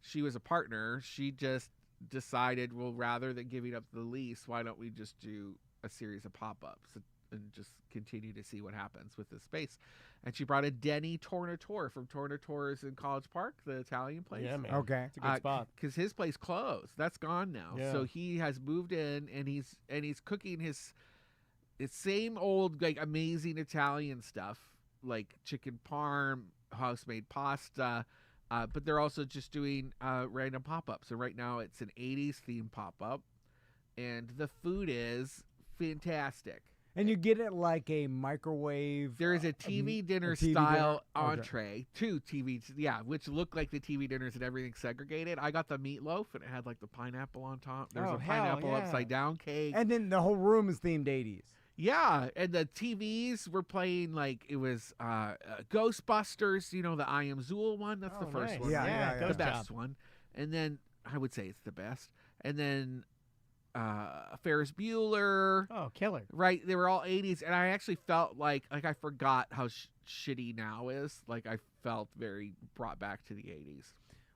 Speaker 4: she was a partner. She just decided, well, rather than giving up the lease, why don't we just do a series of pop-ups and just continue to see what happens with this space. And she brought a Denny Tornatore from Tornatore's in College Park, the Italian place.
Speaker 6: Yeah, man.
Speaker 1: Okay.
Speaker 6: It's a good spot.
Speaker 4: Because his place closed. That's gone now.
Speaker 6: Yeah.
Speaker 4: So he has moved in, and he's cooking his same old like amazing Italian stuff, like chicken parm, house-made pasta. But they're also just doing random pop-ups. So right now it's an 80s themed pop-up, and the food is fantastic.
Speaker 1: And you get it like a microwave.
Speaker 4: There is a TV dinner
Speaker 1: TV
Speaker 4: style
Speaker 1: dinner? Okay.
Speaker 4: entree, two TV, which look like the TV dinners and everything segregated. I got the meatloaf and it had like the pineapple on top. There's
Speaker 6: Oh,
Speaker 4: a
Speaker 6: hell
Speaker 4: pineapple
Speaker 6: yeah.
Speaker 4: upside down cake.
Speaker 1: And then the whole room is themed 80s.
Speaker 4: Yeah, and the TVs were playing like it was Ghostbusters, you know, the I Am Zool one. That's the
Speaker 6: Oh,
Speaker 4: first
Speaker 6: nice.
Speaker 4: one,
Speaker 1: Yeah, yeah,
Speaker 4: the
Speaker 6: Ghost
Speaker 4: best
Speaker 6: Job.
Speaker 4: one. And then I would say it's the best. And then Ferris Bueller.
Speaker 6: Oh, killer.
Speaker 4: Right, they were all 80s, and I actually felt like I forgot how shitty now is. Like I felt very brought back to the 80s.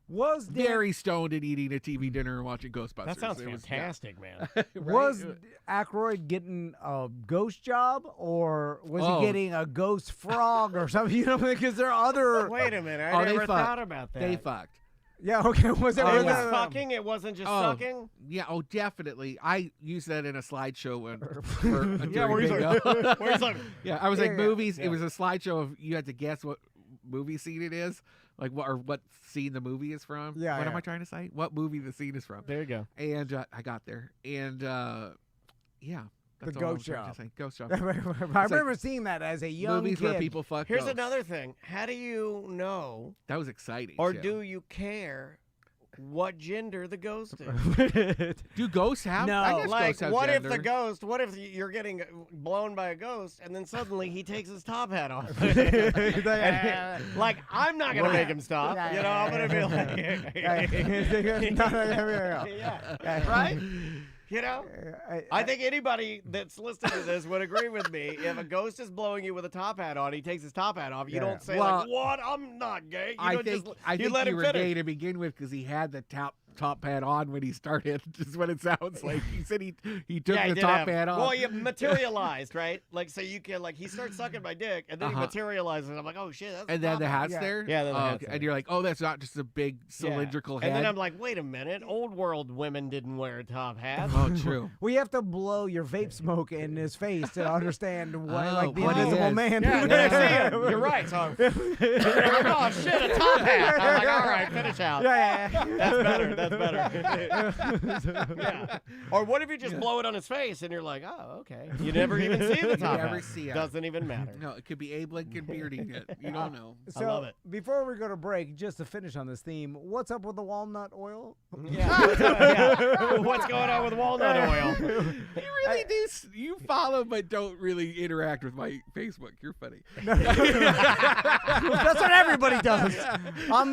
Speaker 1: Was Dan,
Speaker 4: Very stoned and eating a TV dinner and watching Ghostbusters.
Speaker 6: That sounds
Speaker 4: It was-
Speaker 6: fantastic, man.
Speaker 4: right?
Speaker 1: was Aykroyd getting a ghost job, or was he getting a ghost frog or something? You know, because there are other.
Speaker 6: Wait a minute.
Speaker 4: Oh,
Speaker 6: I
Speaker 4: they
Speaker 6: never
Speaker 4: fucked.
Speaker 6: thought about that.
Speaker 4: They fucked.
Speaker 1: Yeah. Okay. Was it?
Speaker 6: It
Speaker 1: was
Speaker 6: was
Speaker 1: it-
Speaker 6: fucking. It wasn't just
Speaker 4: Oh.
Speaker 6: sucking.
Speaker 4: Yeah, oh, definitely. I used that in a slideshow when
Speaker 6: Yeah, where he's
Speaker 4: bingo.
Speaker 6: like, where he's like,
Speaker 4: Yeah, I was like
Speaker 1: Yeah,
Speaker 4: movies.
Speaker 6: yeah.
Speaker 4: It was a slideshow of you had to guess what movie scene it is, like what scene the movie is from.
Speaker 1: Yeah,
Speaker 4: What
Speaker 1: yeah.
Speaker 4: am I trying to say? What movie the scene is from?
Speaker 6: there you go.
Speaker 4: And I got there, and yeah, that's all
Speaker 1: ghost
Speaker 4: I'm trying
Speaker 1: job.
Speaker 4: to say. Ghost job.
Speaker 1: I remember seeing that as a young
Speaker 4: Movies
Speaker 1: kid.
Speaker 4: where people fuck.
Speaker 6: Here's
Speaker 4: ghosts.
Speaker 6: another thing. How do you know,
Speaker 4: That was exciting.
Speaker 6: or
Speaker 4: too.
Speaker 6: do you care what gender the ghost is?
Speaker 4: do ghosts have?
Speaker 1: No,
Speaker 4: I guess
Speaker 6: Like,
Speaker 4: ghosts have
Speaker 6: what if
Speaker 4: gender.
Speaker 6: the ghost? What if you're getting blown by a ghost, and then suddenly he takes his top hat off? Like, I'm not gonna make him stop. You know, I'm gonna be like, yeah, right? You know, I think anybody that's listening to this would agree with me. If a ghost is blowing you with a top hat on, he takes his top hat off. You
Speaker 1: Yeah.
Speaker 6: don't say
Speaker 4: Well,
Speaker 6: like, "What? I'm not gay." You
Speaker 4: I
Speaker 6: don't
Speaker 4: think
Speaker 6: just,
Speaker 4: I
Speaker 6: you
Speaker 4: think
Speaker 6: let
Speaker 4: you
Speaker 6: him
Speaker 4: were
Speaker 6: finish.
Speaker 4: gay to begin with because he had the top hat on when he started. Is what it sounds like. He said he took
Speaker 6: Yeah, he
Speaker 4: the
Speaker 6: did
Speaker 4: top
Speaker 6: have-
Speaker 4: hat off.
Speaker 6: Well, you materialized, right? Like, so you can, like, he starts sucking my dick, and then he
Speaker 4: Uh-huh.
Speaker 6: materializes. I'm like, oh shit, that's
Speaker 4: and then
Speaker 6: top
Speaker 4: the
Speaker 6: hat.
Speaker 4: hat's
Speaker 1: Yeah.
Speaker 4: there.
Speaker 6: Yeah, then the
Speaker 4: Oh,
Speaker 6: hat's
Speaker 4: okay.
Speaker 6: there.
Speaker 4: And you're like, oh, that's not just a big
Speaker 6: Yeah.
Speaker 4: cylindrical head.
Speaker 6: And then I'm like, wait a minute, old world women didn't wear top hats.
Speaker 4: oh, true.
Speaker 1: We have to blow your vape smoke in his face to understand what,
Speaker 4: Oh,
Speaker 1: like the
Speaker 4: what he
Speaker 1: Invisible
Speaker 4: is.
Speaker 1: Man.
Speaker 6: Yeah, and then I see him. You're right. So I'm like, oh shit, a top hat. I'm like, all right, finish out.
Speaker 1: Yeah.
Speaker 6: That's better. That's better. Yeah. Or what if you just blow it on his face and you're like, oh, okay. You never even see the top.
Speaker 4: You never
Speaker 6: hat.
Speaker 4: see it.
Speaker 6: Doesn't even matter.
Speaker 4: No, it could be Abe Lincoln bearding it. You don't know.
Speaker 1: So,
Speaker 6: I love it.
Speaker 1: Before we go to break, just to finish on this theme, what's up with the walnut oil?
Speaker 6: Yeah. What's going on with walnut oil?
Speaker 4: You really do. You follow, but don't really interact with my Facebook. You're funny.
Speaker 1: That's what everybody does. I'm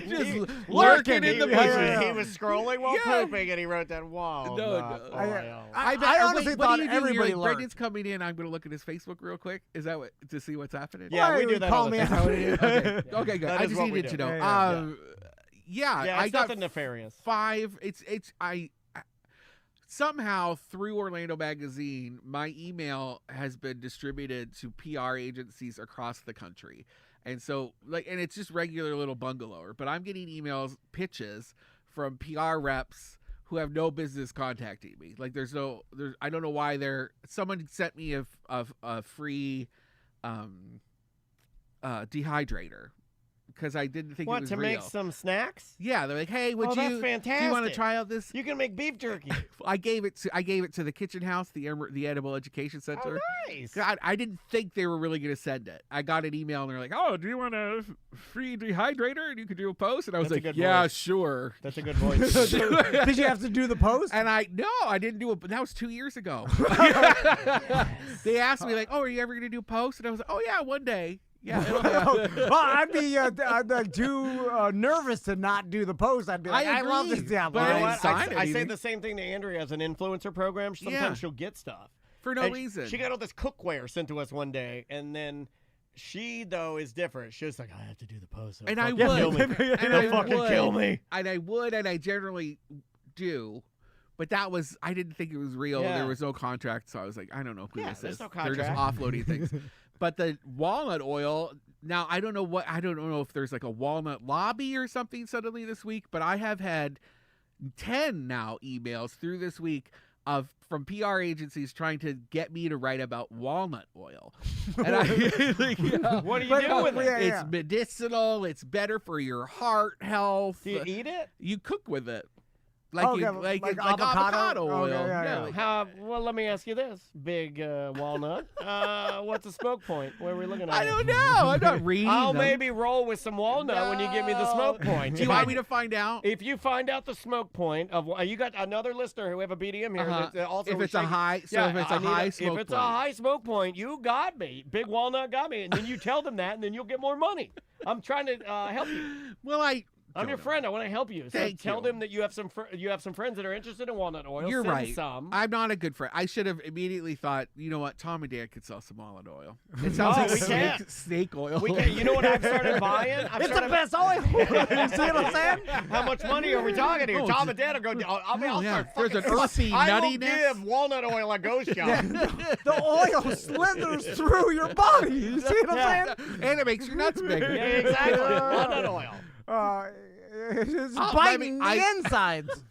Speaker 4: just lurking in the bushes.
Speaker 6: He was scrolling while pooping, and he wrote that walnut
Speaker 4: No.
Speaker 6: oil.
Speaker 1: I honestly thought everybody
Speaker 4: like,
Speaker 1: lurked.
Speaker 4: Brendan's coming in. I'm going to look at his Facebook real quick. Is that what to see what's happening?
Speaker 6: Yeah,
Speaker 1: Why
Speaker 6: we do
Speaker 1: would
Speaker 6: that
Speaker 1: call
Speaker 6: all the
Speaker 1: me
Speaker 6: time.
Speaker 1: out?
Speaker 4: Okay, good.
Speaker 6: That
Speaker 4: I
Speaker 6: is
Speaker 4: just
Speaker 6: what we
Speaker 4: needed to
Speaker 6: do.
Speaker 4: know.
Speaker 6: Yeah,
Speaker 4: I
Speaker 6: it's
Speaker 4: got
Speaker 6: nothing nefarious.
Speaker 4: 5. I somehow through Orlando Magazine, my email has been distributed to PR agencies across the country. And so and it's just regular little bungalower, but I'm getting emails, pitches from PR reps who have no business contacting me. Like I don't know why someone sent me a free dehydrator because I didn't think it was
Speaker 6: to
Speaker 4: real.
Speaker 6: make some snacks?
Speaker 4: Yeah, they're like, hey,
Speaker 6: That's
Speaker 4: do you want
Speaker 6: fantastic.
Speaker 4: to try out this?
Speaker 6: You can make beef jerky.
Speaker 4: I gave it to the Kitchen House, the Edible Education Center.
Speaker 6: Oh, nice.
Speaker 4: I didn't think they were really going to send it. I got an email and they're like, oh, do you want a free dehydrator and you could do a post? And I was
Speaker 6: That's a
Speaker 4: like,
Speaker 6: good
Speaker 4: yeah,
Speaker 6: voice.
Speaker 4: sure.
Speaker 6: That's a good voice.
Speaker 1: Did you have to do the post?
Speaker 4: And I didn't do it, but that was 2 years ago. They asked me like, oh, are you ever going to do a post? And I was like, oh yeah, one day. Yeah.
Speaker 1: Well, I'd be too nervous to not do the post. I'd be like, I love this
Speaker 4: agree,
Speaker 1: down
Speaker 4: but
Speaker 6: You know
Speaker 4: I
Speaker 6: what?
Speaker 4: didn't sign
Speaker 6: I say
Speaker 4: anything.
Speaker 6: the same thing to Andrea as an influencer program. Sometimes she'll get stuff.
Speaker 4: For no
Speaker 6: And
Speaker 4: reason.
Speaker 6: She got all this cookware sent to us one day, and then she, though, is different. She was like, I have to do the post.
Speaker 4: And I
Speaker 6: They'll
Speaker 4: would.
Speaker 6: kill me.
Speaker 4: And
Speaker 6: They'll
Speaker 4: I
Speaker 6: fucking
Speaker 4: would.
Speaker 6: kill me.
Speaker 4: And I would, and I generally do. But I didn't think it was real.
Speaker 6: Yeah.
Speaker 4: There was no contract, so I was like, I don't know who this
Speaker 6: there's
Speaker 4: is.
Speaker 6: no
Speaker 4: They're just
Speaker 6: contract.
Speaker 4: offloading things. But the walnut oil, now I don't know if there's like a walnut lobby or something suddenly this week, but I have had 10 now emails through this week from PR agencies trying to get me to write about walnut oil. And
Speaker 6: What do you do with it?
Speaker 4: It's medicinal. It's better for your heart health.
Speaker 6: Do you eat it?
Speaker 4: You cook with it.
Speaker 1: Okay,
Speaker 4: Like
Speaker 1: like
Speaker 4: avocado
Speaker 1: avocado?
Speaker 4: oil.
Speaker 1: Okay, yeah.
Speaker 4: like-
Speaker 6: Well, let me ask you this, big walnut. What's the smoke point? What are we looking at?
Speaker 4: I don't know. I'm not reading
Speaker 6: I'll
Speaker 4: them.
Speaker 6: maybe roll with some walnut when you give me the smoke point.
Speaker 4: Do you want me to find out?
Speaker 6: If you find out the smoke point of, you got another listener who have a BDM here.
Speaker 4: Uh-huh.
Speaker 6: That also
Speaker 4: If it's a
Speaker 6: shaking-
Speaker 4: high- so
Speaker 6: yeah,
Speaker 4: if it's a
Speaker 6: I need
Speaker 4: high smoke
Speaker 6: if it's
Speaker 4: point.
Speaker 6: a high smoke point, you got me. Big walnut got me, and then you tell them that, and then you'll get more money. I'm trying to help you.
Speaker 4: Well,
Speaker 6: I'm your friend. I want to help you. So
Speaker 4: Thank
Speaker 6: tell
Speaker 4: you.
Speaker 6: them that you have some friends that are interested in walnut oil.
Speaker 4: You're
Speaker 6: Send
Speaker 4: right.
Speaker 6: Some.
Speaker 4: I'm not a good friend. I should have immediately thought, you know what, Tom and Dan could sell some walnut oil. It sounds
Speaker 6: Oh,
Speaker 4: like
Speaker 6: we can.
Speaker 4: snake oil.
Speaker 6: We can. You know what I've started buying?
Speaker 1: It's the best oil. You see what I'm saying?
Speaker 6: How much money are we talking here?
Speaker 4: Oh,
Speaker 6: Tom and Dad are going. I'll
Speaker 4: yeah.
Speaker 6: start.
Speaker 4: There's
Speaker 6: fucking-
Speaker 4: an earthy
Speaker 6: I will
Speaker 4: nuttiness.
Speaker 6: give walnut oil a go shot.
Speaker 1: The oil slithers through your body. You see what I'm saying?
Speaker 4: And it makes your nuts bigger.
Speaker 6: Yeah, exactly. Walnut oil.
Speaker 1: It's
Speaker 4: Oh,
Speaker 1: biting
Speaker 4: maybe
Speaker 1: the insides.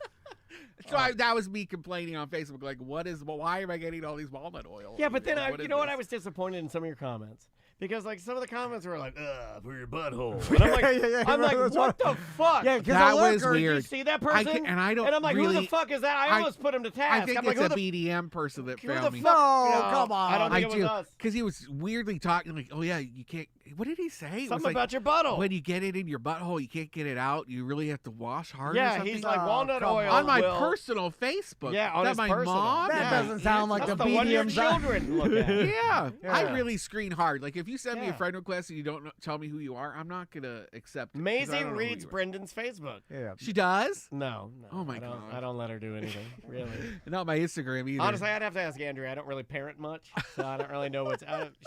Speaker 4: So that was me complaining on Facebook, like, why am I getting all these walnut oil?
Speaker 6: Yeah, but then
Speaker 4: What
Speaker 6: you
Speaker 4: is
Speaker 6: know what?
Speaker 4: this?
Speaker 6: I was disappointed in some of your comments. Because like some of the comments were like, "Ugh, for your butthole," and I'm like, I'm like,
Speaker 1: that's
Speaker 6: what the fuck?
Speaker 1: Yeah, 'cause
Speaker 4: That
Speaker 1: a
Speaker 4: was
Speaker 1: lurker,
Speaker 6: Did you
Speaker 4: weird.
Speaker 6: see that
Speaker 4: I
Speaker 6: person?
Speaker 4: and I don't
Speaker 6: And I'm like,
Speaker 4: really,
Speaker 6: who the fuck is that? I almost put him to task.
Speaker 4: I think
Speaker 6: I'm like,
Speaker 4: it's
Speaker 6: who
Speaker 4: a
Speaker 6: the
Speaker 4: BDM person that
Speaker 6: who the
Speaker 4: found me.
Speaker 6: fuck?
Speaker 1: No, come on.
Speaker 6: I don't
Speaker 4: I
Speaker 6: think it was
Speaker 4: do,
Speaker 6: us.
Speaker 4: because he was weirdly talking like, oh yeah, you can't. What did he say? It was
Speaker 6: Something
Speaker 4: like,
Speaker 6: about your butthole.
Speaker 4: when you get it in your butthole, you can't get it out. You really have to wash hard. or
Speaker 6: Yeah,
Speaker 4: something.
Speaker 6: he's like
Speaker 1: Oh,
Speaker 6: walnut
Speaker 1: come
Speaker 6: oil
Speaker 4: on my
Speaker 6: will-
Speaker 4: personal Facebook.
Speaker 6: Yeah, on
Speaker 4: that
Speaker 6: his
Speaker 4: my
Speaker 6: personal.
Speaker 4: mom.
Speaker 1: That
Speaker 6: Yeah.
Speaker 1: doesn't sound like
Speaker 6: That's
Speaker 1: the
Speaker 6: the one your
Speaker 1: BDM.
Speaker 6: children look at.
Speaker 4: Yeah. I
Speaker 1: Yeah.
Speaker 4: really screen hard. Like if you send me a
Speaker 6: Yeah.
Speaker 4: friend request and you don't tell me who you are, I'm not gonna accept it. 'cause I
Speaker 6: Maisie
Speaker 4: don't know who
Speaker 6: reads
Speaker 4: you are.
Speaker 6: Brendan's Facebook.
Speaker 1: Yeah.
Speaker 4: She does.
Speaker 6: No.
Speaker 4: Oh my
Speaker 6: I don't,
Speaker 4: God.
Speaker 6: I don't let her do anything. Really.
Speaker 4: Not my Instagram either.
Speaker 6: Honestly, I'd have to ask Andrea. I don't really parent much, so I don't really know what's.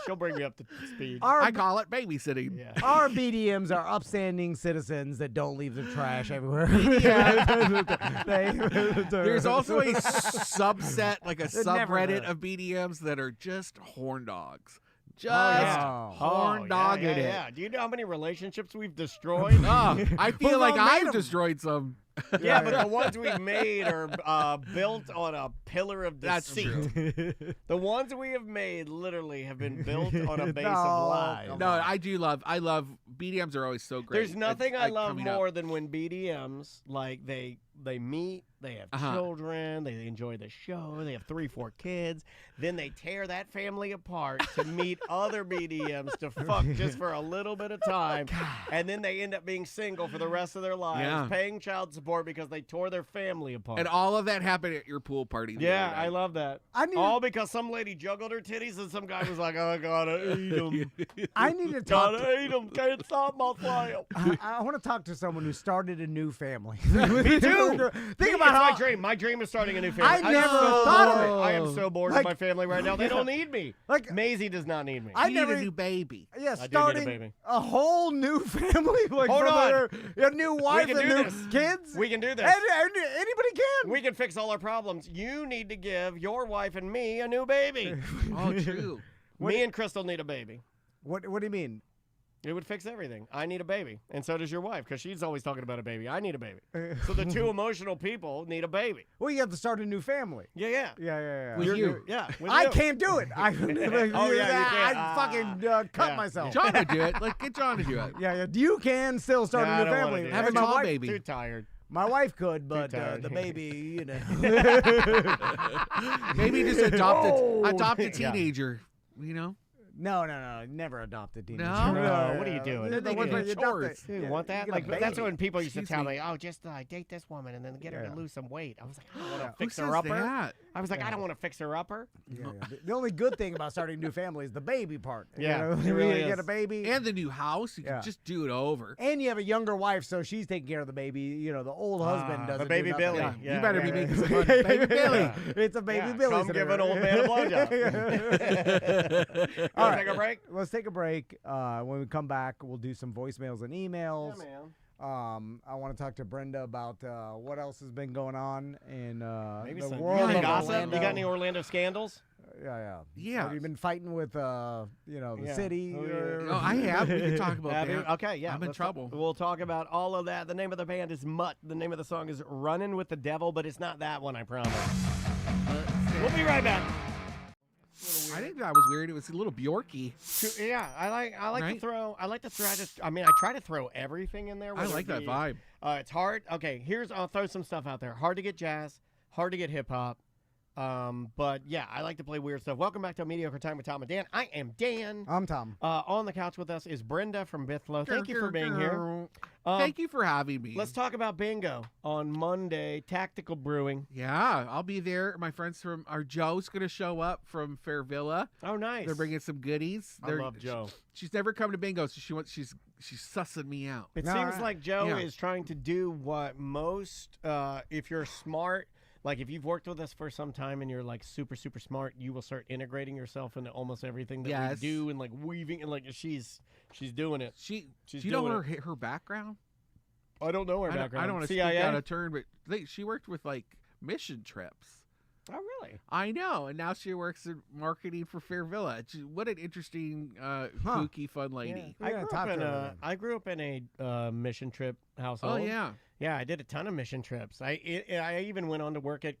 Speaker 6: She'll bring me up to speed.
Speaker 4: I call it babysitting.
Speaker 6: Yeah.
Speaker 1: Our BDMs are upstanding citizens that don't leave their trash everywhere.
Speaker 4: There's also a subset, like a
Speaker 1: It never
Speaker 4: subreddit
Speaker 1: does.
Speaker 4: of BDMs that are just horn dogs. Just
Speaker 1: yeah.
Speaker 4: horn dogging it.
Speaker 6: Yeah. Do you know how many relationships we've destroyed?
Speaker 4: Oh, I feel
Speaker 1: Who
Speaker 4: like
Speaker 1: all made
Speaker 4: I've
Speaker 1: 'em?
Speaker 4: destroyed some.
Speaker 6: Yeah, but the ones we've made are built on a pillar of
Speaker 4: That's
Speaker 6: deceit.
Speaker 4: true.
Speaker 6: The ones we have made literally have been built on a base
Speaker 1: No,
Speaker 6: of lies.
Speaker 4: No, I love BDMs are always so great.
Speaker 6: There's nothing I love
Speaker 4: coming up.
Speaker 6: more than when BDMs like they meet, they have children, they enjoy the show, they have 3-4 kids, then they tear that family apart to meet other BDMs to fuck just for a little bit of time, and then they end up being single for the rest of their lives, paying child support because they tore their family apart.
Speaker 4: And all of that happened at your pool party.
Speaker 6: Yeah, I love that.
Speaker 1: All
Speaker 6: because some lady juggled her titties and some guy was like, "I gotta eat them.
Speaker 1: I need to talk.
Speaker 6: Gotta eat them. Can't stop myself."
Speaker 1: I want to talk to someone who started a new family.
Speaker 6: Me too.
Speaker 1: Think about
Speaker 6: it's
Speaker 1: how
Speaker 6: my dream. My dream is starting a new family.
Speaker 1: I never thought of it.
Speaker 6: I am so bored of my family right now. They don't need me.
Speaker 1: Like
Speaker 6: Maisie does not need me.
Speaker 1: I
Speaker 4: You
Speaker 1: never
Speaker 4: need a new baby.
Speaker 1: Yeah,
Speaker 6: I do need a
Speaker 1: starting
Speaker 6: baby.
Speaker 1: a whole new family. Like
Speaker 6: Hold on.
Speaker 1: a new wife
Speaker 6: can
Speaker 1: and
Speaker 6: do
Speaker 1: new
Speaker 6: this.
Speaker 1: kids.
Speaker 6: We can do this.
Speaker 1: And anybody can.
Speaker 6: We can fix all our problems. You need to give your wife and me a new baby.
Speaker 4: Oh, true.
Speaker 6: Me and Crystal need a baby.
Speaker 1: What do you mean?
Speaker 6: It would fix everything. I need a baby, and so does your wife, because she's always talking about a baby. I need a baby. So the two emotional people need a baby.
Speaker 1: Well, you have to start a new family.
Speaker 6: Yeah.
Speaker 1: Yeah.
Speaker 4: With you.
Speaker 6: Yeah. with
Speaker 1: I
Speaker 6: you.
Speaker 1: can't do it. I,
Speaker 6: Oh, yeah, you can't.
Speaker 1: I fucking cut
Speaker 6: yeah.
Speaker 1: myself.
Speaker 4: John would do it. Like, get John to do it.
Speaker 1: Yeah. You can still start
Speaker 6: Nah, I
Speaker 1: a new
Speaker 6: don't wanna
Speaker 1: family.
Speaker 6: do it.
Speaker 4: Have a
Speaker 1: And my
Speaker 4: tall
Speaker 1: wife-
Speaker 4: baby.
Speaker 6: Too tired.
Speaker 1: My wife could, but
Speaker 6: tired.
Speaker 1: the baby, you know.
Speaker 4: Maybe just adopt a
Speaker 6: Yeah.
Speaker 4: teenager. You know.
Speaker 1: No. Never adopt a teenager.
Speaker 6: No, what are you doing?
Speaker 1: The
Speaker 4: They
Speaker 1: one
Speaker 4: get
Speaker 1: where you adopt
Speaker 4: chores.
Speaker 1: the-
Speaker 6: Dude,
Speaker 1: yeah,
Speaker 6: want
Speaker 1: you
Speaker 6: that?
Speaker 1: get a
Speaker 6: Like that's
Speaker 1: baby.
Speaker 6: when people used to
Speaker 4: Excuse
Speaker 6: tell
Speaker 4: me.
Speaker 6: me, "Oh, just date this woman and then get her
Speaker 1: Yeah.
Speaker 6: to lose some weight." I was like, "I don't want to
Speaker 4: Who
Speaker 6: fix
Speaker 4: says
Speaker 6: her upper."
Speaker 4: that?
Speaker 6: I was like, "I don't want to fix her upper."
Speaker 1: Yeah. The only good thing about starting a new family is the baby part.
Speaker 6: Yeah,
Speaker 1: you
Speaker 6: it really
Speaker 1: get
Speaker 6: is.
Speaker 1: a baby.
Speaker 4: And the new house, you
Speaker 1: Yeah.
Speaker 4: can just do it over.
Speaker 1: And you have a younger wife, so she's taking care of the baby. You know, the old husband doesn't.
Speaker 6: the baby
Speaker 1: do nothing.
Speaker 6: Billy.
Speaker 4: Yeah.
Speaker 6: Yeah,
Speaker 4: You better be
Speaker 6: yeah.
Speaker 4: making some money. Baby Billy.
Speaker 6: Yeah.
Speaker 1: It's a baby
Speaker 6: Yeah,
Speaker 1: Billy.
Speaker 6: come give an old man a blowjob.
Speaker 1: All right,
Speaker 6: Take a break.
Speaker 1: Let's take a break. When we come back, we'll do some voicemails and emails.
Speaker 6: Yeah, man.
Speaker 1: I want to talk to Brenda about what else has been going on in
Speaker 6: Maybe
Speaker 1: the
Speaker 6: some
Speaker 1: world of
Speaker 6: gossip.
Speaker 1: Orlando.
Speaker 6: You got any Orlando scandals?
Speaker 1: Yeah.
Speaker 4: Yeah.
Speaker 1: Have you been fighting with the
Speaker 6: Yeah.
Speaker 1: city?
Speaker 6: Oh, yeah.
Speaker 1: or-
Speaker 4: No, I have. We can talk about
Speaker 6: Have you?
Speaker 4: that.
Speaker 6: Okay, yeah.
Speaker 4: I'm in
Speaker 6: let's
Speaker 4: trouble.
Speaker 6: We'll talk about all of that. The name of the band is Mutt. The name of the song is Runnin' with the Devil, but it's not that one, I promise. We'll be right back.
Speaker 4: I think that was weird. It was a little Bjorky.
Speaker 6: Yeah, I like
Speaker 4: Right?
Speaker 6: to throw. I like to throw. I try to throw everything in there.
Speaker 4: I
Speaker 6: whether
Speaker 4: like
Speaker 6: it
Speaker 4: that
Speaker 6: be-
Speaker 4: vibe.
Speaker 6: It's hard. Okay, I'll throw some stuff out there. Hard to get jazz. Hard to get hip hop. But yeah, I like to play weird stuff. Welcome back to A Mediocre Time with Tom and Dan. I am Dan.
Speaker 1: I'm Tom.
Speaker 6: On the couch with us is Brenda from Bithlo. Thank you for being here.
Speaker 4: Thank you for having me.
Speaker 6: Let's talk about bingo on Monday. Tactical Brewing.
Speaker 4: Yeah, I'll be there. My friends from Joe's going to show up from Fair Villa.
Speaker 6: Oh, nice.
Speaker 4: They're bringing some goodies.
Speaker 6: I love Joe.
Speaker 4: She's never come to bingo, so she's sussing me out.
Speaker 6: It
Speaker 1: No,
Speaker 6: seems
Speaker 1: I-
Speaker 6: like Joe
Speaker 4: Yeah.
Speaker 6: is trying to do what most, if you're smart, like if you've worked with us for some time and you're like super, super smart, you will start integrating yourself into almost everything that
Speaker 4: Yes.
Speaker 6: we do and like weaving and like she's doing it.
Speaker 4: She's
Speaker 6: do
Speaker 4: you know
Speaker 6: doing
Speaker 4: her background?
Speaker 6: I don't know her
Speaker 4: I
Speaker 6: background.
Speaker 4: don't want to speak out of turn, but she worked with like mission trips.
Speaker 6: Oh, really?
Speaker 4: I know, and now she works in marketing for Fair Villa. What an interesting, kooky, fun lady.
Speaker 1: We gotta talk to her.
Speaker 6: I grew up in a mission trip household.
Speaker 4: Oh yeah,
Speaker 6: Yeah, I did a ton of mission trips. I even went on to work at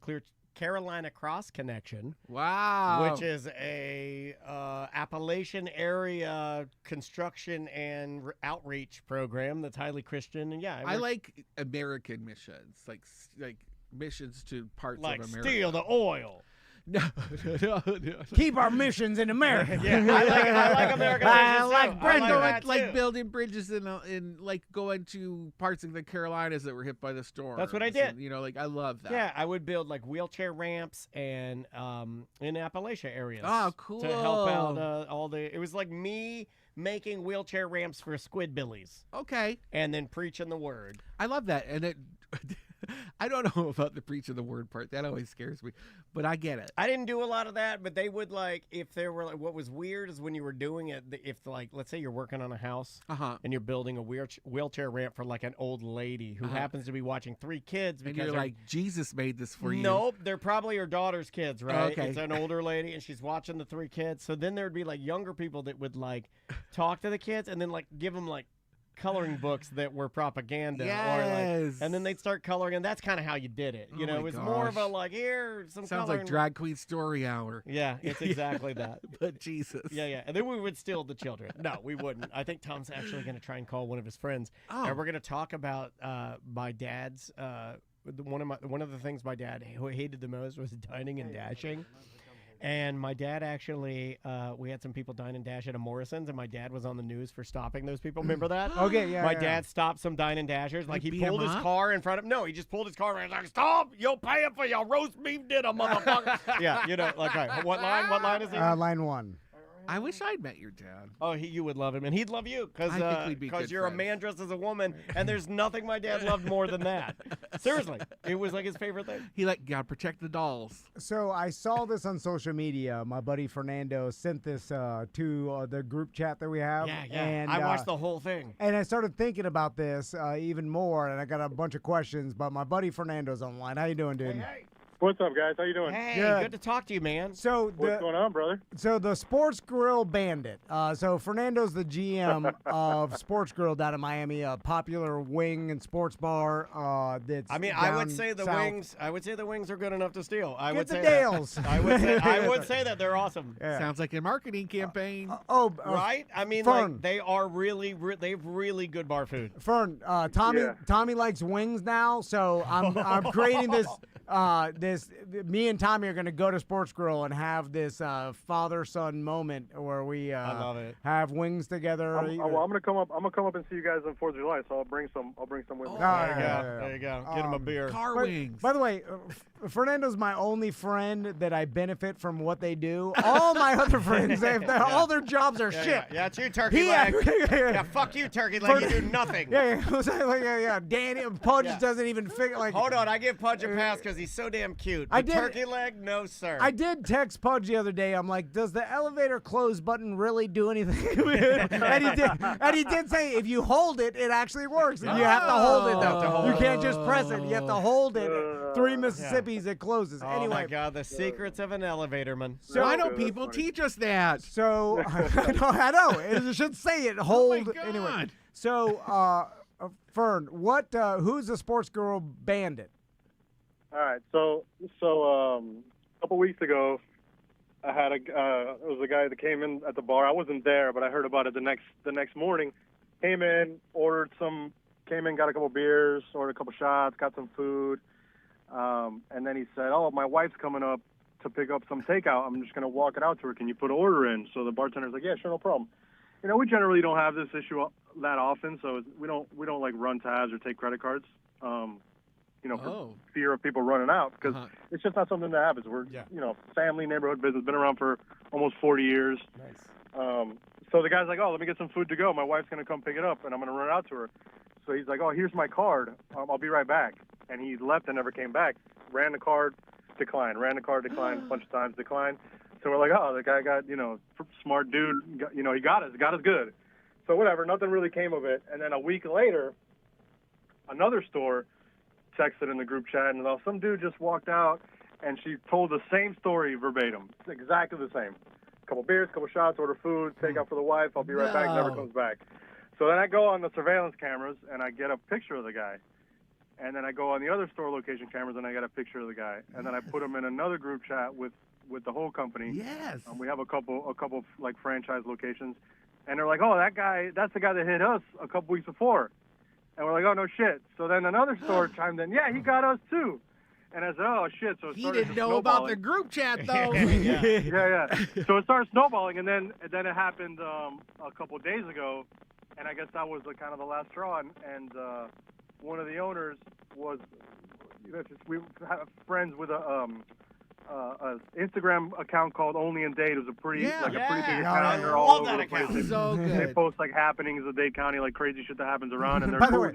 Speaker 6: Carolina Cross Connection,
Speaker 4: wow.
Speaker 6: which is a Appalachian area construction and outreach program that's highly Christian. And yeah,
Speaker 4: I like American missions, like missions to parts
Speaker 6: like
Speaker 4: of America.
Speaker 6: steal the oil.
Speaker 4: No.
Speaker 1: Keep our missions in America.
Speaker 6: Yeah, I like American missions too.
Speaker 1: like
Speaker 6: I
Speaker 1: Brenda,
Speaker 6: that
Speaker 4: like
Speaker 6: too.
Speaker 4: building bridges in like going to parts of the Carolinas that were hit by the storm.
Speaker 6: That's what I did.
Speaker 4: Like I love that.
Speaker 6: Yeah, I would build like wheelchair ramps and in Appalachia areas.
Speaker 4: Oh, cool.
Speaker 6: To help out all the. It was like me making wheelchair ramps for squidbillies
Speaker 4: Okay.
Speaker 6: and then preaching the word.
Speaker 4: I love that. And it I don't know about the preach of the word part. That always scares me. But I get it.
Speaker 6: I didn't do a lot of that, but they would like if there were like what was weird is when you were doing it. If like let's say you're working on a house
Speaker 4: Uh-huh.
Speaker 6: and you're building a wheelchair ramp for like an old lady who happens to be watching 3 kids
Speaker 4: And
Speaker 6: because
Speaker 4: you're
Speaker 6: they're-
Speaker 4: like, Jesus made this for you.
Speaker 6: Nope, they're probably her daughter's kids, right?
Speaker 4: Okay.
Speaker 6: It's an older lady, and she's watching the 3 kids. So then there'd be like younger people that would like talk to the kids and then like give them like coloring books that were propaganda.
Speaker 4: Yes.
Speaker 6: And then they'd start coloring, and that's kind of how you did it. You know, it was more of a like, here, some
Speaker 4: Sounds
Speaker 6: coloring.
Speaker 4: like Drag Queen Story Hour.
Speaker 6: Yeah, it's exactly that.
Speaker 4: But Jesus.
Speaker 6: Yeah. And then we would steal the children. No, we wouldn't. I think Tom's actually going to try and call one of his friends.
Speaker 4: Oh.
Speaker 6: And we're going to talk about my dad's, one of the things my dad hated the most was dining and dashing. And my dad actually, we had some people dine and dash at a Morrison's, and my dad was on the news for stopping those people. Remember that?
Speaker 1: Okay, yeah.
Speaker 6: My dad stopped some dine and dashers. Like, he
Speaker 4: beat
Speaker 6: pulled
Speaker 4: him
Speaker 6: his
Speaker 4: up?
Speaker 6: car in front of. No, he just pulled his car and was like, "Stop! You'll pay it for your roast beef dinner, motherfucker." Yeah, you know, like, right. What line? What line is he?
Speaker 1: Line 1.
Speaker 4: I wish I'd met your dad.
Speaker 6: Oh, you would love him, and he'd love you
Speaker 4: I think we'd be
Speaker 6: because
Speaker 4: good
Speaker 6: you're a
Speaker 4: friends.
Speaker 6: man dressed as a woman, and there's nothing my dad loved more than that. Seriously, it was like his favorite thing.
Speaker 4: He gotta protect the dolls.
Speaker 1: So I saw this on social media. My buddy Fernando sent this to the group chat that we have.
Speaker 6: Yeah.
Speaker 1: And,
Speaker 6: I watched the whole thing.
Speaker 1: And I started thinking about this even more, and I got a bunch of questions. But my buddy Fernando's online. How you doing, dude?
Speaker 6: Hey.
Speaker 8: What's up, guys? How you doing?
Speaker 6: Hey,
Speaker 1: Good.
Speaker 6: good to talk to you, man.
Speaker 1: So
Speaker 8: What's going on, brother?
Speaker 1: So the Sports Grill Bandit. So Fernando's the GM of Sports Grill down in Miami, a popular wing and sports bar. That's
Speaker 6: I mean, I would
Speaker 1: down
Speaker 6: say the
Speaker 1: south.
Speaker 6: wings. I would say the wings are good enough to steal. I
Speaker 1: Get
Speaker 6: would
Speaker 1: the
Speaker 6: say
Speaker 1: Dales.
Speaker 6: That. I would say that they're awesome.
Speaker 1: Yeah.
Speaker 4: Sounds like a marketing campaign.
Speaker 6: Right? I mean,
Speaker 1: Fern.
Speaker 6: like, they are really, they have really good bar food.
Speaker 1: Fern, Tommy
Speaker 8: Yeah.
Speaker 1: Tommy likes wings now, so I'm creating this. Me and Tommy are going to go to Sports Grill and have this father-son moment where we
Speaker 6: I love it.
Speaker 1: have wings together.
Speaker 8: I'm gonna come up. I'm gonna come up and see you guys on 4th of July. So I'll bring some with me.
Speaker 6: There you go. Get him a beer.
Speaker 4: Car
Speaker 1: But-
Speaker 4: wings.
Speaker 1: By the way, Fernando's my only friend that I benefit from what they do. All my other friends, all their jobs are shit.
Speaker 6: Yeah, it's you, turkey leg. Yeah, fuck you, turkey leg. You do nothing.
Speaker 1: Yeah. Danny Pudge
Speaker 6: Yeah.
Speaker 1: doesn't even figure like.
Speaker 6: Hold on, I give Pudge a pass because he's so damn cute.
Speaker 1: I
Speaker 6: But
Speaker 1: did-
Speaker 6: turkey leg, no sir.
Speaker 1: I did text Pudge the other day. I'm like, does the elevator close button really do anything? and he did say if you hold it, it actually works. And you have to hold it though. You can't just press it. You have to hold it. 3 Mississippis, it closes.
Speaker 6: Oh
Speaker 1: anyway,
Speaker 6: my God, the secrets of an elevator man.
Speaker 1: So
Speaker 4: Why don't
Speaker 8: That's
Speaker 4: people
Speaker 8: funny.
Speaker 4: teach us that?
Speaker 1: So I know it should say it. Hold
Speaker 4: God.
Speaker 1: anyway. So Fern, who's the Sports Girl Bandit?
Speaker 8: All right. So a couple weeks ago, I had it was a guy that came in at the bar. I wasn't there, but I heard about it the next morning. Came in, got a couple beers, ordered a couple shots, got some food, and then he said, "Oh, my wife's coming up to pick up some takeout. I'm just gonna walk it out to her. Can you put an order in?" So the bartender's like, "Yeah, sure, no problem." You know, we generally don't have this issue that often, so we don't like run tabs or take credit cards. For fear of people running out, because it's just not something that happens. We're, family, neighborhood business, been around for almost 40 years.
Speaker 6: Nice.
Speaker 8: So the guy's like, "Oh, let me get some food to go. My wife's going to come pick it up, and I'm going to run out to her." So he's like, "Oh, here's my card. I'll be right back." And he left and never came back. Ran the card, declined. Ran the card, declined a bunch of times, declined. So we're like, "Oh, the guy got, smart dude. He got us good." So whatever, nothing really came of it. And then a week later, another store texted in the group chat, and some dude just walked out, and she told the same story verbatim. It's exactly the same. Couple beers, couple shots, order food, take out for the wife. I'll be right back. Never comes back. So then I go on the surveillance cameras, and I get a picture of the guy. And then I go on the other store location cameras, and I get a picture of the guy. And then I put him in another group chat with the whole company.
Speaker 4: Yes.
Speaker 8: We have a couple like franchise locations, and they're like, "Oh, that's the guy that hit us a couple weeks before." And we're like, "Oh, no shit." So then another store chimed in, "Yeah, he got us too." And I said, "Oh, shit." So it
Speaker 4: He
Speaker 8: started
Speaker 4: didn't know about the
Speaker 8: snowballing.
Speaker 4: group chat, though.
Speaker 8: Yeah. So it started snowballing, and then it happened a couple of days ago, and I guess that was kind of the last straw. And one of the owners was, we have friends with a Instagram account called Only in Dade. It was a pretty big account. They're all over the place.
Speaker 4: So
Speaker 8: They
Speaker 4: good.
Speaker 8: post like happenings of Dade County, like crazy shit that happens around, and they're
Speaker 1: By the
Speaker 8: cool,
Speaker 1: way-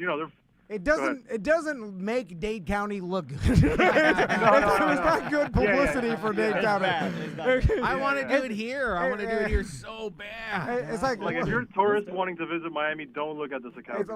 Speaker 1: It doesn't make Dade County look good. It's not good publicity for Dade County.
Speaker 4: I want to do it here. I want to do it here so bad.
Speaker 1: It's like
Speaker 8: if you're a tourist wanting to visit Miami, don't look at this account.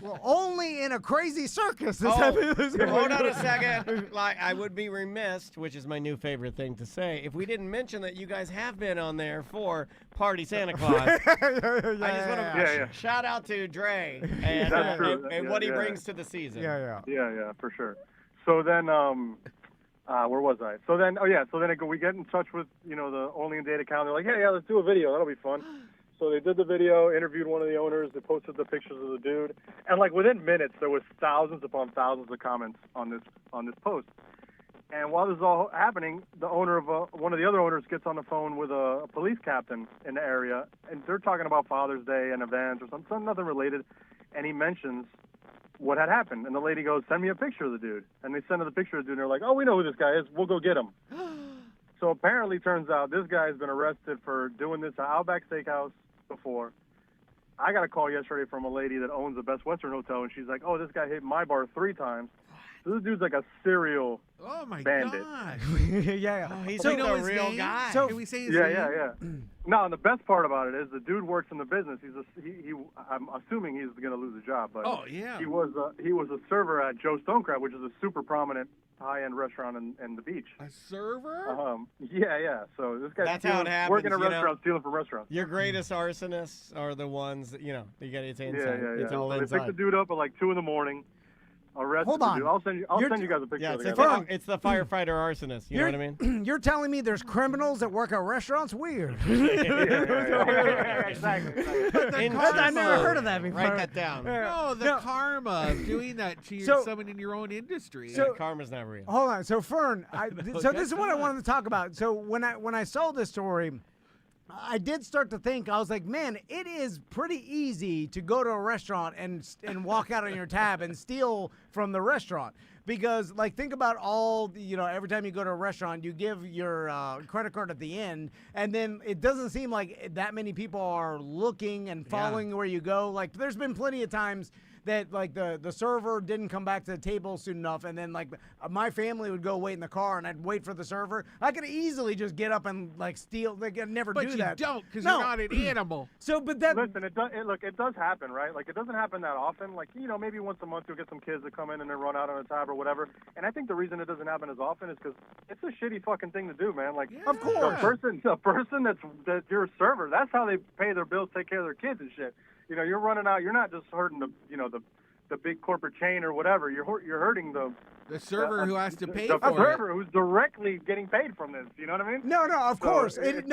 Speaker 1: Well, only in a crazy circus.
Speaker 6: Hold on a second. Like, I would be remiss, which is my new favorite thing to say, if we didn't mention that you guys have been on there for Party Santa Claus. I just want to shout out to Dre and what he brings to the season.
Speaker 8: Yeah, for sure. So then, where was I? So then, we get in touch with, the Only in Dade account. They're like, hey, let's do a video. That'll be fun. So they did the video, interviewed one of the owners. They posted the pictures of the dude, and like within minutes, there was thousands upon thousands of comments on this post. And while this is all happening, the owner of one of the other owners gets on the phone with a police captain in the area, and they're talking about Father's Day and events or something nothing related. And he mentions what had happened, and the lady goes, "Send me a picture of the dude." And they send her the picture of the dude, and they're like, "Oh, we know who this guy is. We'll go get him." So apparently, turns out this guy has been arrested for doing this at Outback Steakhouse before. I got a call yesterday from a lady that owns the Best Western Hotel, and she's like, "Oh, this guy hit my bar 3 times." So this dude's like a serial bandit.
Speaker 4: God.
Speaker 6: He's like a real guy.
Speaker 4: So, can we say his name?
Speaker 8: Yeah. No, and the best part about it is the dude works in the business. I'm assuming he's going to lose a job, but he was a server at Joe Stonecrab, which is a super prominent high-end restaurant in the beach.
Speaker 4: A server?
Speaker 8: Yeah. So this guy's
Speaker 6: happens,
Speaker 8: working in a restaurant, stealing from restaurants.
Speaker 6: Your greatest arsonists are the ones that, you get it's inside.
Speaker 8: Yeah.
Speaker 6: It's all
Speaker 8: so
Speaker 6: inside.
Speaker 8: They picked the dude up at like 2 a.m.
Speaker 1: Hold on.
Speaker 8: I'll send you guys a picture of the guy.
Speaker 6: It's the firefighter arsonist. You know what I mean?
Speaker 1: You're telling me there's criminals that work at restaurants? Weird.
Speaker 8: Exactly.
Speaker 1: I never heard of that before.
Speaker 6: Write that down.
Speaker 4: No, the karma of doing that to someone in your own industry.
Speaker 6: So karma's not real.
Speaker 1: Hold on. So Fern, so this is what I wanted to talk about. So when I saw this story, I did start to think, I was like, man, it is pretty easy to go to a restaurant and walk out on your tab and steal from the restaurant. Because, like, think about all, every time you go to a restaurant, you give your credit card at the end, and then it doesn't seem like that many people are looking and following where you go. Like, there's been plenty of times that, like, the server didn't come back to the table soon enough, and then, like, my family would go wait in the car, and I'd wait for the server. I could easily just get up and, like, steal. Like, I'd never do that.
Speaker 4: But you don't, because you're not an animal.
Speaker 1: So, but that...
Speaker 8: Listen, it does happen, right? Like, it doesn't happen that often. Like, maybe once a month you'll get some kids that come in and then run out on a tab or whatever. And I think the reason it doesn't happen as often is because it's a shitty fucking thing to do, man. Like,
Speaker 1: of course.
Speaker 8: The person that's your server, that's how they pay their bills, take care of their kids and shit. You're running out. You're not just hurting the big corporate chain or whatever. You're hurting the
Speaker 4: server who has to pay
Speaker 8: the
Speaker 4: for
Speaker 8: server who's directly getting paid from this. You know what I mean?
Speaker 1: No, of course.
Speaker 8: It's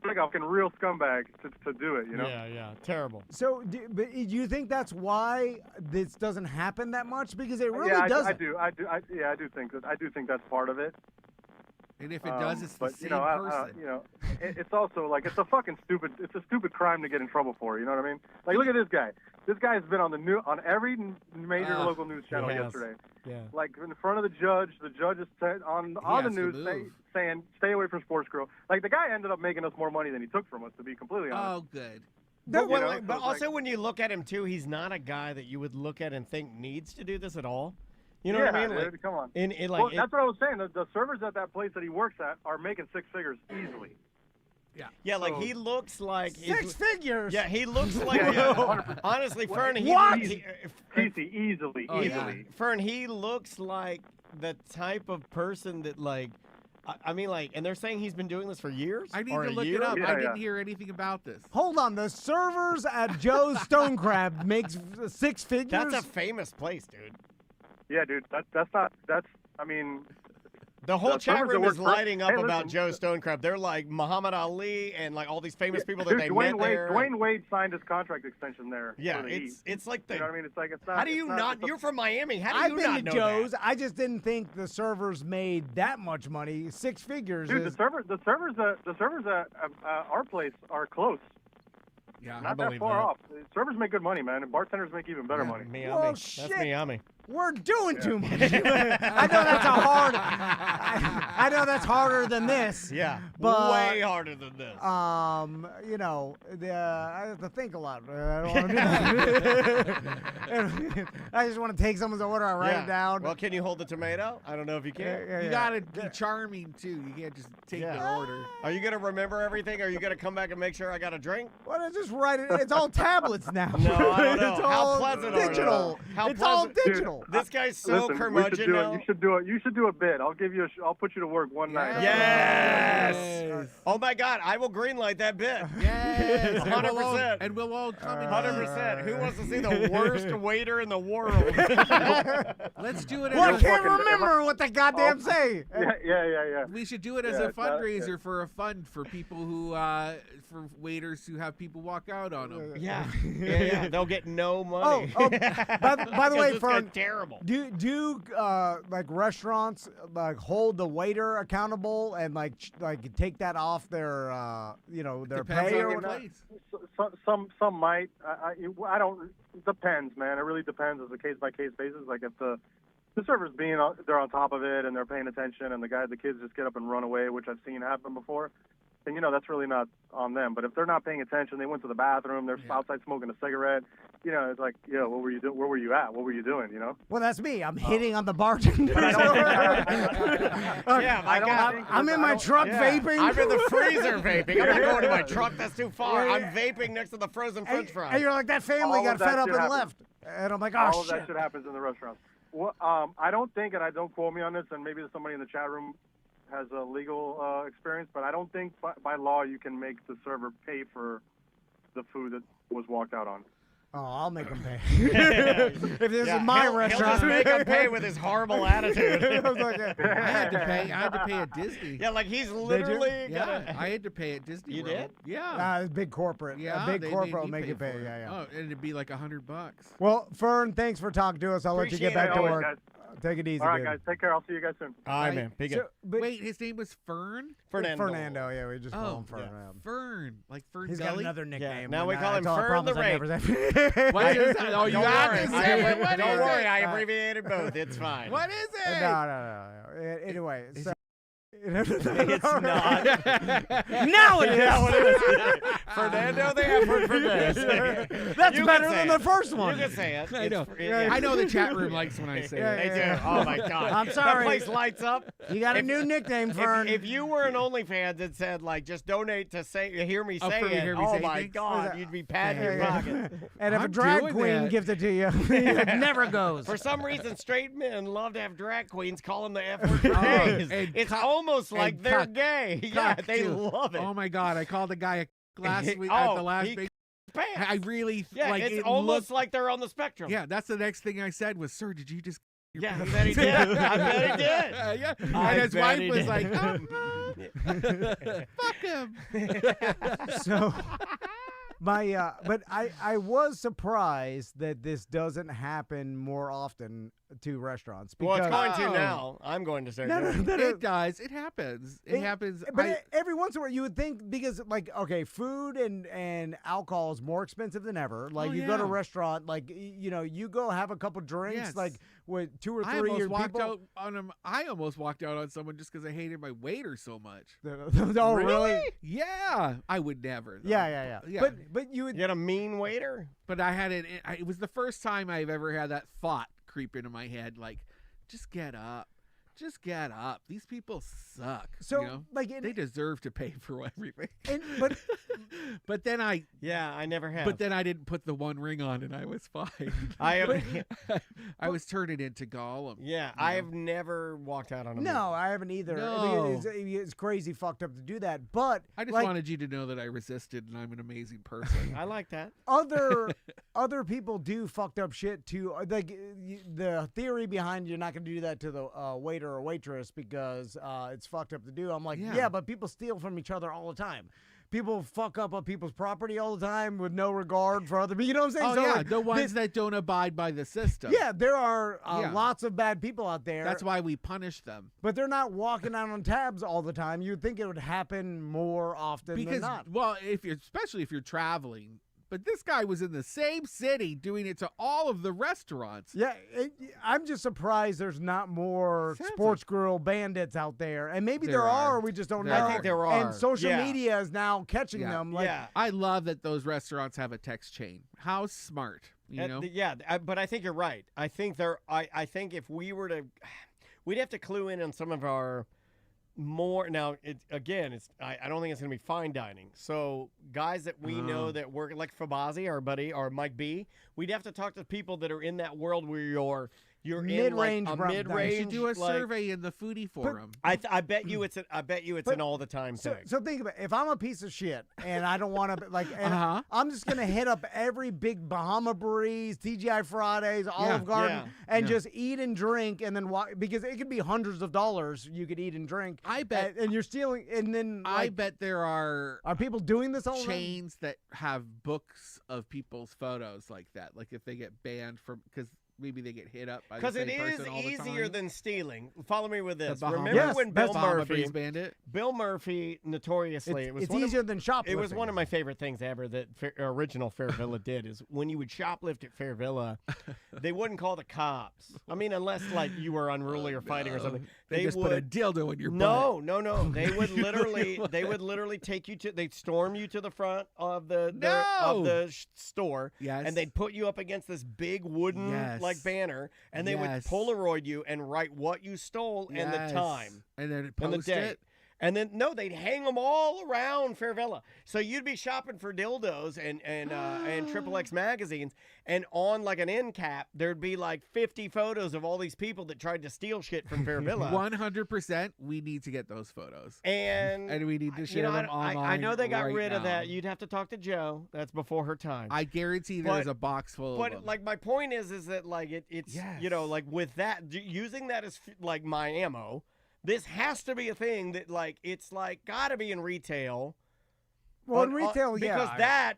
Speaker 8: like a fucking real scumbag to do it.
Speaker 6: Yeah, terrible.
Speaker 1: So, but do you think that's why this doesn't happen that much? Because it really doesn't.
Speaker 8: I do think that's part of it.
Speaker 4: And if it does, it's the same person.
Speaker 8: It's also like it's a stupid crime to get in trouble for. You know what I mean? Like, look at this guy. This guy's been on every major local news channel yesterday.
Speaker 6: Yeah.
Speaker 8: Like in front of the judge. The judge is on the news saying, "Stay away from Sports Girl." Like, the guy ended up making us more money than he took from us, to be completely honest.
Speaker 4: Oh, good.
Speaker 6: But also, when you look at him too, he's not a guy that you would look at and think needs to do this at all. You know what I mean?
Speaker 8: Dude, come on.
Speaker 6: That's
Speaker 8: what I was saying. The servers at that place that he works at are making 6 figures easily.
Speaker 6: Yeah, like he looks like
Speaker 1: 6 figures.
Speaker 6: Yeah, he looks like honestly, Fern.
Speaker 8: Easily.
Speaker 6: Fern, he looks like the type of person that, like, I mean, like, and they're saying he's been doing this for years.
Speaker 4: I need to look it up. I didn't hear anything about this.
Speaker 1: Hold on, the servers at Joe's Stonecrab makes 6 figures.
Speaker 6: That's a famous place, dude.
Speaker 8: Yeah, dude. I mean.
Speaker 6: The whole chat room is lighting up about Joe Stonecrab. They're like Muhammad Ali and like all these famous people that they met there.
Speaker 8: Dwayne Wade signed his contract extension there.
Speaker 6: Yeah, it's like the.
Speaker 8: You know what I mean? It's like it's not.
Speaker 6: How do you not? You're from Miami. How do you not know that?
Speaker 1: I've been to Joe's. I just didn't think the servers made that much money. 6 figures.
Speaker 8: Dude, the servers at our place are close.
Speaker 4: Yeah,
Speaker 8: not that far off. Servers make good money, man, and bartenders make even better money.
Speaker 1: Well, shit.
Speaker 6: That's Miami.
Speaker 1: We're doing too much. I know know that's harder than this.
Speaker 6: Yeah,
Speaker 1: but,
Speaker 6: way harder than this.
Speaker 1: You know, I have to think a lot. I don't want to do that. I just want to take someone's order, I write it down.
Speaker 6: Well, can you hold the tomato? I don't know if you can.
Speaker 4: You gotta be charming too. You can't just take their order.
Speaker 6: Are you gonna remember everything? Are you gonna come back and make sure I got a drink?
Speaker 1: Well, I just write it. It's all tablets now.
Speaker 6: No, I don't know.
Speaker 1: It's
Speaker 6: How
Speaker 1: all
Speaker 6: pleasant are
Speaker 1: digital.
Speaker 6: you? How
Speaker 1: It's all
Speaker 6: pleasant-
Speaker 1: digital.
Speaker 6: This guy's so
Speaker 8: Listen,
Speaker 6: curmudgeon now.
Speaker 8: You should do a bit. I'll give you. I'll put you to work one night.
Speaker 6: Yes. Oh my God, I will greenlight that bit.
Speaker 4: Yes.
Speaker 6: 100%.
Speaker 4: And we'll all come in.
Speaker 6: 100%. Who wants to see the worst waiter in the world?
Speaker 4: Let's do it.
Speaker 1: Well, I can't remember what the goddamn say.
Speaker 8: Yeah.
Speaker 4: We should do it as a fundraiser for a fund for people who, for waiters who have people walk out on them.
Speaker 6: Yeah. They'll get no money.
Speaker 1: Oh, by the way,
Speaker 6: this
Speaker 1: for
Speaker 6: guy's terrible.
Speaker 1: Do like restaurants like hold the waiter accountable and like take that off their their
Speaker 4: Depends
Speaker 1: pay
Speaker 4: on
Speaker 1: or
Speaker 4: the
Speaker 1: whatever?
Speaker 4: place.
Speaker 8: Some might. I don't. Depends, man. It really depends. It's a case by case basis. Like if the server's they're on top of it and they're paying attention, and the kids just get up and run away, which I've seen happen before. Then that's really not on them. But if they're not paying attention, they went to the bathroom, they're outside smoking a cigarette. It's like, what were you doing? Where were you at? What were you doing?
Speaker 1: Well, that's me. I'm hitting on the bartender. I'm in my truck vaping.
Speaker 6: I'm in the freezer vaping. I'm not going to my truck. That's too far. I'm vaping next to the frozen French fries.
Speaker 1: And you're like, that family got fed up and left. And I'm like, oh,
Speaker 8: all of that shit happens in the restaurants. Well, I don't think, and I don't quote me on this, and maybe there's somebody in the chat room has a legal experience, but I don't think by law you can make the server pay for the food that was walked out on.
Speaker 1: Oh, I'll make him pay. If this is my restaurant,
Speaker 6: he'll just make him pay with his horrible attitude.
Speaker 4: I had to pay at Disney.
Speaker 6: Yeah, like he's literally.
Speaker 4: I had to pay at Disney.
Speaker 6: You
Speaker 4: World.
Speaker 6: did?
Speaker 4: Yeah.
Speaker 1: It's big corporate.
Speaker 4: Yeah,
Speaker 1: big
Speaker 4: they
Speaker 1: corporate
Speaker 4: made
Speaker 1: will
Speaker 4: me
Speaker 1: make you pay.
Speaker 4: for it.
Speaker 1: Yeah.
Speaker 4: Oh, and it'd be like $100.
Speaker 1: Well, Fern, thanks for talking to us. I'll let you get back to
Speaker 8: Always,
Speaker 1: work.
Speaker 8: guys.
Speaker 1: Take it easy,
Speaker 8: All right,
Speaker 1: dude.
Speaker 8: guys. Take care. I'll see you guys soon.
Speaker 6: All right, man.
Speaker 4: Wait, his name was Fern?
Speaker 1: Fernando. Yeah, we just call him Fern.
Speaker 4: Yeah. Fern. Like Fern
Speaker 1: He's
Speaker 4: Gully?
Speaker 1: got another nickname.
Speaker 6: Yeah, now we call him
Speaker 1: That's all I
Speaker 6: Fern the
Speaker 1: promise I
Speaker 6: Rape.
Speaker 1: never say.
Speaker 4: What is that? Oh, you got to say it. What
Speaker 6: Don't
Speaker 4: is
Speaker 6: worry,
Speaker 4: it?
Speaker 6: I abbreviated both. It's fine.
Speaker 4: What is it?
Speaker 1: No. Anyway, so.
Speaker 6: It's not.
Speaker 1: Now it is.
Speaker 6: Fernando, the effort for this.
Speaker 1: That's
Speaker 6: You
Speaker 1: better
Speaker 6: can say
Speaker 1: than
Speaker 6: it.
Speaker 1: the first one.
Speaker 6: You can say it.
Speaker 4: I know.
Speaker 6: Yeah.
Speaker 4: I know the chat room likes when I say it.
Speaker 6: They do. Oh my God.
Speaker 1: I'm sorry.
Speaker 6: That place lights up.
Speaker 1: You got a new nickname, Fern.
Speaker 6: If you were an OnlyFans that said like just donate to hear me say it,
Speaker 4: Hear Me
Speaker 6: oh
Speaker 4: Say
Speaker 6: my
Speaker 4: Things?
Speaker 6: God, you'd be patting your pocket.
Speaker 1: And if a
Speaker 4: I'm
Speaker 1: drag
Speaker 4: doing
Speaker 1: queen
Speaker 4: that.
Speaker 1: gives it to you, it never goes.
Speaker 6: For some reason, straight men love to have drag queens call them the F word for days.
Speaker 4: and
Speaker 6: It's
Speaker 4: cuck-
Speaker 6: almost like
Speaker 4: and
Speaker 6: they're
Speaker 4: cuck.
Speaker 6: gay. Yeah,
Speaker 4: Cuck,
Speaker 6: they
Speaker 4: too.
Speaker 6: love it.
Speaker 4: Oh my God! I called a guy last week
Speaker 6: Oh,
Speaker 4: at the last
Speaker 6: he
Speaker 4: big.
Speaker 6: Pants.
Speaker 4: I really
Speaker 6: Yeah,
Speaker 4: like
Speaker 6: it's
Speaker 4: it
Speaker 6: almost
Speaker 4: looked,
Speaker 6: like they're on the spectrum.
Speaker 4: Yeah, that's the next thing I said was, "Sir, did you just?"
Speaker 6: Yeah, I bet he did. I bet he did.
Speaker 4: Yeah.
Speaker 6: I
Speaker 4: And his
Speaker 6: bet
Speaker 4: wife
Speaker 6: he
Speaker 4: was
Speaker 6: did.
Speaker 4: like, "Fuck him."
Speaker 1: So, but I was surprised that this doesn't happen more often to restaurants.
Speaker 6: Well, it's
Speaker 1: because-
Speaker 6: going to now. I'm going to start
Speaker 1: No,
Speaker 6: doing it.
Speaker 4: It does. It happens. It happens.
Speaker 1: But every once in a while, you would think because, like, okay, food and alcohol is more expensive than ever. Like, you go to a restaurant, like, you go have a couple drinks,
Speaker 4: Yes.
Speaker 1: like with 2 or 3
Speaker 4: I almost
Speaker 1: year
Speaker 4: walked
Speaker 1: people.
Speaker 4: out on him. I almost walked out on someone just because I hated my waiter so much.
Speaker 1: Oh, really?
Speaker 4: Yeah, I would never. Though.
Speaker 1: Yeah.
Speaker 4: Yeah.
Speaker 1: But you would.
Speaker 6: You had a mean waiter?
Speaker 4: But I had it. It was the first time I've ever had that thought creep into my head. Like, just get up. Just get up. These people suck.
Speaker 1: So, like,
Speaker 4: they deserve to pay for everything.
Speaker 1: But
Speaker 4: but then I
Speaker 6: never have.
Speaker 4: But then I didn't put the one ring on, and I was fine. I was turning into Gollum.
Speaker 6: Yeah, I have never walked out on a
Speaker 1: No, I haven't either.
Speaker 4: No.
Speaker 1: It's crazy fucked up to do that. But
Speaker 4: I just
Speaker 1: like,
Speaker 4: wanted you to know that I resisted, and I'm an amazing person.
Speaker 6: I like that.
Speaker 1: Other people do fucked up shit too. Like the theory behind you're not going to do that to the waiter or waitress because it's fucked up to do. I'm like, yeah, but people steal from each other all the time. People fuck up on people's property all the time with no regard for other people. You know what I'm saying?
Speaker 4: Oh,
Speaker 1: So,
Speaker 4: yeah,
Speaker 1: like,
Speaker 4: the ones that don't abide by the system.
Speaker 1: Yeah, there are lots of bad people out there.
Speaker 4: That's why we punish them.
Speaker 1: But they're not walking out on tabs all the time. You'd think it would happen more often than not.
Speaker 4: Well, especially if you're traveling, But this guy was in the same city doing it to all of the restaurants.
Speaker 1: Yeah, I'm just surprised there's not more sports grill bandits out there. And maybe there are. We just don't know.
Speaker 6: I think there are.
Speaker 1: And social media is now catching them. Like,
Speaker 4: I love that those restaurants have a text chain. How smart, you know?
Speaker 6: But I think you're right. I think I think if we were to, we'd have to clue in on some of our more. Now, I don't think it's going to be fine dining. So guys that we know that work, like Fabazi, our buddy, or Mike B, we'd have to talk to people that are in that world where you're
Speaker 1: mid-range,
Speaker 6: in like a mid-range.
Speaker 4: You should do a survey in the foodie forum.
Speaker 6: I bet you it's an all the time thing.
Speaker 1: So think about it. If I'm a piece of shit and I don't want to I'm just gonna hit up every big Bahama Breeze, TGI Fridays, Olive Garden, and just eat and drink, and then because it could be hundreds of dollars you could eat and drink.
Speaker 4: I bet,
Speaker 1: and you're stealing, and then
Speaker 4: I bet there are
Speaker 1: people doing this all
Speaker 4: chains that have books of people's photos like that. Like if they get banned from because. Maybe they get hit up by the same person all the time.
Speaker 6: Because it is easier than stealing. Follow me with this.
Speaker 4: Remember
Speaker 6: when Bill Murphy,
Speaker 4: Bandit?
Speaker 6: Bill Murphy, notoriously,
Speaker 1: it's easier than shoplifting.
Speaker 6: It was one of my favorite things ever that original Fair Villa did. Is when you would shoplift at Fair Villa, they wouldn't call the cops. I mean, unless like you were unruly or fighting or something.
Speaker 4: They just put a dildo in your butt.
Speaker 6: No. They would literally take you to. They'd storm you to the front of the store.
Speaker 4: Yes.
Speaker 6: And they'd put you up against this big wooden like banner, and they would Polaroid you and write what you stole and the time,
Speaker 4: and then
Speaker 6: and
Speaker 4: post
Speaker 6: the date.
Speaker 4: it.
Speaker 6: And then they'd hang them all around Fair Villa. So you'd be shopping for dildos and XXX magazines, and on like an end cap, there'd be like 50 photos of all these people that tried to steal shit from Fair Villa.
Speaker 4: 100%. We need to get those photos,
Speaker 6: and
Speaker 4: we need to share them online.
Speaker 6: I know they got rid
Speaker 4: of
Speaker 6: that. You'd have to talk to Joe. That's before her time.
Speaker 4: I guarantee there's a box full of them.
Speaker 6: But like my point is that like it's like with that using that as like my ammo. This has to be a thing that, like, it's, like, got to be in retail.
Speaker 1: Well, in retail,
Speaker 6: because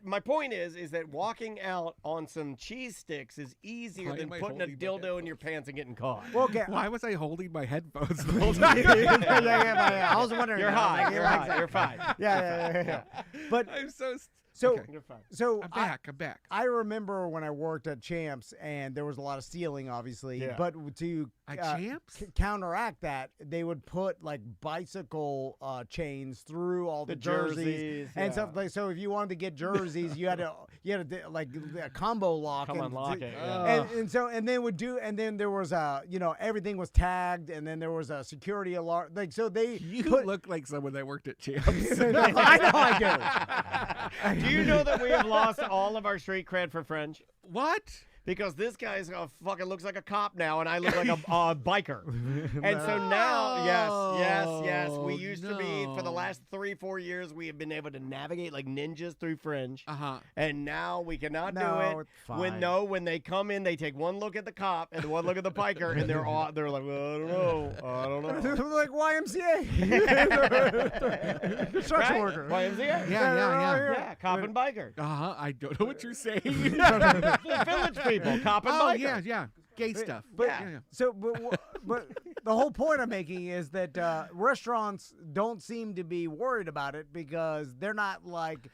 Speaker 6: my point is that walking out on some cheese sticks is easier than putting a dildo in your pants and getting caught.
Speaker 1: Well, okay.
Speaker 4: Why was I holding my headphones?
Speaker 1: I was wondering.
Speaker 6: You're high. You're fine.
Speaker 1: Yeah. But
Speaker 4: I'm so...
Speaker 6: You're fine.
Speaker 1: So
Speaker 4: I'm back.
Speaker 1: I remember when I worked at Champs, and there was a lot of stealing, obviously.
Speaker 6: Yeah.
Speaker 1: But to counteract that, they would put like bicycle chains through all the jerseys and stuff like. So if you wanted to get jerseys, you had to like a combo lock.
Speaker 6: Come unlock it.
Speaker 1: And then there was everything was tagged, and then there was a security alarm. Like so they.
Speaker 4: Look like someone that worked at Champs.
Speaker 1: I know I do.
Speaker 6: Do you know that we have lost all of our street cred for French?
Speaker 4: What?
Speaker 6: Because this guy's fucking looks like a cop now, and I look like a biker. And so now, yes, we used to be, for the last 3-4 years, we have been able to navigate like ninjas through Fringe. And now we cannot do it.
Speaker 1: It's fine.
Speaker 6: When they come in, they take one look at the cop and one look at the biker, and they're like, well, I don't know.
Speaker 1: Like YMCA. Construction worker.
Speaker 6: YMCA.
Speaker 4: Yeah.
Speaker 6: Cop and biker.
Speaker 4: I don't know what you're saying.
Speaker 6: Village people. Cop and biker.
Speaker 4: Yeah. Gay stuff.
Speaker 1: But the whole point I'm making is that restaurants don't seem to be worried about it because they're not like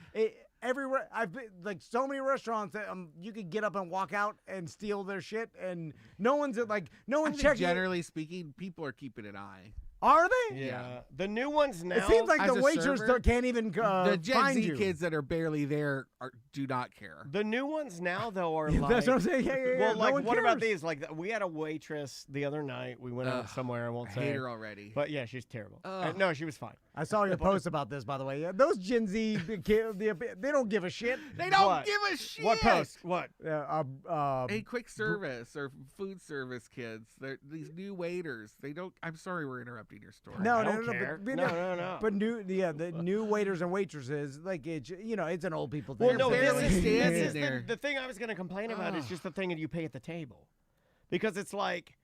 Speaker 1: I've been like so many restaurants that you could get up and walk out and steal their shit, and no one's checking.
Speaker 4: Generally speaking, people are keeping an eye.
Speaker 1: Are they?
Speaker 6: Yeah. The new ones now.
Speaker 1: It seems like the waitress can't even
Speaker 4: the Gen
Speaker 1: find
Speaker 4: Z
Speaker 1: you.
Speaker 4: kids that are barely there do not care.
Speaker 6: The new ones now, though, are like.
Speaker 1: That's what I'm saying. Yeah.
Speaker 6: Well, like,
Speaker 1: what
Speaker 6: about these? Like, we had a waitress the other night. We went out somewhere. I won't say.
Speaker 4: I hate her already.
Speaker 6: But yeah, she's terrible. No, she was fine.
Speaker 1: I saw your post about this, by the way. Yeah, those Gen Z kids, they don't give a shit.
Speaker 4: They don't give a shit.
Speaker 6: What post? What?
Speaker 4: A quick service or food service kids. These new waiters. They don't. I'm sorry, we're interrupting your story.
Speaker 6: No.
Speaker 1: But the new waiters and waitresses, like it's an old people thing.
Speaker 6: Well, no,
Speaker 4: this is
Speaker 6: the thing I was going to complain about is just the thing that you pay at the table, because it's like,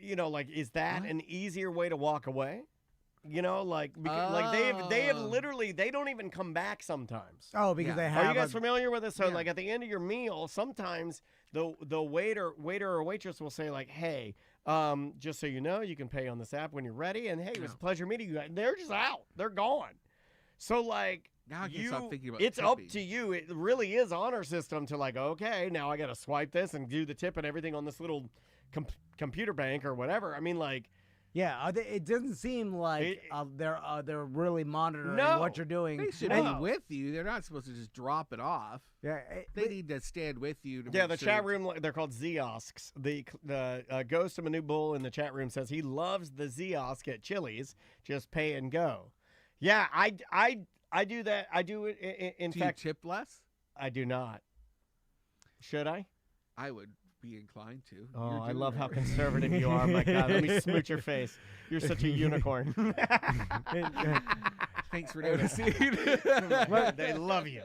Speaker 6: is that an easier way to walk away? Like they have literally, they don't even come back sometimes.
Speaker 1: Oh, because they have.
Speaker 6: Are you guys familiar with this? So like at the end of your meal, sometimes the waiter or waitress will say like, hey. Just so you know, you can pay on this app when you're ready. And hey, it was a pleasure meeting you guys. They're just out. They're gone. So like
Speaker 4: Now I can stop thinking about
Speaker 6: it's up
Speaker 4: tipping.
Speaker 6: to you. It really is honor system to like, okay, now I got to swipe this and do the tip and everything on this little computer bank or whatever. I mean, like,
Speaker 1: yeah, it doesn't seem like they're really monitoring what you're doing.
Speaker 4: They should be with you. They're not supposed to just drop it off.
Speaker 1: Yeah,
Speaker 4: they need to stand with you. To
Speaker 6: the
Speaker 4: make
Speaker 6: chat room, they're called Ziosks. The Ghost of Manu Bull in the chat room says he loves the Ziosk at Chili's. Just pay and go. Yeah, I do that. I do it. In fact,
Speaker 4: you tip less?
Speaker 6: I do not. Should I?
Speaker 4: I would be inclined to.
Speaker 6: Oh, I love how conservative you are. My God, let me smooch your face. You're such a unicorn.
Speaker 4: Thanks for noticing.
Speaker 6: They love you.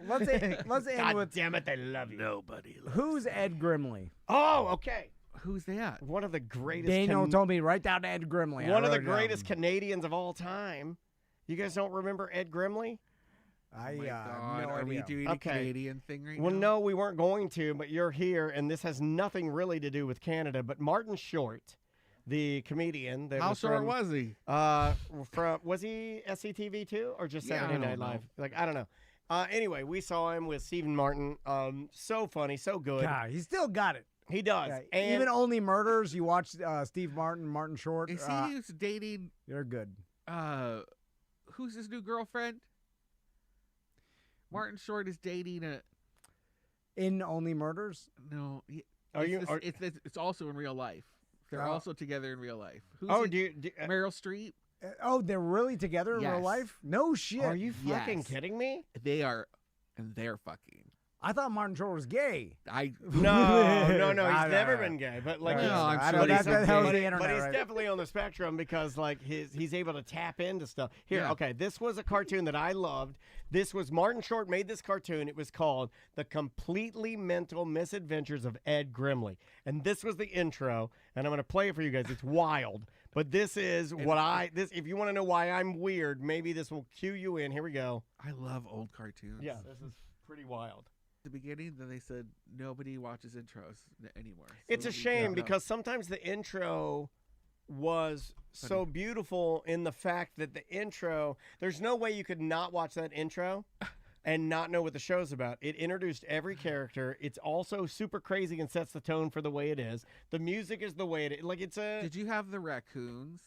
Speaker 1: Let's end
Speaker 6: God
Speaker 1: with.
Speaker 6: Damn it, they love you.
Speaker 4: Nobody loves
Speaker 1: Who's Ed Grimley?
Speaker 6: Oh, okay.
Speaker 4: Who's that?
Speaker 6: One of the greatest.
Speaker 1: Daniel told me write down Ed Grimley.
Speaker 6: One of the greatest Canadians of all time. You guys don't remember Ed Grimley?
Speaker 1: I
Speaker 4: God,
Speaker 1: no
Speaker 4: are we
Speaker 1: idea.
Speaker 4: doing a Canadian thing right
Speaker 6: Well,
Speaker 4: now?
Speaker 6: no, we weren't going to, but you're here, and this has nothing really to do with Canada. But Martin Short, the comedian, that
Speaker 4: How
Speaker 6: was
Speaker 4: short
Speaker 6: from,
Speaker 4: was he?
Speaker 6: was he SCTV too, or just
Speaker 4: Yeah, I
Speaker 6: Saturday
Speaker 4: don't
Speaker 6: Night
Speaker 4: know.
Speaker 6: Live? Like I don't know. Anyway, we saw him with Stephen Martin. So funny, so good.
Speaker 1: God, he still got it.
Speaker 6: He does.
Speaker 1: Yeah,
Speaker 6: And
Speaker 1: even Only Murders, you watch Steve Martin, Martin Short.
Speaker 4: Is he who's dating?
Speaker 1: They're good.
Speaker 4: Who's his new girlfriend? Martin Short is dating a.
Speaker 1: In Only Murders?
Speaker 4: No.
Speaker 6: It's
Speaker 4: also in real life. They're also together in real life. Who's
Speaker 6: Meryl
Speaker 4: Streep?
Speaker 1: Oh, they're really together in real
Speaker 4: Yes.
Speaker 1: life? No shit.
Speaker 6: Are you fucking
Speaker 4: Yes.
Speaker 6: kidding me?
Speaker 4: They are, and they're fucking.
Speaker 1: I thought Martin Short was gay.
Speaker 6: No. He's
Speaker 1: I
Speaker 6: never
Speaker 1: don't know.
Speaker 6: been gay, but like,
Speaker 4: No,
Speaker 6: he's,
Speaker 4: I'm
Speaker 1: I
Speaker 4: sure
Speaker 1: don't know.
Speaker 4: he's
Speaker 1: That hell's
Speaker 4: okay.
Speaker 1: the internet,
Speaker 6: but he's
Speaker 1: right?
Speaker 6: definitely on the spectrum because like he's able to tap into stuff. Here,
Speaker 4: Yeah.
Speaker 6: okay, this was a cartoon that I loved. This was Martin Short made this cartoon. It was called The Completely Mental Misadventures of Ed Grimley. And this was the intro, and I'm going to play it for you guys. It's wild. But this is if you want to know why I'm weird, maybe this will cue you in. Here we go.
Speaker 4: I love old cartoons.
Speaker 6: Yeah, this is pretty wild.
Speaker 4: At the beginning, then they said nobody watches intros anymore.
Speaker 6: It's a
Speaker 4: So,
Speaker 6: shame
Speaker 4: yeah.
Speaker 6: because sometimes the intro was so beautiful in the fact that the intro, there's no way you could not watch that intro and not know what the show's about. It introduced every character. It's also super crazy and sets the tone for the way it is. The music is the way it is. Like it's a.
Speaker 4: Did you have the raccoons?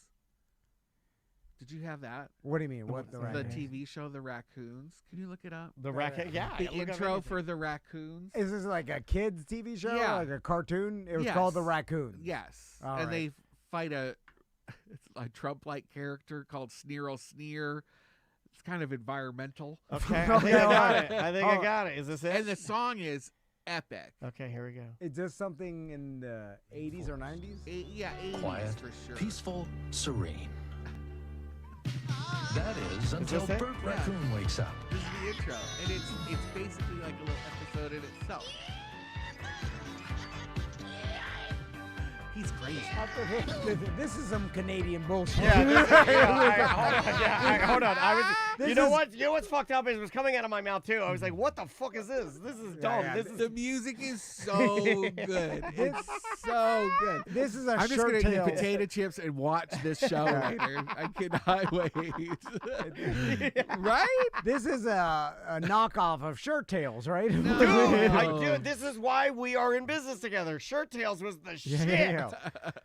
Speaker 4: Did you have that?
Speaker 1: What do you mean? What
Speaker 4: The TV show, The Raccoons. Can you look it up?
Speaker 6: The raccoon, yeah.
Speaker 4: The
Speaker 6: look up
Speaker 4: intro
Speaker 6: anything.
Speaker 4: for The Raccoons.
Speaker 1: Is this like a kids' TV show?
Speaker 4: Yeah.
Speaker 1: Like a cartoon? It was
Speaker 4: Yes.
Speaker 1: called The Raccoon.
Speaker 4: Yes.
Speaker 1: All
Speaker 4: and
Speaker 1: right.
Speaker 4: they fight a Trump-like character called Sneer. It's kind of environmental.
Speaker 6: Okay, I think I got it. I think I got it. Is this it?
Speaker 4: And the song is epic.
Speaker 6: Okay, here we go.
Speaker 1: Is this something in the 80s or 90s?
Speaker 4: Yeah, 80s
Speaker 9: Quiet,
Speaker 4: for sure.
Speaker 9: peaceful, serene. That is until
Speaker 6: this it?
Speaker 9: Bert Raccoon wakes up.
Speaker 4: This is the intro, and it's basically like a little episode in itself. He's crazy.
Speaker 1: This is some Canadian bullshit.
Speaker 6: Yeah, hold on. I was. You know what? You know what's fucked up is it was coming out of my mouth too. I was like, "What the fuck is this? This is dumb.
Speaker 1: yeah,
Speaker 6: This is
Speaker 4: The music is so good. It's so good.
Speaker 1: This is a
Speaker 4: I'm just gonna
Speaker 1: shirt
Speaker 4: eat
Speaker 1: tail.
Speaker 4: potato chips and watch this show later. I cannot wait. Right?
Speaker 1: This is a knockoff of Shirt Tails, right?
Speaker 6: Dude, this is why we are in business together. Shirt Tails was the shit.
Speaker 1: Yeah.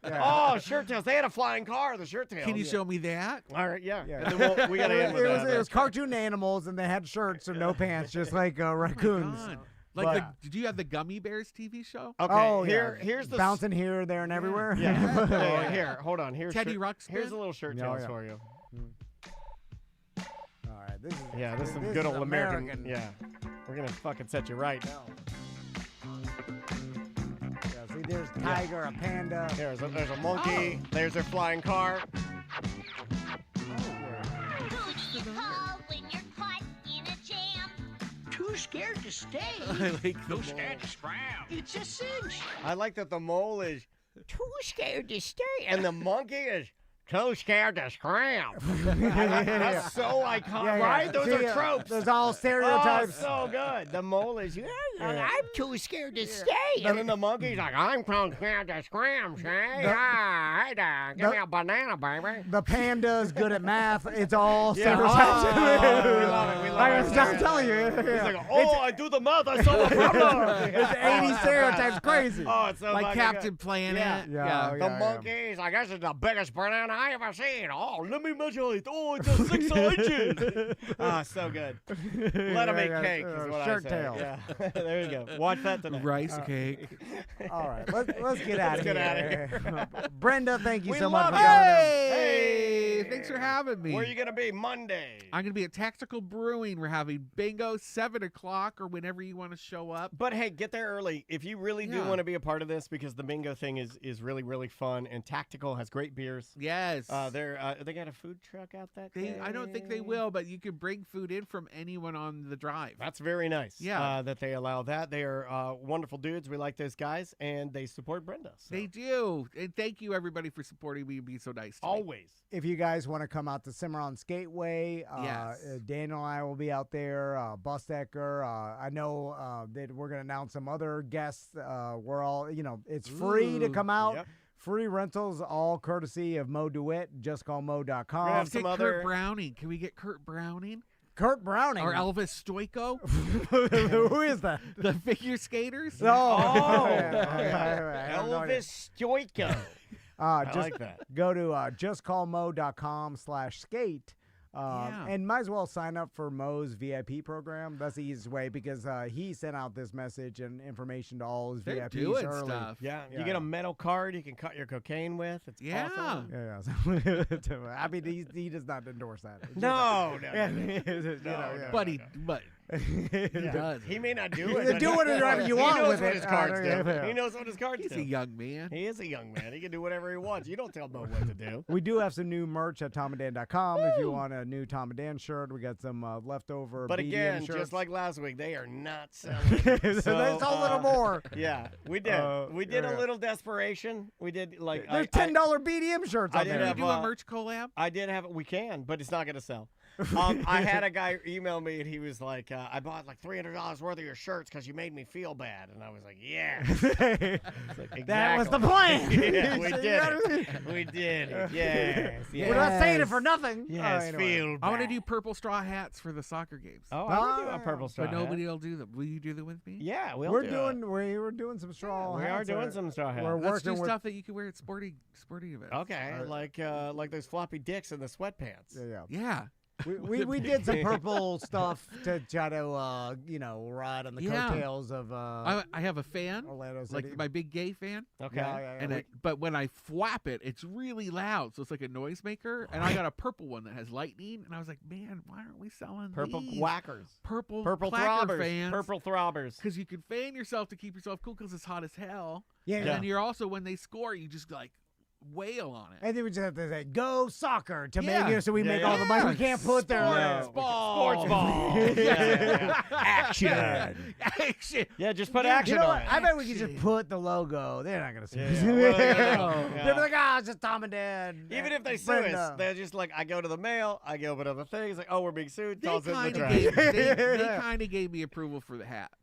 Speaker 6: Oh, Shirt Tails. They had a flying car, the Shirt Tails.
Speaker 4: Can you show me that?
Speaker 6: All right, yeah.
Speaker 1: Yeah.
Speaker 6: And then we got to end with that.
Speaker 1: It was cartoon animals, and they had shirts and no pants, just like raccoons.
Speaker 4: God.
Speaker 1: But-
Speaker 4: Like, did you have the Gummy Bears TV show?
Speaker 6: Okay,
Speaker 1: Oh,
Speaker 6: here's the
Speaker 1: bouncing here, there, and everywhere.
Speaker 6: Yeah. Oh, here, hold on. Here's
Speaker 4: Teddy
Speaker 6: shirt-
Speaker 4: Ruxpin?
Speaker 6: Here's a little Shirt
Speaker 1: Yeah,
Speaker 6: Tails
Speaker 1: yeah.
Speaker 6: for you.
Speaker 1: All right, this is
Speaker 6: This is some
Speaker 1: this
Speaker 6: good
Speaker 1: is
Speaker 6: old American. Yeah, we're gonna fucking set you right.
Speaker 1: Yeah, see, there's a tiger, a panda.
Speaker 6: There's a monkey. There's their flying car.
Speaker 10: When you're caught in a jam.
Speaker 11: Too scared to stay.
Speaker 4: I like the
Speaker 11: Too scared to scram. It's a cinch.
Speaker 6: I like that the mole is too scared to stay, and the monkey is Too scared to scram. That's so iconic, right? Those are tropes.
Speaker 1: Those all stereotypes.
Speaker 6: Oh, so good. The mole is, I'm too scared to stay. And then the monkey's like, I'm too scared to scram, say. Hey there, give me a banana, baby.
Speaker 1: The panda's good at math. It's all stereotypes.
Speaker 6: We love it.
Speaker 1: I'm telling you.
Speaker 6: He's like, I do the math. I solve the problem.
Speaker 1: It's 80 stereotypes crazy.
Speaker 6: Oh, it's so
Speaker 4: like Captain
Speaker 6: good.
Speaker 4: Planet.
Speaker 6: The monkey's like, this is the biggest banana I ever seen. Oh, let me measure it. Oh, it's a 6 inches. So good. Let him make cake is what
Speaker 1: Shirt
Speaker 6: I say.
Speaker 1: tail.
Speaker 6: Yeah. There you go. Watch that tonight.
Speaker 4: Rice cake.
Speaker 1: All right, let's get out of here.
Speaker 6: Get out of here.
Speaker 1: Brenda, thank you
Speaker 6: We
Speaker 1: so much
Speaker 6: love
Speaker 1: for
Speaker 6: it.
Speaker 1: coming
Speaker 4: Hey, thanks for having me.
Speaker 6: Where are you going to be Monday?
Speaker 4: I'm going to be at Tactical Brewing. We're having bingo 7 o'clock or whenever you want to show up.
Speaker 6: But hey, get there early if you really do want to be a part of this, because the bingo thing is really, really fun, and Tactical has great beers.
Speaker 4: Yes.
Speaker 6: They got a food truck out that day?
Speaker 4: I don't think they will, but you can bring food in from anyone on the drive.
Speaker 6: That's very nice.
Speaker 4: Yeah.
Speaker 6: That they allow that. They are wonderful dudes. We like those guys, and they support Brenda. So.
Speaker 4: They do. And thank you, everybody, for supporting me and being so nice to me.
Speaker 6: Always.
Speaker 1: If you guys want to come out to Cimarron Skateway,
Speaker 4: Yes.
Speaker 1: Daniel and I will be out there. Bustecker. I know that we're going to announce some other guests. We're all, it's free to come out.
Speaker 6: Yep.
Speaker 1: Free rentals, all courtesy of Mo DeWitt. JustCallMo.com.
Speaker 6: Have
Speaker 4: Get
Speaker 6: some
Speaker 4: Kurt Browning. Can we get Kurt Browning?
Speaker 1: Kurt Browning.
Speaker 4: Or Elvis Stoico?
Speaker 1: Who is that?
Speaker 4: The figure skaters?
Speaker 6: Elvis Stoico. I like that.
Speaker 1: Go to justcallmo.com/skate. And might as well sign up for Mo's VIP program. That's the easiest way, because he sent out this message and information to all his
Speaker 4: They're
Speaker 1: VIPs
Speaker 4: doing
Speaker 1: early.
Speaker 4: stuff.
Speaker 6: Yeah, you get a metal card you can cut your cocaine with. It's awesome.
Speaker 1: Yeah. I mean, he does not endorse that. It's
Speaker 6: No.
Speaker 4: But he does.
Speaker 6: He may not do it.
Speaker 1: Do whatever you want with it.
Speaker 6: His cards do. He knows what his cards
Speaker 4: He's
Speaker 6: do.
Speaker 4: a young man.
Speaker 6: He is a young man. He can do whatever he wants. You don't tell Mo what to do.
Speaker 1: We do have some new merch at TomandDan.com. If you want a new Tom and Dan shirt, we got some leftover.
Speaker 6: But
Speaker 1: BDM
Speaker 6: again,
Speaker 1: shirts.
Speaker 6: just like last week, they are not selling.
Speaker 1: There's a little more.
Speaker 6: Yeah, we did. We did a little desperation. We did like
Speaker 1: there's $10 BDM shirts on there.
Speaker 4: Can we do a merch collab?
Speaker 6: I did have it. We can, but it's not going to sell. I had a guy email me, and he was like, I bought like $300 worth of your shirts because you made me feel bad. And I was like, yeah. Like,
Speaker 1: That was the plan.
Speaker 6: Yeah, we did it. We did it. Yes.
Speaker 1: We're not saying it for nothing.
Speaker 6: Yes,
Speaker 1: Anyway.
Speaker 6: feel bad.
Speaker 4: I want to do purple straw hats for the soccer games.
Speaker 6: Oh, I would do a purple straw
Speaker 4: But nobody
Speaker 6: hat.
Speaker 4: will do them. Will you do them with me?
Speaker 6: Yeah,
Speaker 1: We're doing some straw.
Speaker 6: We are
Speaker 1: hats.
Speaker 6: doing some straw hats.
Speaker 1: We're
Speaker 4: Let's do
Speaker 1: working with
Speaker 4: stuff that you can wear at sporting events.
Speaker 6: Okay, like those floppy dicks in the sweatpants.
Speaker 4: Yeah.
Speaker 1: We did some purple stuff to try to ride on the coattails of
Speaker 4: I have a fan,
Speaker 1: Orlando City.
Speaker 4: like my big gay fan.
Speaker 6: Okay.
Speaker 4: And but when I flap it, it's really loud, so it's like a noisemaker. And I got a purple one that has lightning, and I was like, man, why aren't we selling
Speaker 6: Purple
Speaker 4: these?
Speaker 6: whackers.
Speaker 4: Purple
Speaker 6: throbbers.
Speaker 4: fans.
Speaker 6: Purple throbbers.
Speaker 4: Because you can fan yourself to keep yourself cool because it's hot as hell.
Speaker 1: Yeah.
Speaker 4: And then you're also, when they score, you just like wail on it.
Speaker 1: And then we just have to say, go soccer to
Speaker 4: Yeah.
Speaker 1: make so we make all the money. We can't put
Speaker 4: Sports ball.
Speaker 6: Sports ball. Action.
Speaker 4: Action.
Speaker 6: Yeah, just put action
Speaker 1: you know
Speaker 6: on
Speaker 1: what?
Speaker 6: it.
Speaker 1: I bet we could just put the logo. They're not going to see us.
Speaker 6: Yeah.
Speaker 1: They'll be like, it's just Tom and Dan.
Speaker 6: Even if they sue us, they're just like, I go to the mail, I go to other things, like, oh, we're being sued.
Speaker 4: They
Speaker 6: Toss it in the
Speaker 4: kind of
Speaker 6: trash.
Speaker 4: gave me approval for the hats.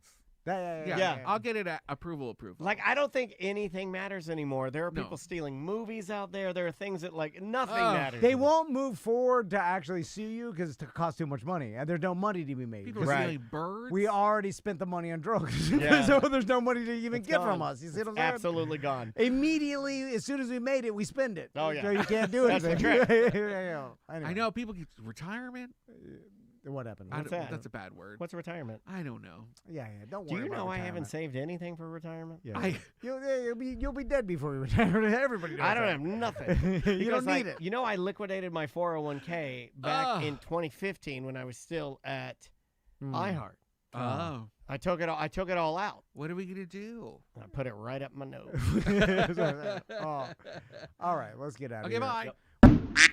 Speaker 1: Yeah.
Speaker 4: I'll get it at approval.
Speaker 6: Like, I don't think anything matters anymore. There are people stealing movies out there. There are things that, like, nothing matters.
Speaker 1: They won't move forward to actually sue you because it costs too much money, and there's no money to be made.
Speaker 4: People are stealing birds.
Speaker 1: We already spent the money on drugs,
Speaker 6: Yeah.
Speaker 1: so there's no money to even
Speaker 6: It's
Speaker 1: get
Speaker 6: gone.
Speaker 1: from us. You see what I'm saying?
Speaker 6: Absolutely gone.
Speaker 1: Immediately, as soon as we made it, we spend it.
Speaker 6: Oh, yeah.
Speaker 1: So you can't do
Speaker 6: That's the
Speaker 1: anything.
Speaker 6: trick.
Speaker 1: Anyway.
Speaker 4: I know people get retirement.
Speaker 1: What happened?
Speaker 6: What's that?
Speaker 4: That's a bad word.
Speaker 6: What's retirement?
Speaker 4: I don't know.
Speaker 1: Yeah. Don't
Speaker 6: Do
Speaker 1: worry
Speaker 6: you
Speaker 1: about
Speaker 6: know I
Speaker 1: retirement.
Speaker 6: haven't saved anything for retirement?
Speaker 1: Yeah. You'll be dead before you retire. Everybody does
Speaker 6: I don't
Speaker 1: that.
Speaker 6: have nothing.
Speaker 1: You
Speaker 6: Because,
Speaker 1: don't
Speaker 6: like,
Speaker 1: need it.
Speaker 6: You know, I liquidated my 401k back in 2015 when I was still at iHeart.
Speaker 4: Oh.
Speaker 6: I took it all out.
Speaker 4: What are we gonna do?
Speaker 6: I put it right up my nose.
Speaker 1: All right, let's get out of here.
Speaker 4: Okay, bye.